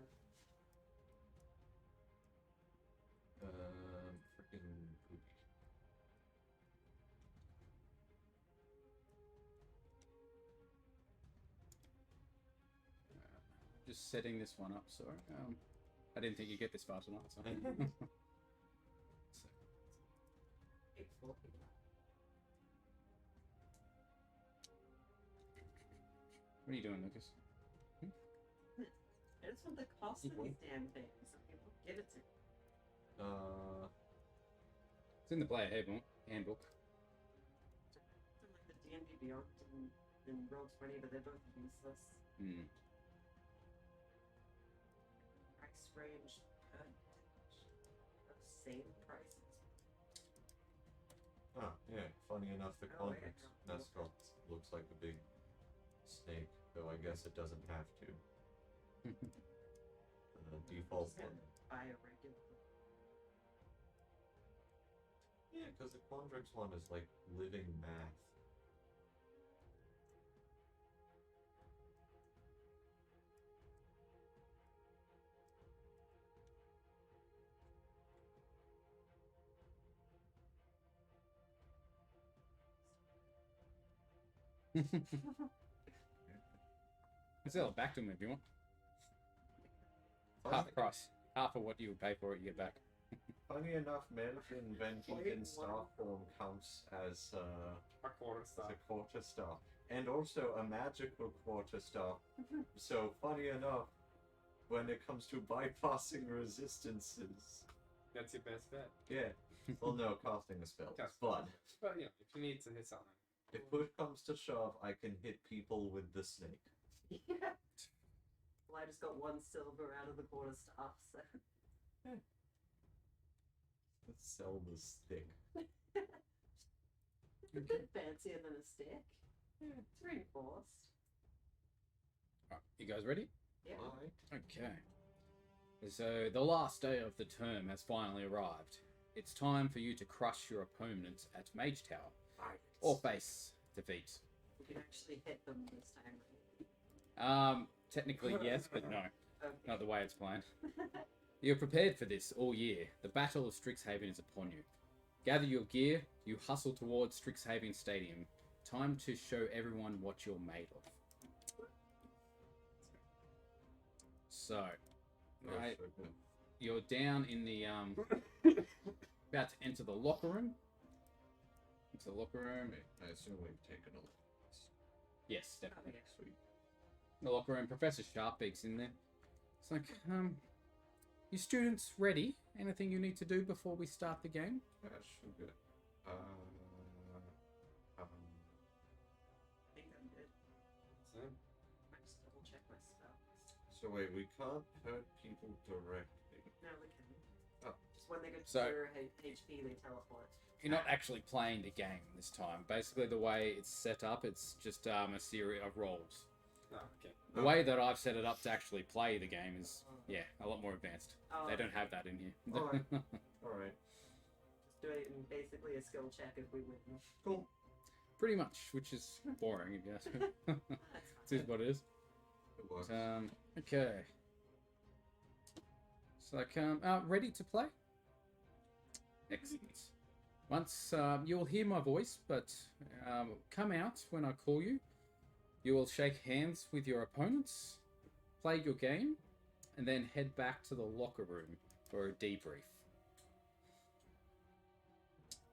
Freaking poopy. Just setting this one up, sorry. I didn't think you'd get this far tonight. So. Big floppy. What are you doing, Lucas? I just want the cost of these damn things. So people give it to me. It's in the player handbook. It's in like the D&D Beyond and Roll20, but they're both useless. Hmm. Price range per damage. Same prices. Oh, yeah, funny enough the Oh, wait, context no. mascot looks like a big snake, though I guess it doesn't have to. The default Just one. buy a regular. Yeah, because the Quandrix one is like living math. Sell it back to him if you want. Half price. Half of what you would pay for it, you get back. Funny enough, Melvin, when he in star form, counts as A quarter as star. a quarter star, and also a magical quarter star. So funny enough, when it comes to bypassing resistances, That's your best bet. yeah, Well, no, casting a spell. Cast- But But you know, if you need to hit something, if push comes to shove, I can hit people with the snake. Yeah. Well, I just got 1 silver out of the quarter staff, so. Let's sell the stick. It's a bit fancier than a stick. It's reinforced. Right, you guys ready? Yeah. Alright. Okay. So the last day of the term has finally arrived. It's time for you to crush your opponent at Mage Tower or face defeat. We can actually hit them this time, right? Technically yes, but no, Okay. not the way it's planned. You're prepared for this all year. The Battle of Strixhaven is upon you. Gather your gear, you hustle towards Strixhaven Stadium. Time to show everyone what you're made of. So, right, you're down in the about to enter the locker room. It's the locker room. I assume we've taken a look. Yes, definitely. Oh, yeah. Sweet. The locker room. Professor Sharpbeak's in there. It's like, you students ready? Anything you need to do before we start the game? Sugar. I think I'm good. so I just double check my spells. So wait, we can't hurt people directly. No, we can. Oh. Just when they get to So- 0 HP, they teleport. You're not actually playing the game this time. Basically, the way it's set up, it's just a series of rolls. oh, okay. The way that I've set it up to actually play the game is, yeah, a lot more advanced. Oh, They don't have that in here. Alright. Alright. Just do it in basically a skill check if we win. Cool. Pretty much, which is boring, if you ask me. That's It is what it is. It works. Okay. So, ready to play? Excellent. Once you'll hear my voice, but come out when I call you. You will shake hands with your opponents, play your game, and then head back to the locker room for a debrief.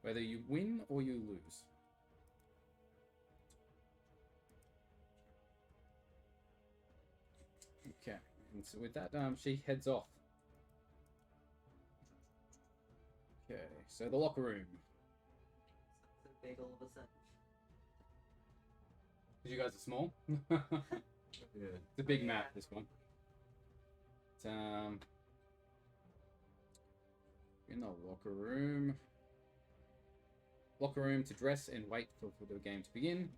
Whether you win or you lose. Okay, and so with that, she heads off. Okay, so the locker room. so big all of a sudden. You guys are small. Yeah. It's a big Yeah. map, this one. It's, in the locker room. Locker room to dress and wait for the game to begin.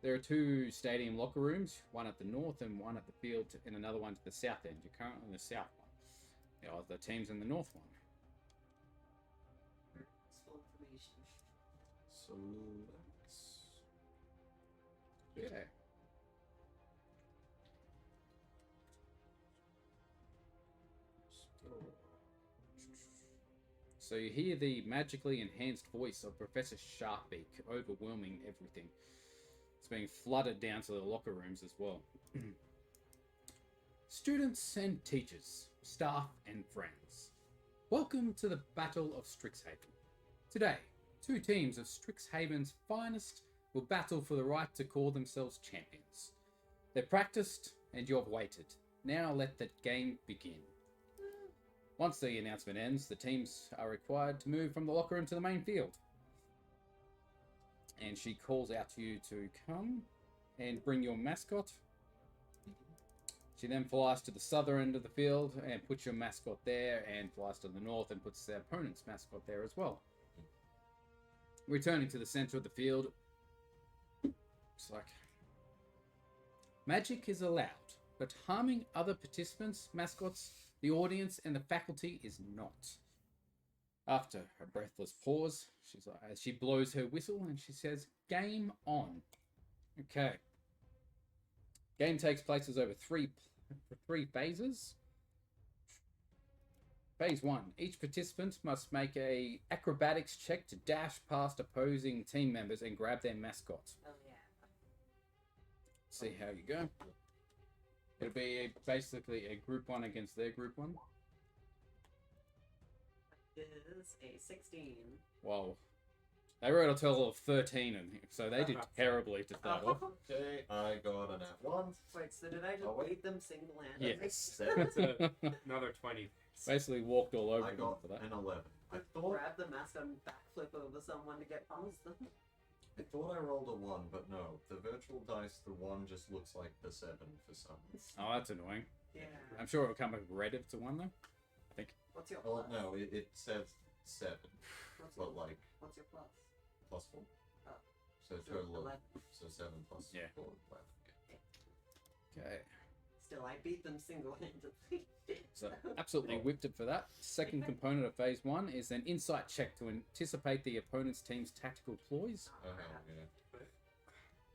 There are 2 stadium locker rooms, one at the north and one at the field, and another one to the south end. You're currently in the south one. The other team's in the north one. Useful information. So let's. Okay. So you hear the magically enhanced voice of Professor Sharpbeak overwhelming everything. It's being flooded down to the locker rooms as well. Students and teachers, staff and friends, welcome to the Battle of Strixhaven. Today, 2 teams of Strixhaven's finest will battle for the right to call themselves champions. They've practiced and you've waited. Now let the game begin. Once the announcement ends, the teams are required to move from the locker room to the main field. And she calls out to you to come and bring your mascot. She then flies to the southern end of the field and puts your mascot there, and flies to the north and puts their opponent's mascot there as well. Returning to the center of the field, it's like, magic is allowed, but harming other participants, mascots, the audience, and the faculty is not. After a breathless pause, she's like, as she blows her whistle, and she says, "Game on." Okay. Game takes place as over three phases. Phase 1. Each participant must make a acrobatics check to dash past opposing team members and grab their mascot. Oh yeah. See how you go. It'll be basically a group 1 against their group 1. Is a 16. Wow. They rolled a total of 13, and so they did terribly to start off. Okay, I got an F1. Wait, so did I just Oh, wait. beat them single-handedly? Yes. That's another 20. Basically walked all over I them got for that. an 11. I thought Grab the mascot and backflip over someone to get past them. I rolled a 1, but no. The virtual dice, the 1 just looks like the 7 for some reason. Oh, that's annoying. Yeah. I'm sure it'll come up red if it's a 1, though. What's your Well, plus? no, it says 7, What's your, but like what's your plus? plus 4. Oh. So total of 11. so 7 plus Yeah. 4, 11. Okay. Still, I beat them single-handedly. So absolutely whipped it for that. Second component of phase 1 is an insight check to anticipate the opponent's team's tactical ploys. Oh hell yeah.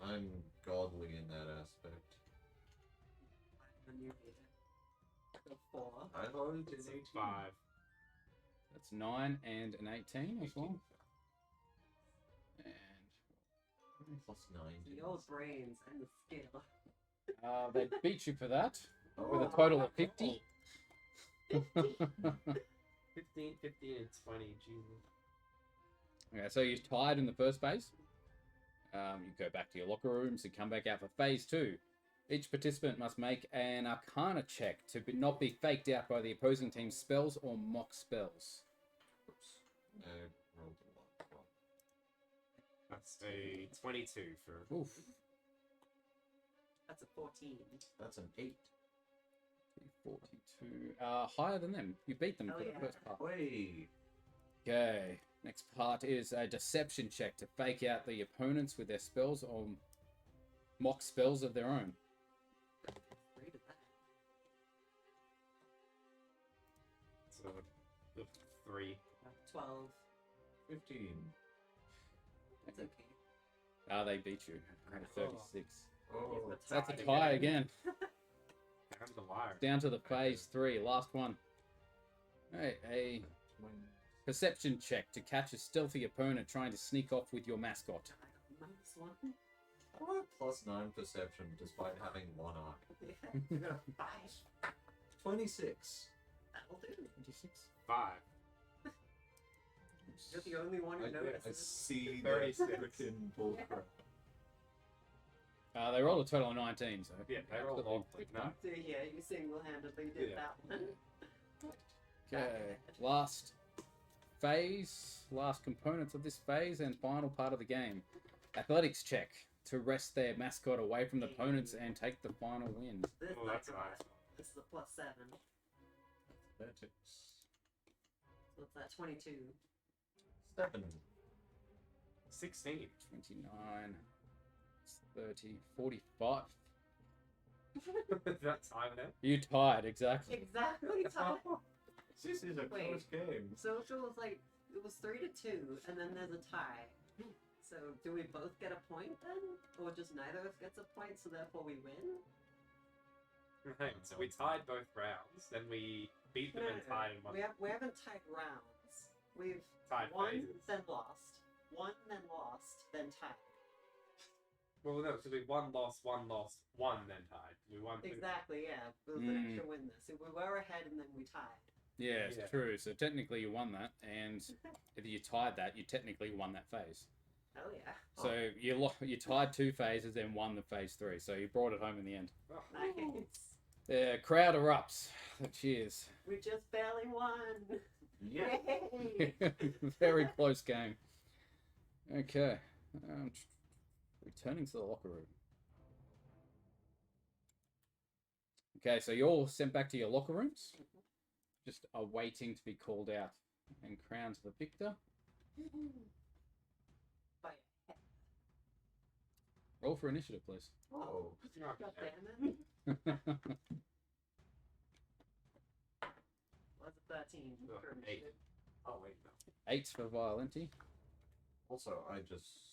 I'm godly in that aspect. When you beat it. So 4. I've already did It's 18. 5. That's 9 and an 18 as well. And Plus 9. Your brains and the skill. they beat you for that with a Oh. total of 50. 15, 15, and 20. Jesus. Okay, so you're tied in the first phase. You go back to your locker rooms and come back out for phase 2. Each participant must make an Arcana check to not be faked out by the opposing team's spells or mock spells. Oops. I rolled a 1. That's a 22 for. Oof. That's a 14. That's an 8. 42. Higher than them. You beat them Oh, for the yeah. first part. Wait. Okay. Next part is a deception check to fake out the opponents with their spells or mock spells of their own. Great at that. So, the 3. 12. 15. That's okay. They beat you. At a 36. Oh. Yes, So that's a tied tie again. Down the wire. Down to the phase 3. Last one. Alright, a perception check to catch a stealthy opponent trying to sneak off with your mascot. Minus 1. I have plus 9 perception despite having 1 eye. Yeah, you got a 5. 26. That'll do. 26. 5. You're the only one who I notices. see the 36. freaking bullcrap. They rolled a total of 19, so. Yeah, they rolled absolutely off like fine. So yeah, you single-handedly did Yeah. that one. Okay, last phase, last components of this phase, and final part of the game. Athletics check to wrest their mascot away from the opponents and take the final win. This, Oh, that's nice. This is a plus 7. Athletics. So it's that 22. 7. 16. 29, 30, 45. That's time now. You tied, exactly. Exactly. Tyler. This is a Wait. close game. So if it was like, it was 3 to 2, and then there's a tie. So do we both get a point then? Or just neither of us gets a point, so therefore we win? Hang on, so we tied both rounds, then we beat them and tied in one. We haven't tied rounds. We've Tied won, phases. then lost. Won, then lost, then tied. Well, no, because we won, lost, one, then tied. We won. Exactly, yeah. It was an extra win there. So we were ahead and then we tied. Yeah, it's Yeah. true. So technically you won that, and if you tied that, you technically won that phase. Oh yeah. So you tied 2 phases, then won the phase 3. So you brought it home in the end. Oh, Nice. The crowd erupts. Cheers. We just barely won. Yeah. Yay! Very close game. Okay. Returning to the locker room. Okay, so you're all sent back to your locker rooms. Just awaiting to be called out and crowned the victor. Bye. Roll for initiative, please. Oh. God damn it. Was a 13 Ugh, for 8. initiative. Oh, wait, no. 8 for Violenti. Also, I just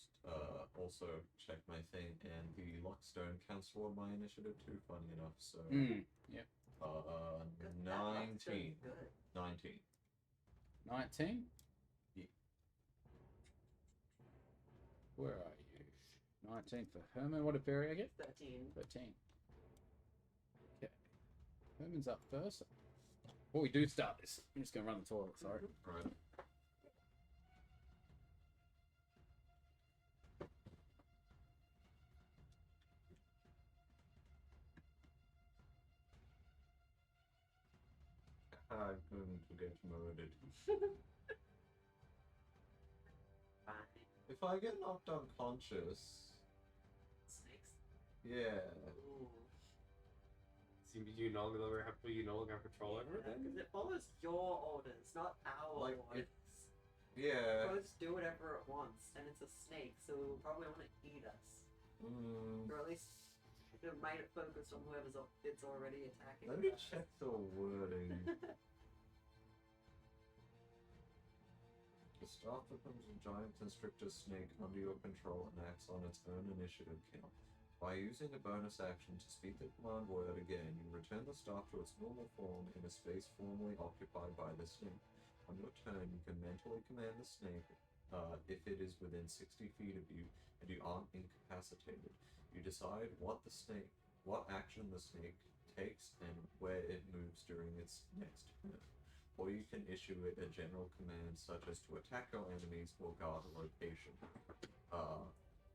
also checked my thing, and the Lockstone counts toward my initiative too. Funny enough, so Yep. Good. That looks 19. good. 19. 19? Yeah. Where are you? 19 for Herman. What did Barry get? 13. 13. Okay. Herman's up first. Before we do start this, I'm just going to run the toilet, sorry. Right. I'm going to get murdered. Fine. If I get knocked unconscious, Snakes. yeah. Ooh. So you no longer have control over it then? Because it follows your orders, not our Like, orders. Yeah. It goes do whatever it wants, and it's a snake, so it will probably want to eat us. Or at least it might focus on whoever's it's already attacking. Let me us. check the wording. The staff becomes a giant constrictor snake under your control and acts on its own initiative count. By using a bonus action to speak the command word again, you return the staff to its normal form in a space formerly occupied by the snake. On your turn, you can mentally command the snake if it is within 60 feet of you and you aren't incapacitated. You decide what action the snake takes and where it moves during its next turn. Or you can issue it a general command such as to attack your enemies or guard a location.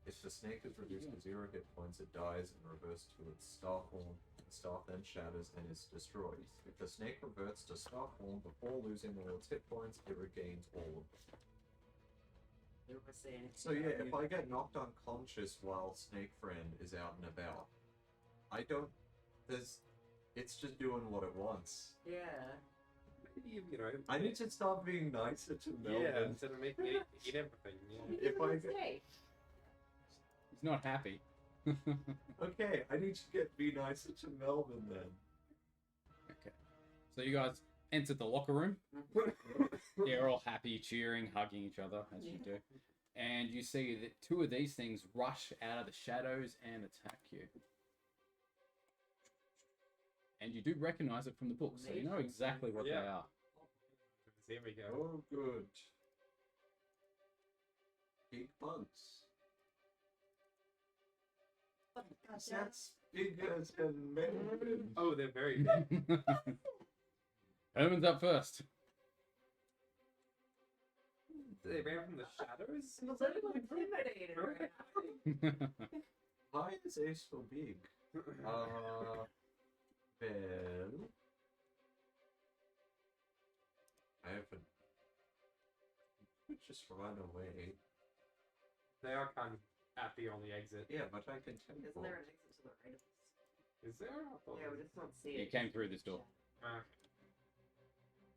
If the snake is reduced to 0 hit points, it dies and reverts to its star form. The staff then shatters and is destroyed. If the snake reverts to star form before losing all its hit points, it regains all of them. They were saying So yeah, if I get knocked unconscious while Snake Friend is out and about, it's just doing what it wants. Yeah. Maybe, you know. I need to start being nicer to Melvin. Yeah, instead of making it eat everything. Yeah. If I get, Snake. He's not happy. okay, I need to be nicer to Melvin then. Okay. So you guys entered the locker room. You're all happy, cheering, hugging each other, as you do. And you see that two of these things rush out of the shadows and attack you. And you do recognize it from the book, so you know exactly what they Yeah. are. Here we go. Oh, good. Big bugs. That's bigger than Melvin. Oh, they're very big. Herman's up first. They ran from the shadows? I'm a little intimidated right now. Why is A so big? Well, I haven't. Just run away. They are kind of at the only exit. Yeah, but I can tell you. Isn't there an exit to the right of us? Is there? I thought Yeah, there we was- just don't see You it. came through this door. Ah,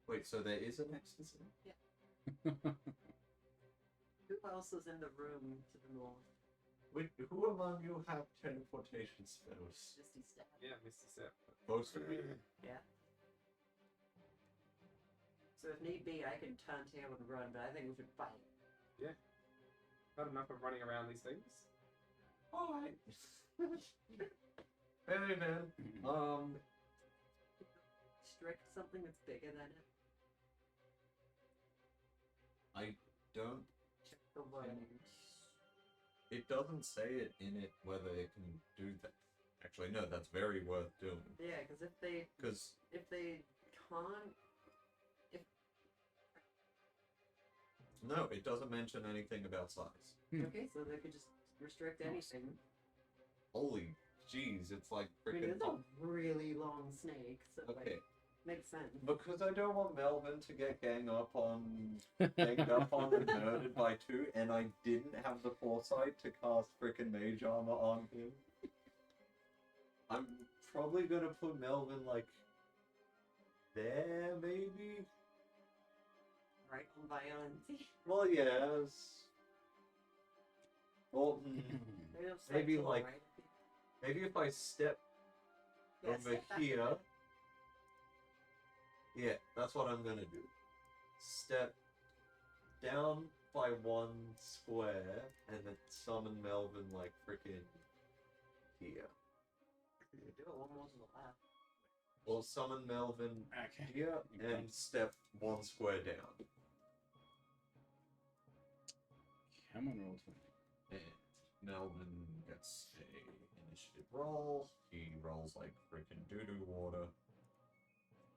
Wait, so there is an exit? Who else is in the room to the north? Wait, who among you have teleportation spells? Misty Step. yeah, Misty Step. Most of you. Yeah. So if need be, I can turn tail and run, but I think we should fight. Not enough of running around these things. Alright. Very well. Strict something that's bigger than it. I don't. Check the wording. It doesn't say it in it whether it can do that. Actually, no, that's very worth doing. Yeah, because if they Because can't, no, it doesn't mention anything about size. okay, so they could just restrict anything. Holy jeez, it's like I mean, freaking. it's a really long snake, so Okay, like makes sense. because I don't want Melvin to get ganged up on and murdered by two, and I didn't have the foresight to cast freaking mage armor on him. I'm probably gonna put Melvin like there, maybe. Right on violence. Well, yes. Well, Maybe, like, maybe if I step over here. Yeah, that's what I'm gonna do. Step down by 1 square and then summon Melvin like freaking here. Do it one more to the left. Or summon Melvin Okay. here and step 1 square down. Come on, roll 20. And Melvin gets a initiative roll. He rolls like freaking doo-doo water.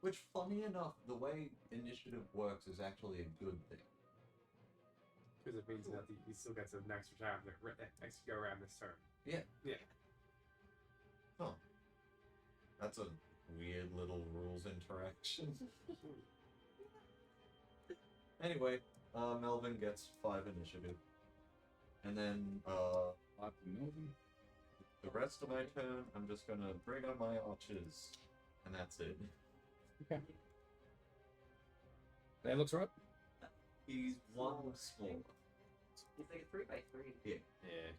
Which, funny enough, the way initiative works is actually a good thing. Because it means that he still gets an extra time to next go around this turn. Yeah. Yeah. Huh. That's a weird little rules interaction. Anyway, Melvin gets 5 initiative. And then, 5 to Melvin. the rest of my turn, I'm just gonna bring up my archers. And that's it. Okay. That looks right. He's one smaller. He's like a 3x3. Yeah,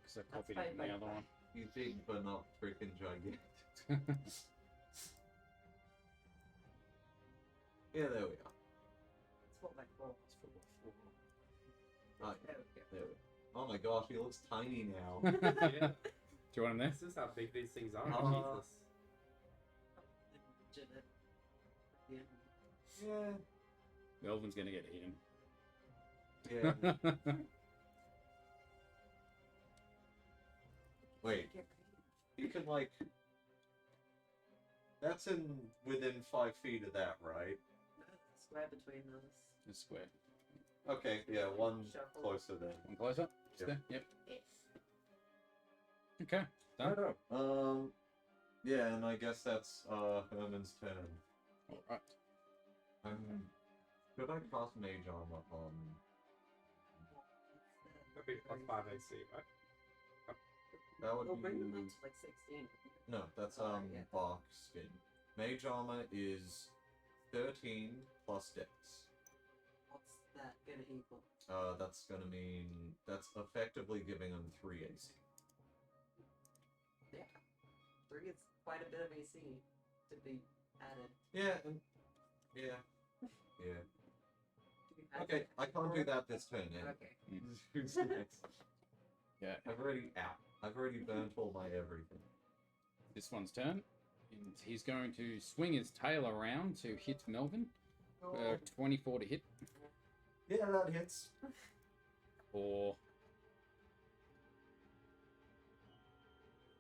because I copied fine it from the by other one. He's big, but not freaking gigantic. Yeah, there we are. It's 4x4. Oh, There we go. there we are. Oh my gosh, he looks tiny now. Yeah. Do you want him there? This is how big these things are. Uh, Jesus. Imagine it. Yeah. Yeah. Melvin's gonna get eaten. Yeah. Wait, you can like. That's within 5 feet of that, right? Square between those. It's square. Okay, yeah, one Shuffle. closer then. One closer. Just Yep. there. Yep. Yes. Okay. Done. Yeah, and I guess that's Herman's turn. All right. Could I cast Mage Armor on? That'd be plus 5 AC, right? That would We'll bring them be up to like 16. no. That's Yeah. Bark Skin. Mage Armor is 13 plus Dex. What's that gonna equal? That's gonna mean that's effectively giving him 3 AC. Yeah. 3 is quite a bit of AC to be added. Yeah, yeah. Do we add Okay, it I can't do before? that this turn. Then. Okay. Who's next? Yeah. I've already burnt all my everything. This one's turn. And he's going to swing his tail around to hit Melvin. 24 to hit. Yeah, that hits. For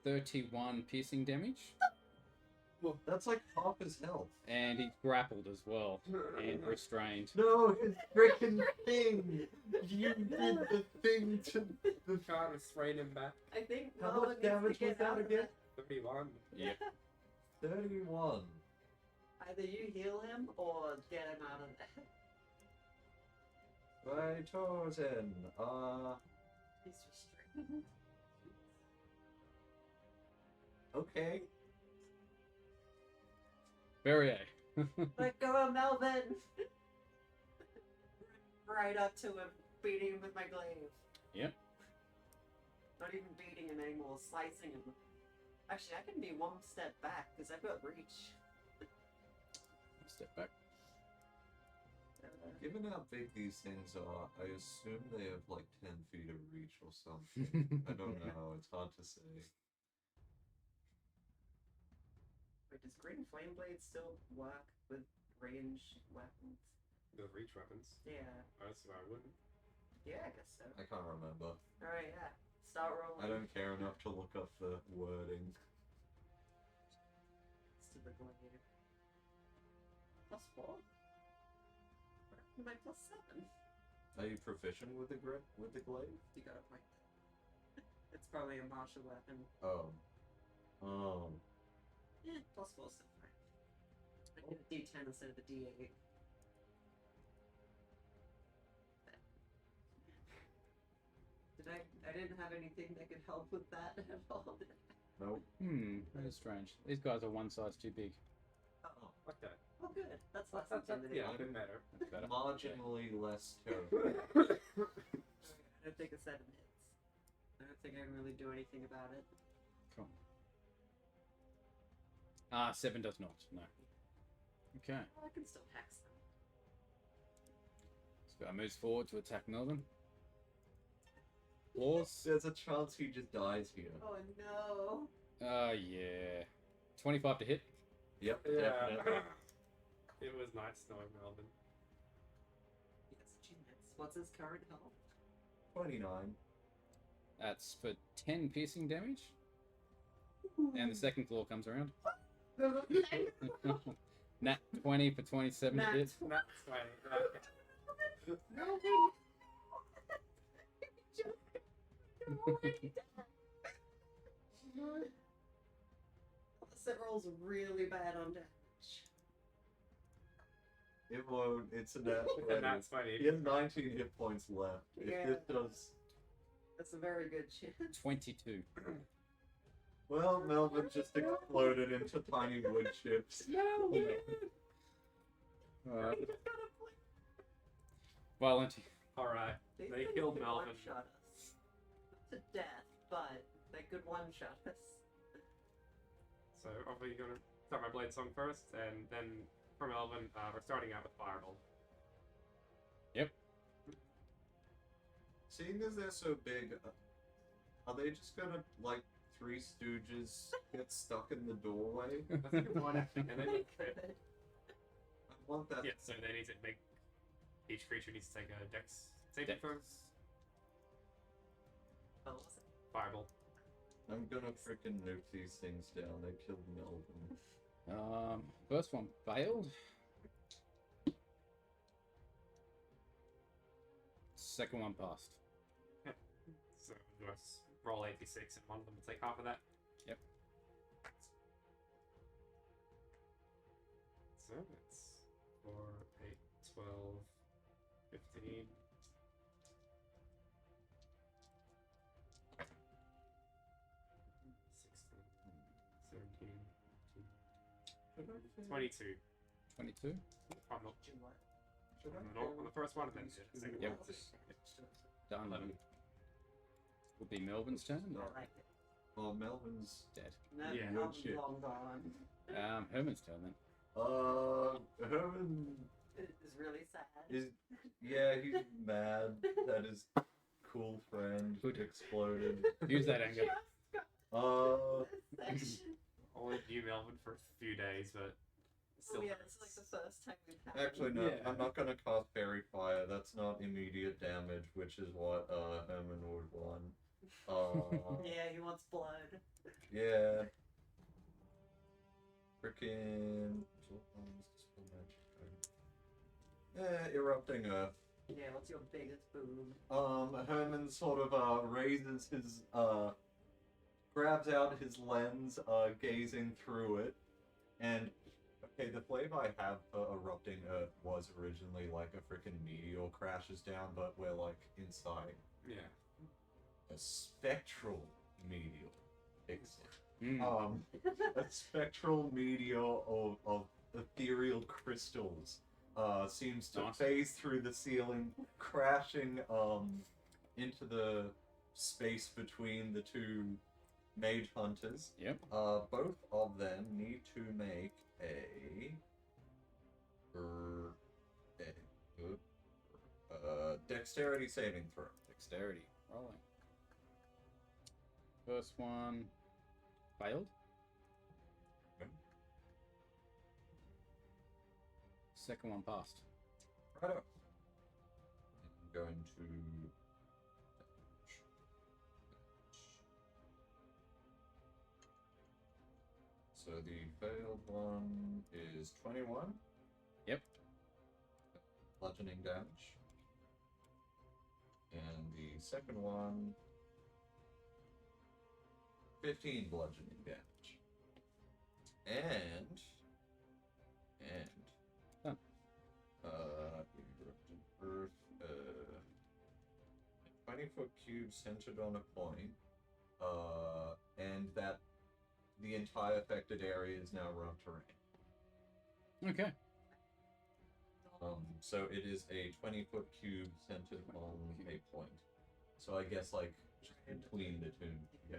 31 piercing damage. That's like half his health. And he's grappled as well. And restrained. No, his freaking thing! You did the thing to the. Can't restrain him back. I think How Noah much needs to damage was get that out of again? it. 31. Yep. 31. Either you heal him or get him out of there. By Torzen. He's restrained. Okay. Barrier. Let go of Melvin! Right up to him, beating him with my glaive. Yep. Not even beating him anymore, slicing him. Actually, I can be 1 step back because I've got reach. Step back. Given how big these things are, I assume they have like 10 feet of reach or something. I don't know, it's hard to say. Wait, does Green Flame Blade still work with ranged weapons? The reach weapons. Yeah. That's why I wouldn't. Yeah, I guess so. I can't remember. Alright, yeah. Start rolling. I don't care enough to look up the wording. It's to the glaive. Plus 4? My plus 7. Are you proficient with the grip with the glaive? You got a point. It's probably a martial weapon. Oh. Oh. Yeah, plus 4 still fine. I get a D10 instead of a D8. I didn't have anything that could help with that at all. Nope. That is strange. These guys are one size too big. Oh, Like that. oh good. That's less That's intimidating. yeah, a bit better. That's better. Marginally less terrible. I don't think a 7 hits. I don't think I can really do anything about it. Cool. 7 does not. No. Okay. Well, I can still hex them. This guy moves forward to attack Melvin. Claws. There's a chance he just dies here. Oh no. Yeah. 25 to hit. Yep, Yeah. definitely. It was nice knowing Melvin. Yes, genius. What's his current health? 29. That's for 10 piercing damage. And the second claw comes around. Nat 20 for 27 to hit. That's funny. Melvin! Unless it rolls really bad on damage. It won't. It's a nat And 20. that's funny. He has 19 hit points left. If Yeah. this does... That's a very good chance. 22. Well, Melvin just exploded into tiny wood chips. No, man. Violent. Alright. They could killed Melvin. one-shot us to death, but they could one-shot us. So, obviously, you're gonna start my blade song first, and then from Melvin, we're starting out with Fireball. Seeing as they're so big, are they just gonna, like, Three Stooges get stuck in the doorway? That's a good one, actually. And then, They could. I want that. yeah, so they need to make. Each creature needs to take a dex saving Dex. throw. What was it? Fireball. I'm gonna freaking nuke these things down. They killed Melvin. First one failed. Second one passed. So, let's roll 86, and one of them will take half of that. Yep. So, it's 4, 8, 12, 15. 16, 17, 22. 22. I'm not, Do what? on the first one, and then the second Yep. one. Done. 11. Would be Melvin's turn. I like it. Oh, Melvin's... Dead. No, Yeah, good I'm shit. long gone. Herman's turn then. Herman It is really sad. is... Yeah, he's mad that his cool friend Good. exploded. Use that anger. This section. Only knew Melvin for a few days, but Oh still. yeah, it's like the first time we've had. Actually, no, Yeah. I'm not gonna cast Fairy Fire. That's not immediate damage, which is what Herman would want. Yeah, he wants blood. Yeah. Frickin'. Erupting Earth. Yeah, what's your biggest boom? Herman sort of raises his grabs out his lens, gazing through it, and okay, the flavor I have for erupting Earth was originally like a freaking meteor crashes down, but we're like inside Yeah. a spectral meteor. Mm. A spectral meteor of ethereal crystals seems to Nice. phase through the ceiling, crashing into the space between the two mage hunters. Yep. Both of them need to make a dexterity saving throw. Dexterity. Rolling. First one failed. Okay. Second one passed. Righto. I'm going to. So the failed one is 21. Yep. Bludgeoning damage. And the second one, 15 bludgeoning damage. And Done. erupted earth, a 20-foot cube centered on a point, and that the entire affected area is now rough terrain. Okay. So it is a 20-foot cube centered on a point. So I guess like just between the two, yeah.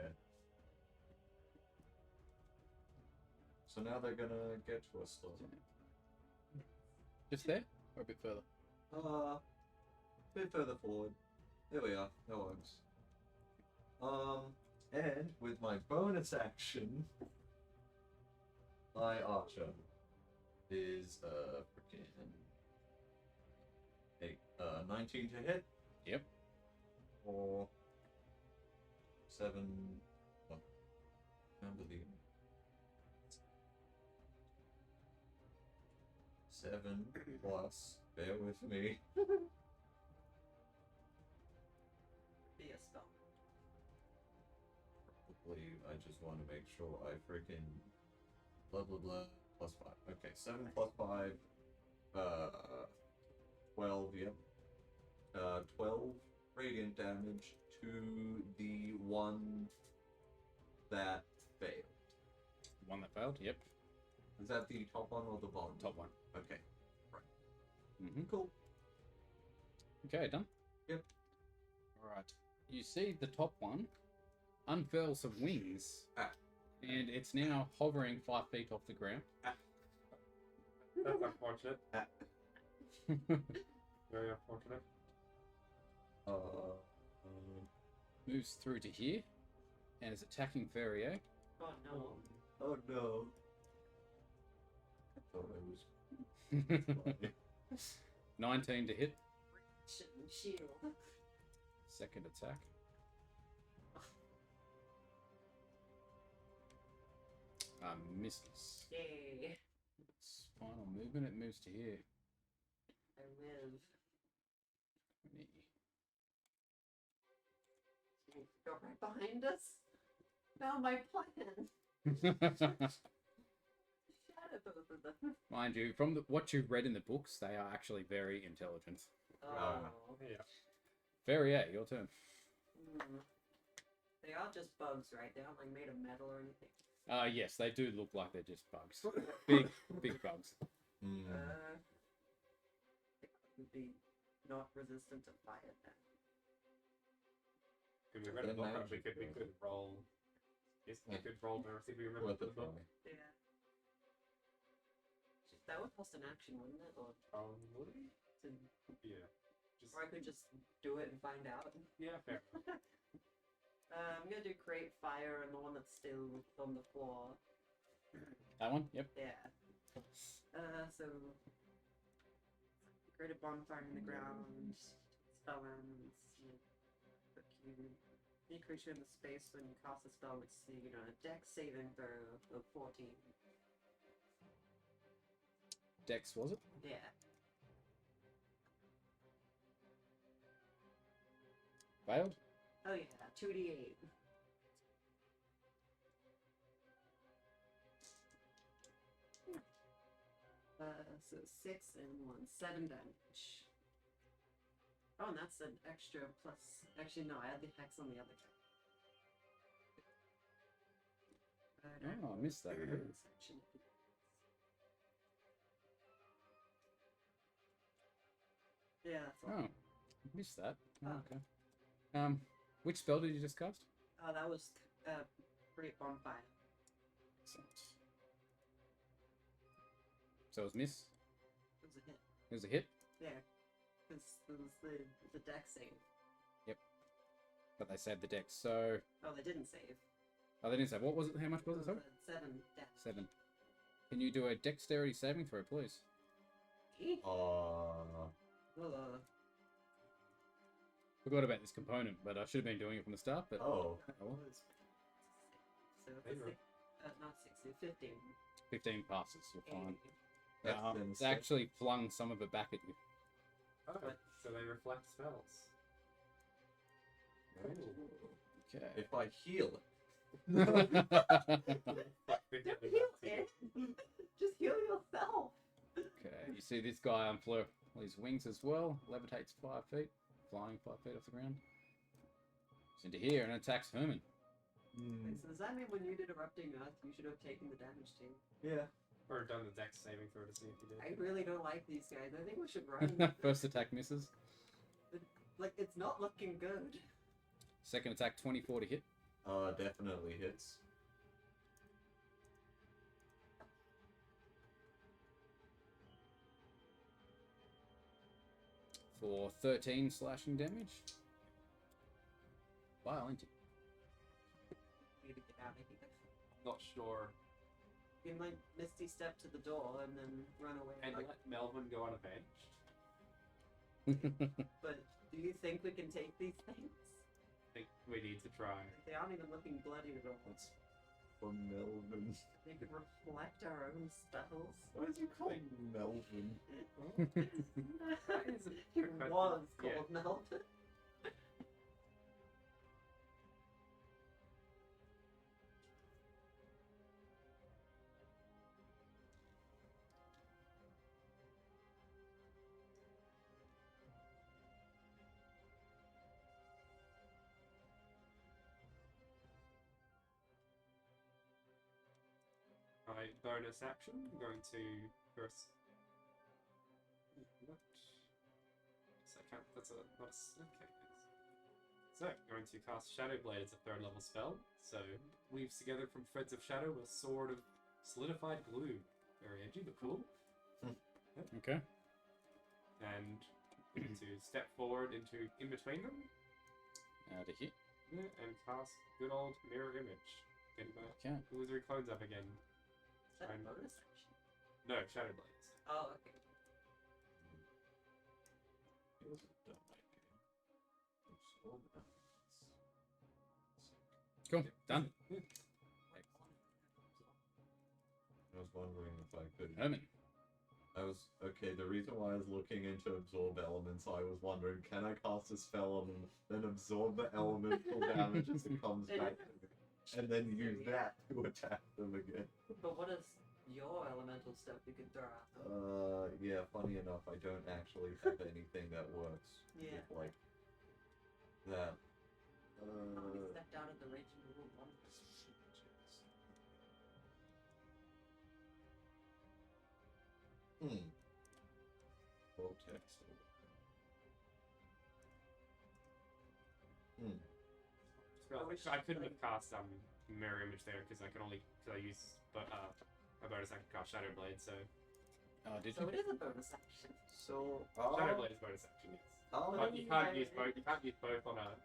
So now they're gonna get to us slowly. Just there or a bit further? A bit further forward. There we are. That works. And with my bonus action, my archer is freaking 19 to hit. Yep. Or 7. Oh, remember the 7 plus. Bear with me. Be a spell. Probably, I just want to make sure I freaking blah blah blah plus 5. Okay, 7 plus 5 12, yep. 12 radiant damage to the one that failed. One that failed. Yep. Is that the top one or the bottom? Top one. Okay. Mm-hmm. Cool. Okay, done. Yep. All right. You see the top one unfurl some wings, and it's now hovering 5 feet off the ground. That's unfortunate. Very unfortunate. Moves through to here, and is attacking Ferrier. Oh no. Oh no. I thought I was 19 to hit. Shield. Second attack. Misses. Yay. Its final movement, it moves to here. I live. 20. Go right behind us. Now my plan. Shadow both of them. Mind you, from what you've read in the books, they are actually very intelligent. Oh. Yeah. Ferrier, your turn. They are just bugs, right? They aren't like made of metal or anything. Yes, they do look like they're just bugs. Big bugs. Would be not resistant to fire then. Could we read a book? We could roll. Yes, we could roll to see if we remember the book. Yeah. That would cost an action, wouldn't it? Or Would it? to, Yeah. Just, or I could just do it and find out. yeah, fair. I'm gonna do create fire and the one that's still on the floor. That one? Yep. Yeah. So create a bonfire in the ground. Spell ends. Put any creature in the space when you cast a spell would see, a dex saving throw of 14. Dex, was it? Yeah. Failed? Oh yeah, 2d8. So 6 and 1, 7 damage. Oh, and that's an extra plus. Actually, no, I had the hex on the other guy. Oh, I missed that. Section. Yeah, that's all. Oh, I missed that. Oh, Oh. okay. Which spell did you just cast? Oh, that was create bonfire. Excellent. So it was miss. It was a hit. It was a hit, Yeah, because it was the dex save. but they saved the dex. So, Oh, they didn't save. oh, they didn't say. What was it? How much was it? It Sorry? was a 7 dex. 7. Can you do a dexterity saving throw, please? Forgot about this component, but I should have been doing it from the start. But Oh. well, So it's not 60, 15. 15 passes. You're fine. That's They insane. actually flung some of it back at you. Oh, so they reflect spells. Okay. If I heal it. Don't heal it. Just heal yourself. Okay, you see this guy unfurl his wings as well, levitates 5 feet, flying 5 feet off the ground. It's into here and attacks Herman. Wait, so does that mean when you did Erupting Earth, you should have taken the damage too? Yeah. Or done the dex saving throw to see if you did. I really don't like these guys. I think we should run. First attack misses. Like, it's not looking good. Second attack 24 to hit. Definitely hits. For 13 slashing damage. Violent. Need to get out of here. Not sure. You can, like, Misty step to the door and then run away. And like, let Melvin go unavenged. but do you think we can take these things? I think we need to try. They aren't even looking bloody at all. That's for Melvin. They could reflect our own spells. Why is you calling Melvin? That is a He good question. was Yeah. called Melvin. my bonus action, I'm going to first. What? So I can't. That's a not a. Okay. So, going to cast Shadow Blade as a 3rd level spell. So, weaves together from threads of shadow a sword of solidified glue. Very edgy, but cool. Okay. And to step forward into in between them. Out of here. Yeah, and cast good old mirror image. Getting my Okay. illusory clones up again. Is that a Fine. bonus action? No, Shadow Blades. Oh, okay. It was a dumb idea. Absorb elements. Cool. Done. I was wondering if I could. Herman. Okay. The reason why I was looking into absorb elements, I was wondering, can I cast a spell on them, then absorb the elemental damage as it comes back to me, and then use that to attack them again? But what is your elemental stuff you can throw at them? Yeah. Funny enough, I don't actually have anything that works Yeah. with like that. Somebody stepped out of the range of rule 1. Vortex. I couldn't have cast mirror image there because I use a bonus action to cast Shadow Blade. So Oh, did So you? it is a bonus action. So, Shadow Blade is bonus action. Yes. But you can't use both. You can't use both on a.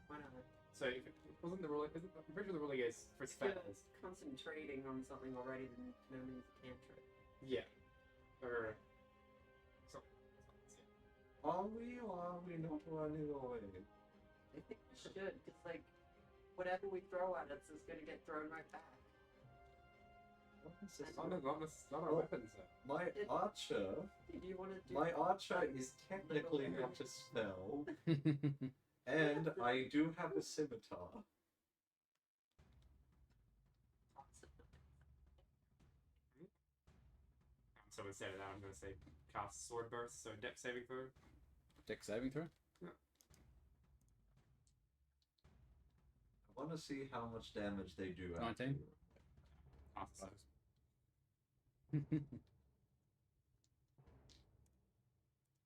Why not? So if it wasn't the ruling, I'm pretty sure the ruling is for If you're spells. concentrating on something already, then it can only use a cantrip. Yeah. Or. So, yeah. are we or are we not running away? I think we should, because, like, whatever we throw at us is going to get thrown right back. What is this? Not our weapons though. My archer. Do you want to do My archer is technically Little not a spell, and I do have a scimitar. So instead of that, I'm going to say cast Sword Burst, so Dex saving throw. Dex saving throw? I want to see how much damage they do. 19? actually. Awesome.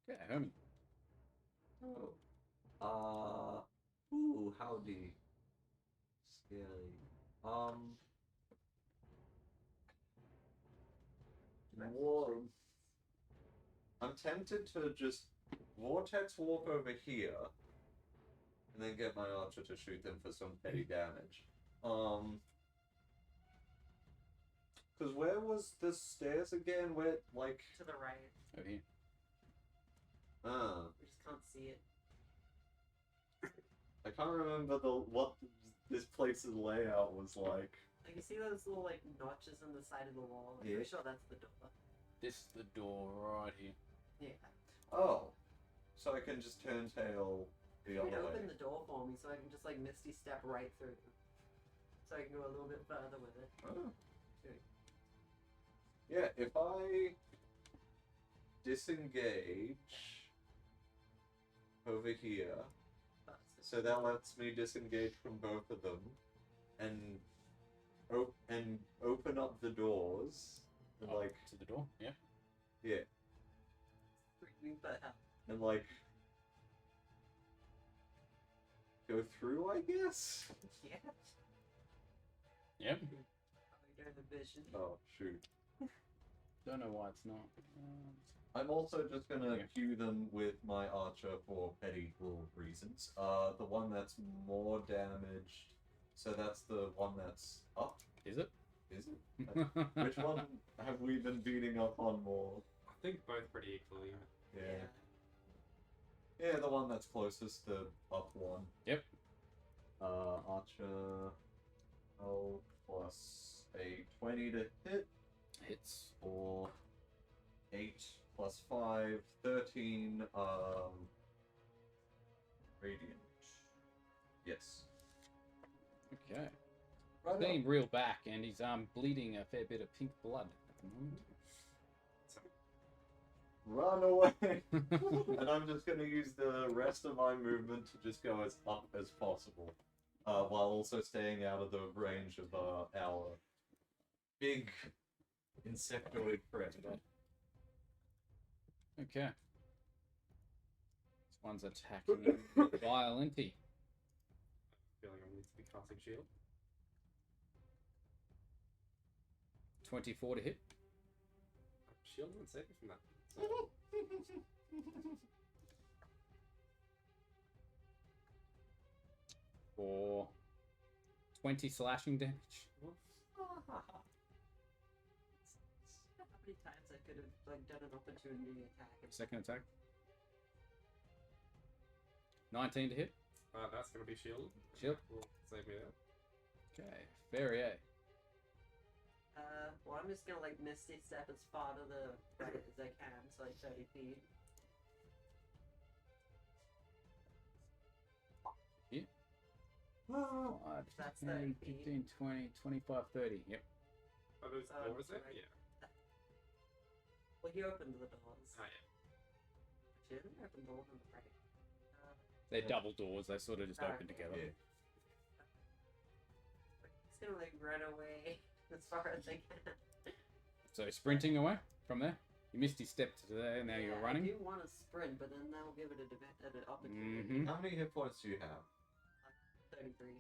Okay, Herman. Oh. Ooh, howdy. Scary. War. I'm tempted to just vortex walk over here, and then get my archer to shoot them for some petty damage. Because where was the stairs again? Where, like, to the right? Over here. We just can't see it. I can't remember what this place's layout was like. Like, you see those little, like, notches in the side of the wall? I'm Yeah. pretty sure that's the door. This is the door right here. Yeah. Oh, so I can just turn tail the You other can way. open the door for me so I can just, like, Misty step right through. So I can go a little bit further with it. Oh. Okay. Yeah, if I disengage over here, so that lets me disengage from both of them, and open up the doors, and Up like to the door, yeah. yeah, But and like go through, I guess. yeah. Yep. I don't have a vision. Oh shoot. Don't know why it's not. I'm also just gonna Yeah. cue them with my archer for petty little reasons. The one that's more damaged, so that's the one that's up. Is it? Is it? Which one have we been beating up on more? I think both pretty equally. Yeah. Yeah, the one that's closest, the up one. Yep. Archer. Oh, plus a 20 to hit, Hits. or 8 plus 5, 13, radiant. Yes. Okay. Right Being reeled back, and he's bleeding a fair bit of pink blood at the moment. Run away! And I'm just gonna use the rest of my movement to just go as up as possible. While also staying out of the range of our big insectoid predator. Okay. This one's attacking Violenti. Feeling I need to be casting shield. 24 to hit. Shield doesn't save me from that. So, For 20 slashing damage. How many times I could have like done an opportunity attack? Second attack. 19 to hit. that's gonna be shield. Shield. Will save me there. Okay. Ferrier. Well, I'm just gonna like misty step as far to the right as I can, so like 30 feet. Yeah. Oh, 5, that's 10, 30 feet. 15, 20, 25, 30. Yep. Are those Oh, doors there? right. Yeah. Well, he opened the doors. Oh yeah. Actually, I didn't open the one on the right. They're double doors. They sort of just Alright. open together. Yeah. He's gonna like run away as far as I can. So sprinting away from there. You missed his step to there. Now you're Yeah, running. I do want to sprint, but then that'll give it an opportunity. Mhm. How many hit points do you have? 33.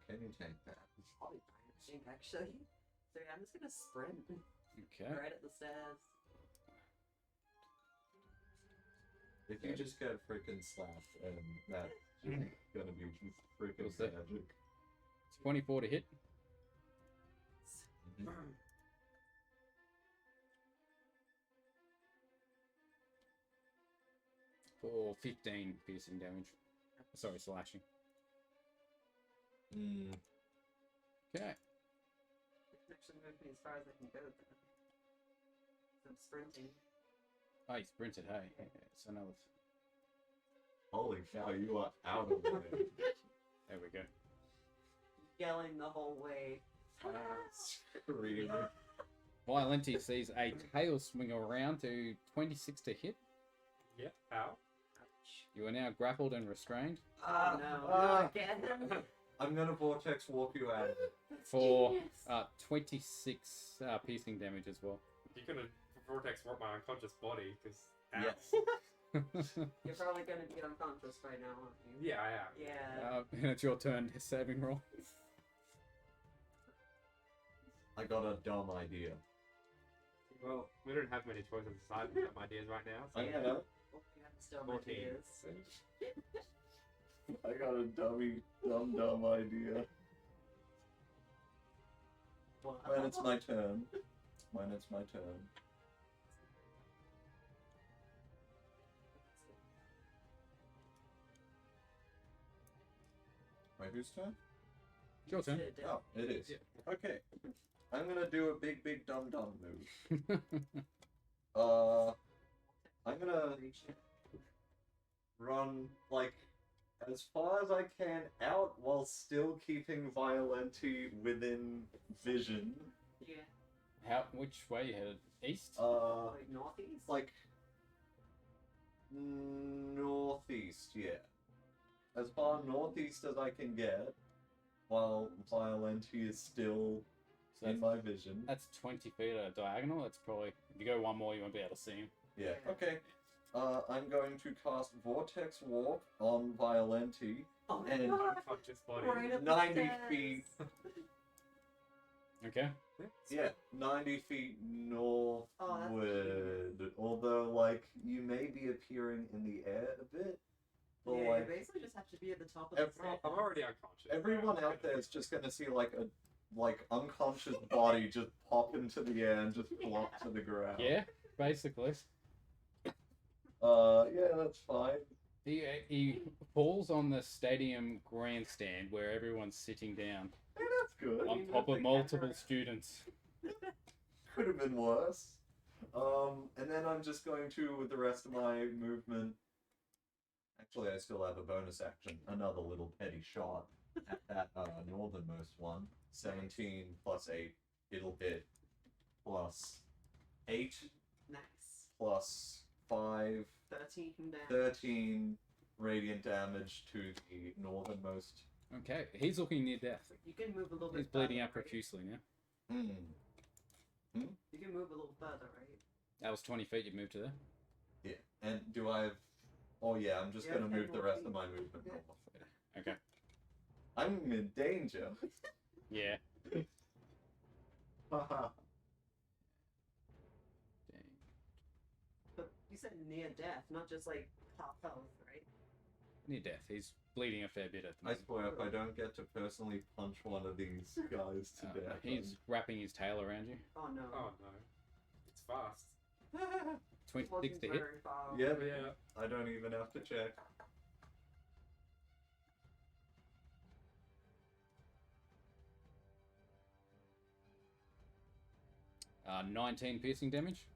Can you take that? Probably fine, I think, actually. So yeah, I'm just gonna sprint Okay. right at the stairs. If you just get freaking slapped, and that's gonna be freaking What's that? tragic. 24 to hit. For 15 piercing damage. Sorry, slashing. Mm. Okay. You can actually move me as far as I can go then. So I'm sprinting. Oh, he sprinted, hey. Yeah, so now it's... Holy cow, you are out of there. There we go. Yelling the whole way. Screaming. Violenti sees a tail swing around to 26 to hit. Yep. How? Ouch. You are now grappled and restrained Oh no, ah. not again. I'm gonna vortex walk you out of it. for Genius. 26 piercing damage as well. You're gonna vortex warp my unconscious body because. Yes. You're probably gonna be unconscious right now, aren't you? Yeah, I am. Yeah. And it's your turn, saving roll. I got a dumb idea. Well, we don't have many choices aside from some ideas right now. So I'm gonna. Oh, you have still 14. ideas. I got a dumb idea. What? When it's my turn. When it's my turn. Wait, whose turn? It's your turn. Oh, it is. Yeah. Okay. I'm gonna do a big dumb move. I'm gonna run like as far as I can out while still keeping Violenti within vision. Yeah. Which way you headed? East? Like northeast? Like northeast, yeah. As far northeast as I can get, while Violenti is still So in my vision. that's 20 feet at a diagonal. That's probably... If you go one more, you won't be able to see him. Yeah, okay. I'm going to cast Vortex Warp on Violenti. Oh my and- god! Unconscious body. Right up the 90 stairs. feet. Okay? Yeah, 90 feet northward. Oh, that's Although, like, you may be appearing in the air a bit. But, Yeah, you like, basically just have to be at the top of Every- the stairs. I'm already unconscious. everyone out there is just gonna see, like, a unconscious body just pop into the air and just flop to the ground. Yeah, basically. Yeah, that's fine. He falls on the stadium grandstand where everyone's sitting down Hey, that's good. on top of multiple students. Could have been worse. And then I'm just going to, with the rest of my movement. Actually, I still have a bonus action. Another little petty shot at that northernmost one. 17 plus 8. It'll hit. Plus 8 Nice. plus 5. 13 down. 13 radiant damage to the northernmost. Okay, he's looking near death. You can move a little bit. He's bleeding further, out right? profusely now. You can move a little further, right? That was 20 feet. You moved to there. Yeah. And do I have? Oh yeah, I'm just Yeah, gonna move 10 the more rest feet. of my movement. Yeah. normal. Okay. I'm in danger. Yeah. Haha. Dang. But you said near death, not just like half health, right? Near death. He's bleeding a fair bit at the I moment. swear, if I don't get to personally punch one of these guys to death, He's wrapping his tail around you. Oh no. Oh no. It's fast. 26 Wasn't to hit. very far. Yeah, Yeah. I don't even have to check. 19 piercing damage.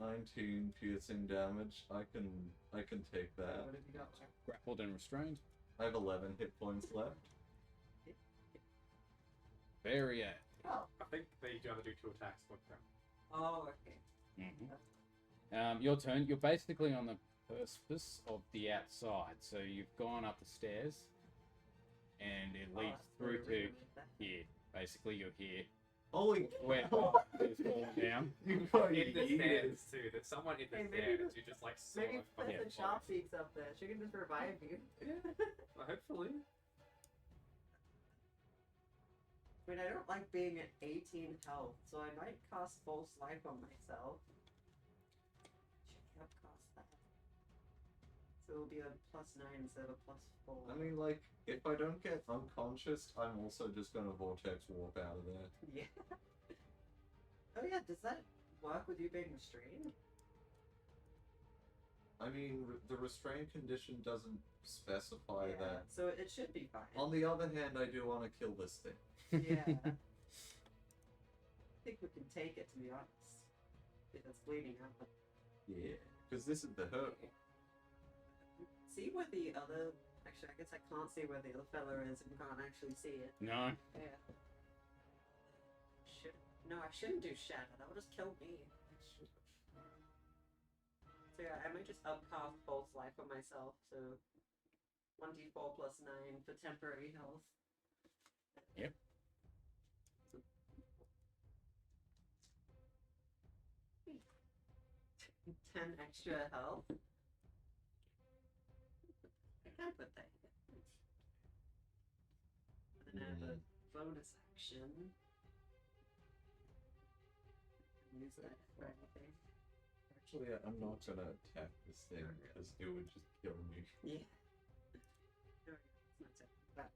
19 piercing damage. I can take that. What have you got? Grappled and restrained. I have 11 hit points left. Very Oh. I think they gotta do 2 attacks with them. Oh, okay. Your turn. You're basically on the precipice of the outside, so you've gone up the stairs, and it leads through to here. Basically, you're here. Holy Where it's falling down. You got In the yeeted. stairs too. There's someone in the Hey, maybe stairs the- who just like Maybe solo Fifth fucking and Sharpseek's up there. She can just revive you. Well, hopefully. I mean, I don't like being at 18 health, so I might cast False Life on myself. Should have cast that. So it'll be a +9 instead of a +4. I mean, like, if I don't get unconscious, I'm also just gonna vortex warp out of there. Yeah. Oh yeah, does that work with you being restrained? I mean, the restraint condition doesn't specify Yeah, that. so it should be fine. On the other hand, I do want to kill this thing. Yeah. I think we can take it, to be honest. If it's bleeding out. Yeah, because this is the hurt. See where the other... Actually, I guess I can't see where the other fella is and can't actually see it. No. Yeah. No, I shouldn't do shatter. That would just kill me. So yeah, I might just upcast False Life on myself. So 1d4 + 9 for temporary health. Yep. 10 extra health. I can put that here. And then I have a bonus action. Use that for anything. Actually, I'm not gonna attack this thing because it would just kill me. Yeah. There we go. It's not that.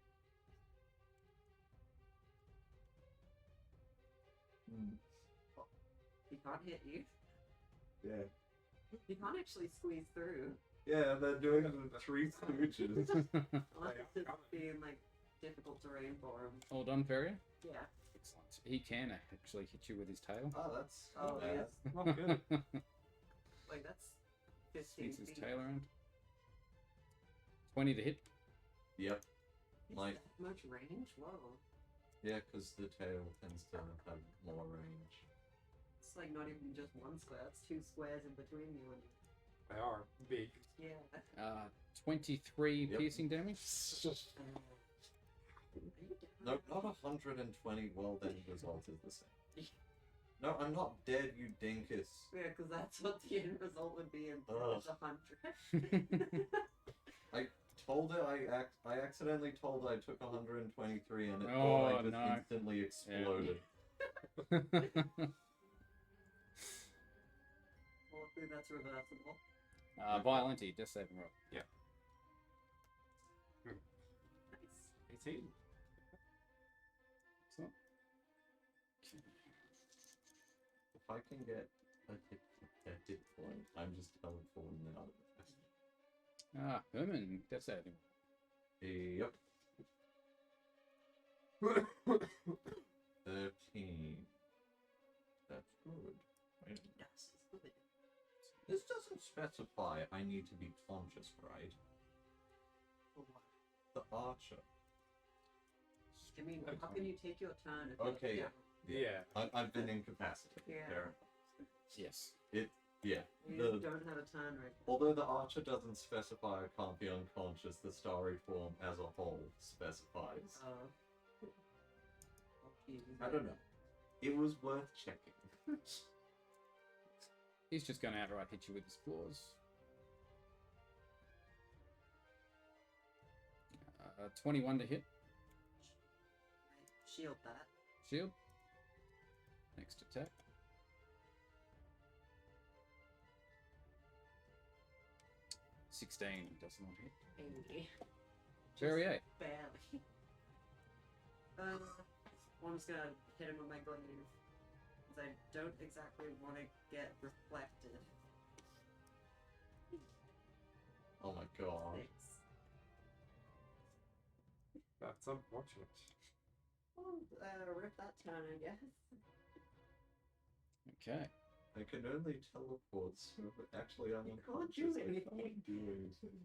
He can't hit you. Yeah. He can't actually squeeze through. Yeah, they're doing the Three Stooges. Unless it's just being like difficult terrain for him. All done, Ferrier? Yeah. Excellent. He can actually hit you with his tail. Oh, that's Oh, bad. yes. Not good. Like that's 15 Spins his feet. tail around. 20 to hit. Yep. Is Like- that much range? Whoa. Yeah, because the tail tends to have more range. It's like not even just one square. It's 2 squares in between you and They are big. yeah. 23 Yep. piercing damage. No, not 120. Well, then result is the same. No, I'm not dead, you dinkus. Yeah, because that's what the end result would be in Ugh. 100. I told her I accidentally told her I took 123 and it Oh, I just no. instantly exploded. Hopefully that's reversible. Violenti, death saving roll. Nice. 18. Excellent. If I can get a hit point, I'm just teleporting out of it. Herman, death saving. Yep. 13. That's good. Wait, Yes, it's good. this doesn't specify I need to be conscious, right? For what? The archer. I mean, how can you take your turn? If you're Okay, down? Yeah. I've been incapacitated. Yeah. Fair Yes. enough. Yeah. You don't have a turn right now. Although the archer doesn't specify I can't be unconscious, the starry form as a whole specifies. confused. I don't know. It was worth checking. He's just going to outright hit you with his claws. 21 to hit. Shield that. Shield. Next attack. $16 does not hit. Maybe. Very A. Barely. I'm just gonna hit him with my glaive. Because I don't exactly want to get reflected. Oh my god. Thanks. That's unfortunate. Well, rip that turn, I guess. Okay. I can only teleport, so actually I'm You can't unconscious. do I anything. can't do anything.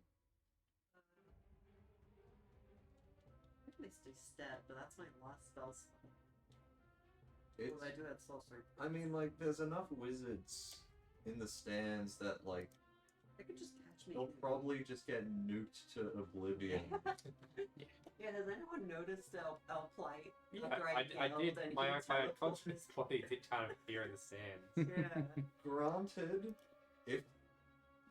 I can at least do stab, but that's my last spell slot. It's, Well, I do have sorcery. I mean, like, there's enough wizards in the stands that, like, They could just catch me. they'll probably just get nuked to oblivion. Yeah, has anyone noticed our plight? Yeah, After I killed did. and My he unconscious teleported? body did kind of appear in the sands. Yeah. Granted, if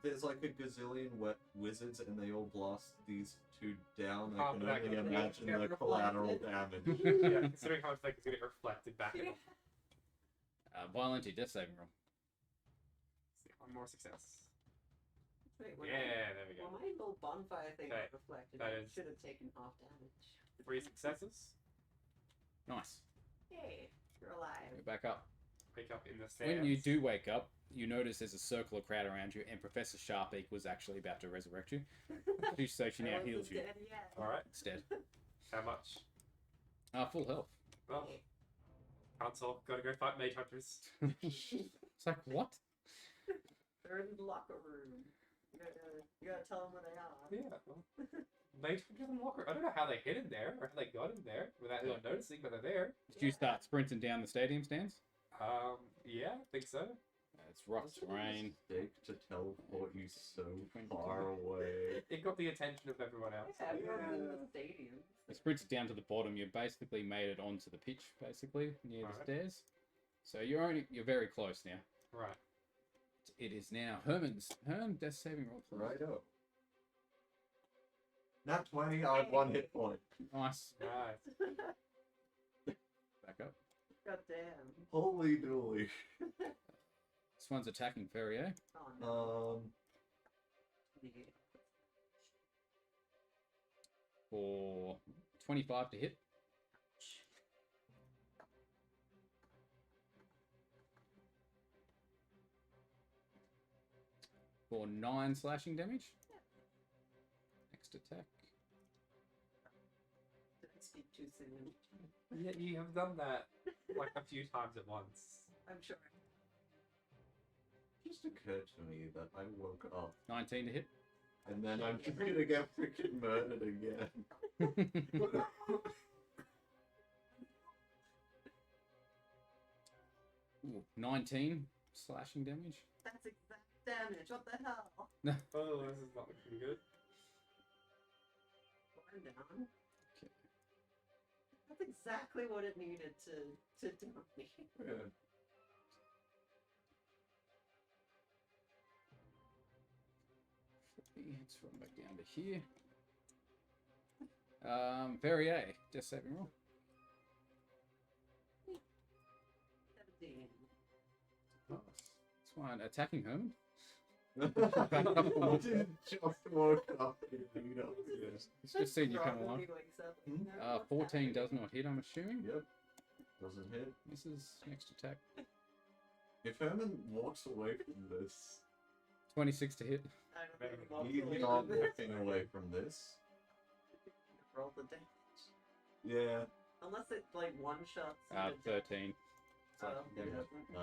there's like a gazillion wizards and they all blast these two down, I Oh, can but I only can- imagine Get the collateral reflected. damage. Yeah, considering how much like it's gonna get reflected back. Yeah. Violent death saving roll. One more success. Wait, when Yeah, there we Well, go. my little bonfire thing Okay, got reflected. that I is- should have taken half damage. 3 successes. Nice. Hey, you're alive. Go back up. Wake up in the sands. When you do wake up, you notice there's a circle of crowd around you, and Professor Sharpeak was actually about to resurrect you. So she I now wasn't heals you dead yet. Alright, instead. how much? Full health. Well, console, gotta go fight mage hunters. It's like, what? They're in the locker room. You gotta tell them where they are. Yeah, well, mage hunters in the locker. I don't know how they hid in there or how they got in there without anyone noticing, but they're there. Did you start sprinting down the stadium stands? Yeah, I think so. It's rough It's a terrain. mistake to teleport you so far away. It got the attention of everyone else. Yeah, everyone's in the stadium. You sprinted down to the bottom. You basically made it onto the pitch, basically near the Alright. stairs. So you're very close now. Right. It is now Herman's turn. Death saving roll, please. Righto. Not 20, I have 1 hit point. Nice. Nice. Back up. God damn. Holy dooly. This one's attacking Ferrier. Oh no. 28. For 25 to hit. For 9 slashing damage. Next attack. Didn't speak too soon. Yeah, you have done that like a few times at once. I'm sure. It just occurred to me that I woke up 19 to hit. and then I'm just gonna get freaking murdered again. Ooh, 19 slashing damage. That's exact damage. What the hell? Oh, this is not looking good. I'm down. Okay. That's exactly what it needed to do me. Yeah. Let's run back down to here. Verrier, death saving roll. 17. Nice. This one attacking Herman. I didn't just woke up. You know. It's just seen you come Right when along. he wakes up, Hmm? no, what's 14 happening? does not hit, I'm assuming. Yep. Doesn't hit. This is next attack. If Herman walks away from this, 26 to hit. I don't think he walks he's away not from this. walking away from this. Roll the damage. Yeah. Unless it like one shots. 13. Oh, Yeah. yeah.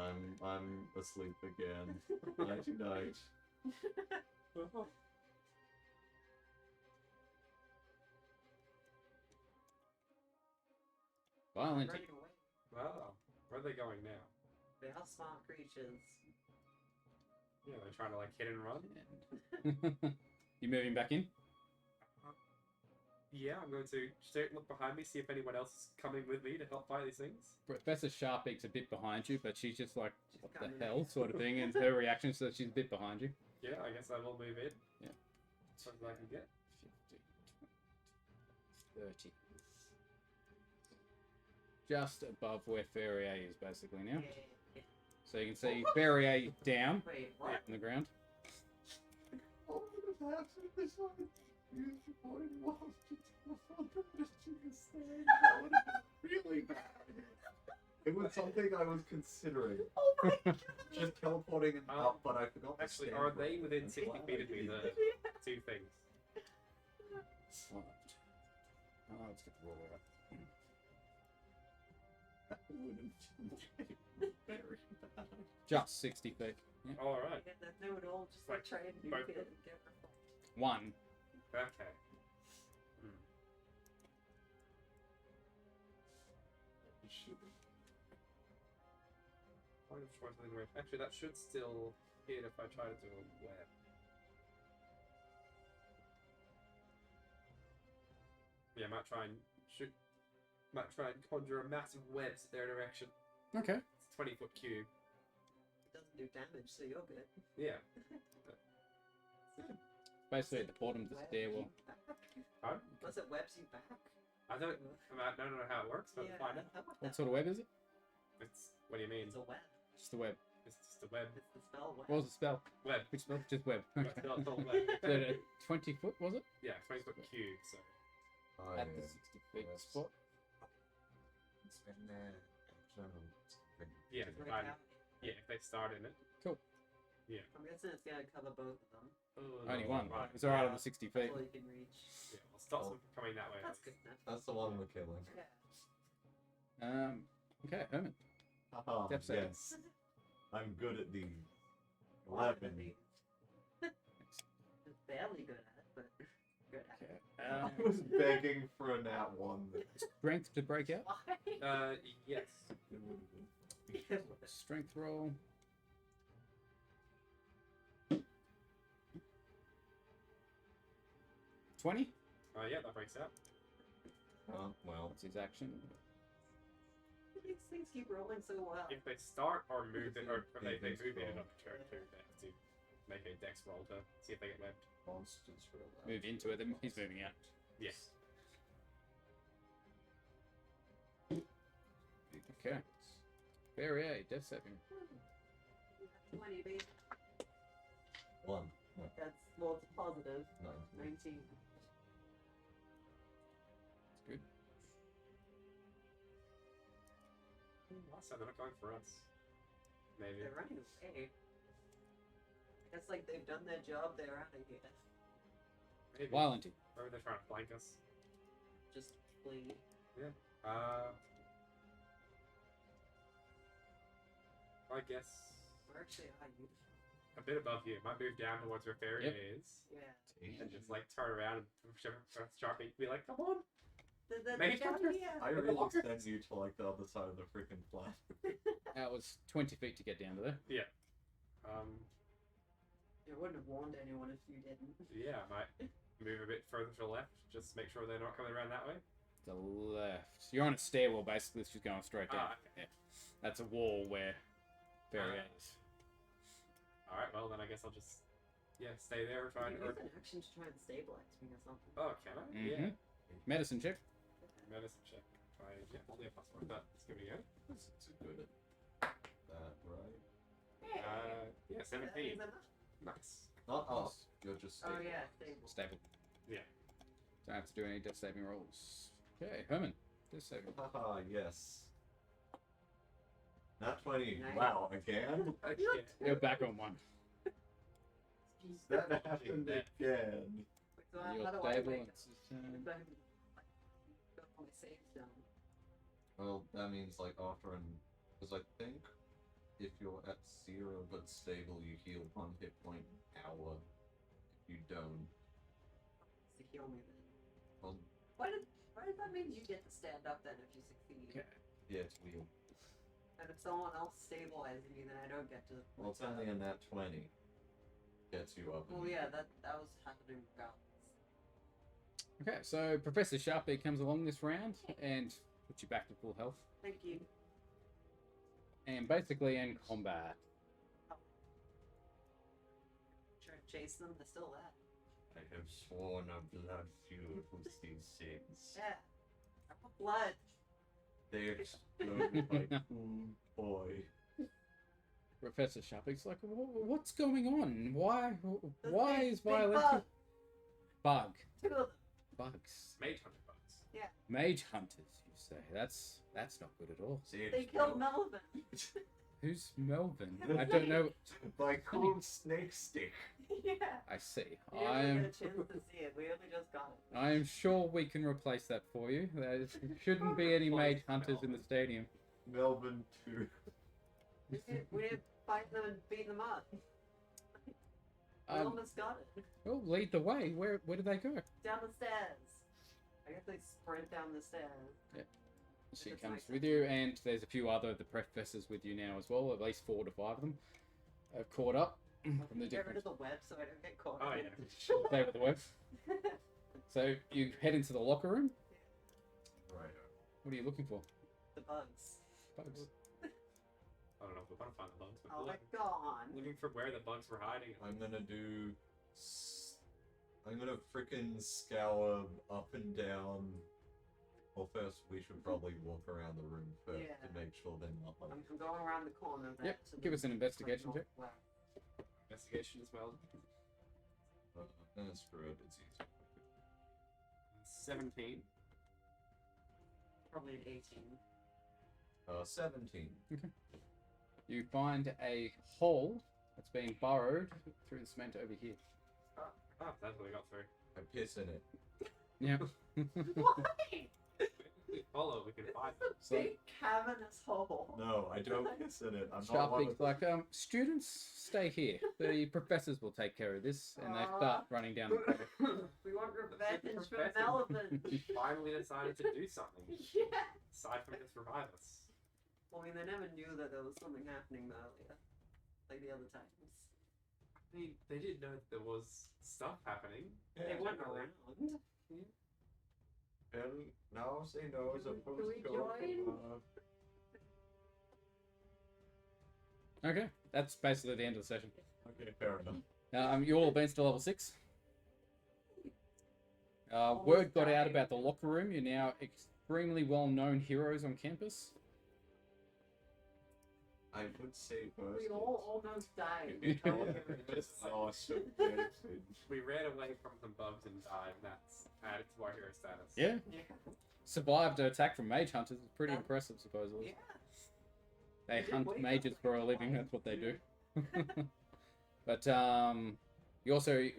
I'm asleep again. Nighty night. Violent. Running away. Wow, where are they going now? They are smart creatures. Yeah, they're trying to like hit and run. You moving back in? Yeah, I'm going to look behind me, see if anyone else is coming with me to help fight these things. Professor Sharpeak's a bit behind you, but she's just like, She's what the coming hell, in. sort of thing, and her reaction, so she's a bit behind you. Yeah, I guess I will move in. Yeah. As much as I can get. 50, 20, 30. Just above where Ferrier is, basically, now. Yeah. So you can see Ferrier down Wait, on what? the ground. All that has happened is like, use your boy wants to telephone the stand. That would have been really bad. It was something I was considering. Oh my god! Just teleporting and up, but I forgot to Actually, stand are for they it. within 60 feet of me, the two things? Right. Oh, let's get the roll out. That would have been very bad. Just 60 feet. Yeah. Alright. Yeah, that they would all just like try and Both nuke of it and get reflected. One. Okay. Point of choice within range. Actually, that should still hit if I try to do a web. Yeah, might try and shoot. Might try and conjure a massive webs their direction. Okay. It's a 20-foot cube. It doesn't do damage, so you're good. Yeah. Basically at the bottom of the Webs stairwell. you back? Huh? Unless it webs you back. I don't know how it works, but Yeah, find out. how about What that? sort of web is it? It's what do you mean? It's a web. Just a web. It's just a web. It's the spell web. What was the spell? Web. Which spell? Just web. Web. Okay. It's not web. So, 20 foot, was it? Yeah, 20-foot cube. So I At the 60 feet yes. spot. It's been there. yeah, It's like fine. how- Yeah, if they start in it. I'm guessing it's gonna cover both of them. Oh, Only no, one. right. It's alright on Yeah. the 60 feet. That's all you can reach. Yeah, well, stop them from coming that way. That's good enough. That's the one we're killing. Yeah. Okay, Herman. Haha, Step saving. yes. I'm good at these. 11. It's barely good at it, but good at Okay. it. I was begging for a nat 1 there. Strength to break out. Why? Yes. It would have been. Strength roll. $20. Yeah, that breaks out. Well, That's his action. These things keep rolling so well. If they start or move it, or they They move in roll. another turn too, they have to make a dex roll to see if they get webbed. monsters roll out. Move into it, then he's moving out. Yes. Okay. Very death saving. 20, babe. 1. That's, well, it's positive. 19. 19. That's good. Last time they're not going for us. Maybe. They're running away. It's like they've done their job, they're out of here. Maybe. Violenty. Or they're trying to flank us. Just flee. I guess Where actually are you? a bit above you. Might move down towards where Fairy Yep. is. Yeah. And just like turn around and whichever Sharpie be like, come on. They're Maybe down not. here. I really send you to like the other side of the freaking planet. That was 20 feet to get down to there. You wouldn't have warned anyone if you didn't. Yeah, I might move a bit further to the left, just to make sure they're not coming around that way. The left. You're on a stairwell, basically. She's going straight down. Ah, okay. Yeah. That's a wall where Fairy is. Alright, well then I guess I'll just stay there and try You and use an action to try and stabilize me or something. Oh, can I? Mm-hmm. Yeah. Medicine check. Medicine check. Try only a +1, but let's give it a go. It's good at that, right? Yeah, 17. Nice. Not us. You're just. Oh stable. yeah, stable. Stable. Yeah. Don't have to do any death saving rolls. Okay, Herman. Death saving. Haha, yes. Nat 20. Nice. Wow, again? Okay. You're back on one. That happened again. So You're how do I stable. make It's it? his turn. If I haven't, like, got all my saves done. Well, that means like after an. Because I think if you're at 0 but stable, you heal 1 hit point an hour. If you don't. To heal me then. Well, Why did that mean you get to stand up then if you succeed? Okay. yeah, it's weird. And if someone else stabilizes me, then I don't get to. Well, it's only a nat 20. Gets you up. Well, yeah, that was happening regardless. Okay, so Professor Sharpie comes along this round and puts you back to full health. Thank you. And basically in combat. Try to chase them, they're still there. I have sworn a blood feud with these things. Yeah. I put blood. They explode like food, boy. Professor Sharpie's like, what's going on? Why There's is big violence... Bug. Two of them. Bugs. Mage hunter bugs. Mage hunters, you say. That's not good at all. See, They killed Melvin. Who's Melvin? I don't know. My cool snake stick. Yeah. I see. You didn't I really am get a chance to see it. We only just got it. I am sure we can replace that for you. There shouldn't be any mage hunters in the stadium. Melvin 2. We didn't fight them and beat them up. We almost got it. Oh, lead the way. Where did they go? Down the stairs. I guess they sprint down the stairs. She It's comes nice. with you, and there's a few other of the professors with you now as well. At least 4 to 5 of them have caught up from the Get rid different of the web so I don't get caught. Oh, in yeah. over the web. So you head into the locker room. Right. What are you looking for? The bugs. Bugs. I don't know if we're gonna find the bugs, but Oh, we're they're gone. looking for where the bugs were hiding. I'm gonna do. I'm gonna frickin' scour up and down. Well, first we should probably walk around the room first Yeah. to make sure they're not like. I'm going around the corner there. Yep. to Give the- us an investigation check. Well, Investigation as well. Screw it, it's easy. 17. probably an 18. 17. You find a hole that's being burrowed through the cement over here. Oh, that's what we got through. I piss in it. Yeah. Why? We follow, we can find them. So Big cavernous hole. No, I don't piss in it. I'm not one Sharpie's of like, students, stay here. The professors will take care of this, and they start running down the corridor. We want revenge for Professor. Melvin. We finally decided to do something. Yeah. Aside from just revive us. Well, I mean, they never knew that there was something happening earlier, like the other times. I mean, they did know that there was stuff happening. They weren't around. And now say no as Can opposed we to go join? Okay, that's basically the end of the session. Okay, fair enough. You all advanced to level 6. Word got out about the locker room. You're now extremely well-known heroes on campus. I would say first. We all almost died. It's awesome. We ran away from some bugs and died, and that's added to our hero status. Yeah. Yeah. Survived an attack from mage hunters. It's pretty Yeah. impressive, supposedly. Yeah. They We did hunt way mages better for a than living. I That's what they do. did. But you also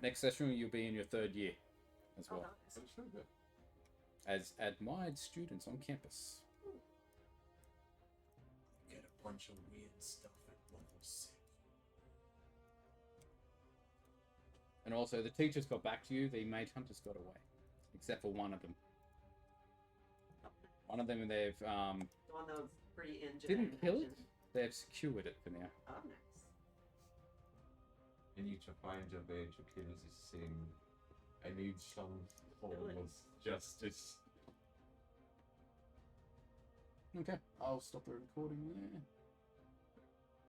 next session you'll be in your 3rd year as Oh, well nice. as admired students on campus. Get a bunch of weird stuff at level 6. And also the teachers got back to you. The mage hunters got away, except for one of them. One of them they've The one that was pretty injured. didn't kill it. They've secured it for now. Oh, nice. I need to find a way to kill this thing. I need some form of justice. Okay, I'll stop the recording there.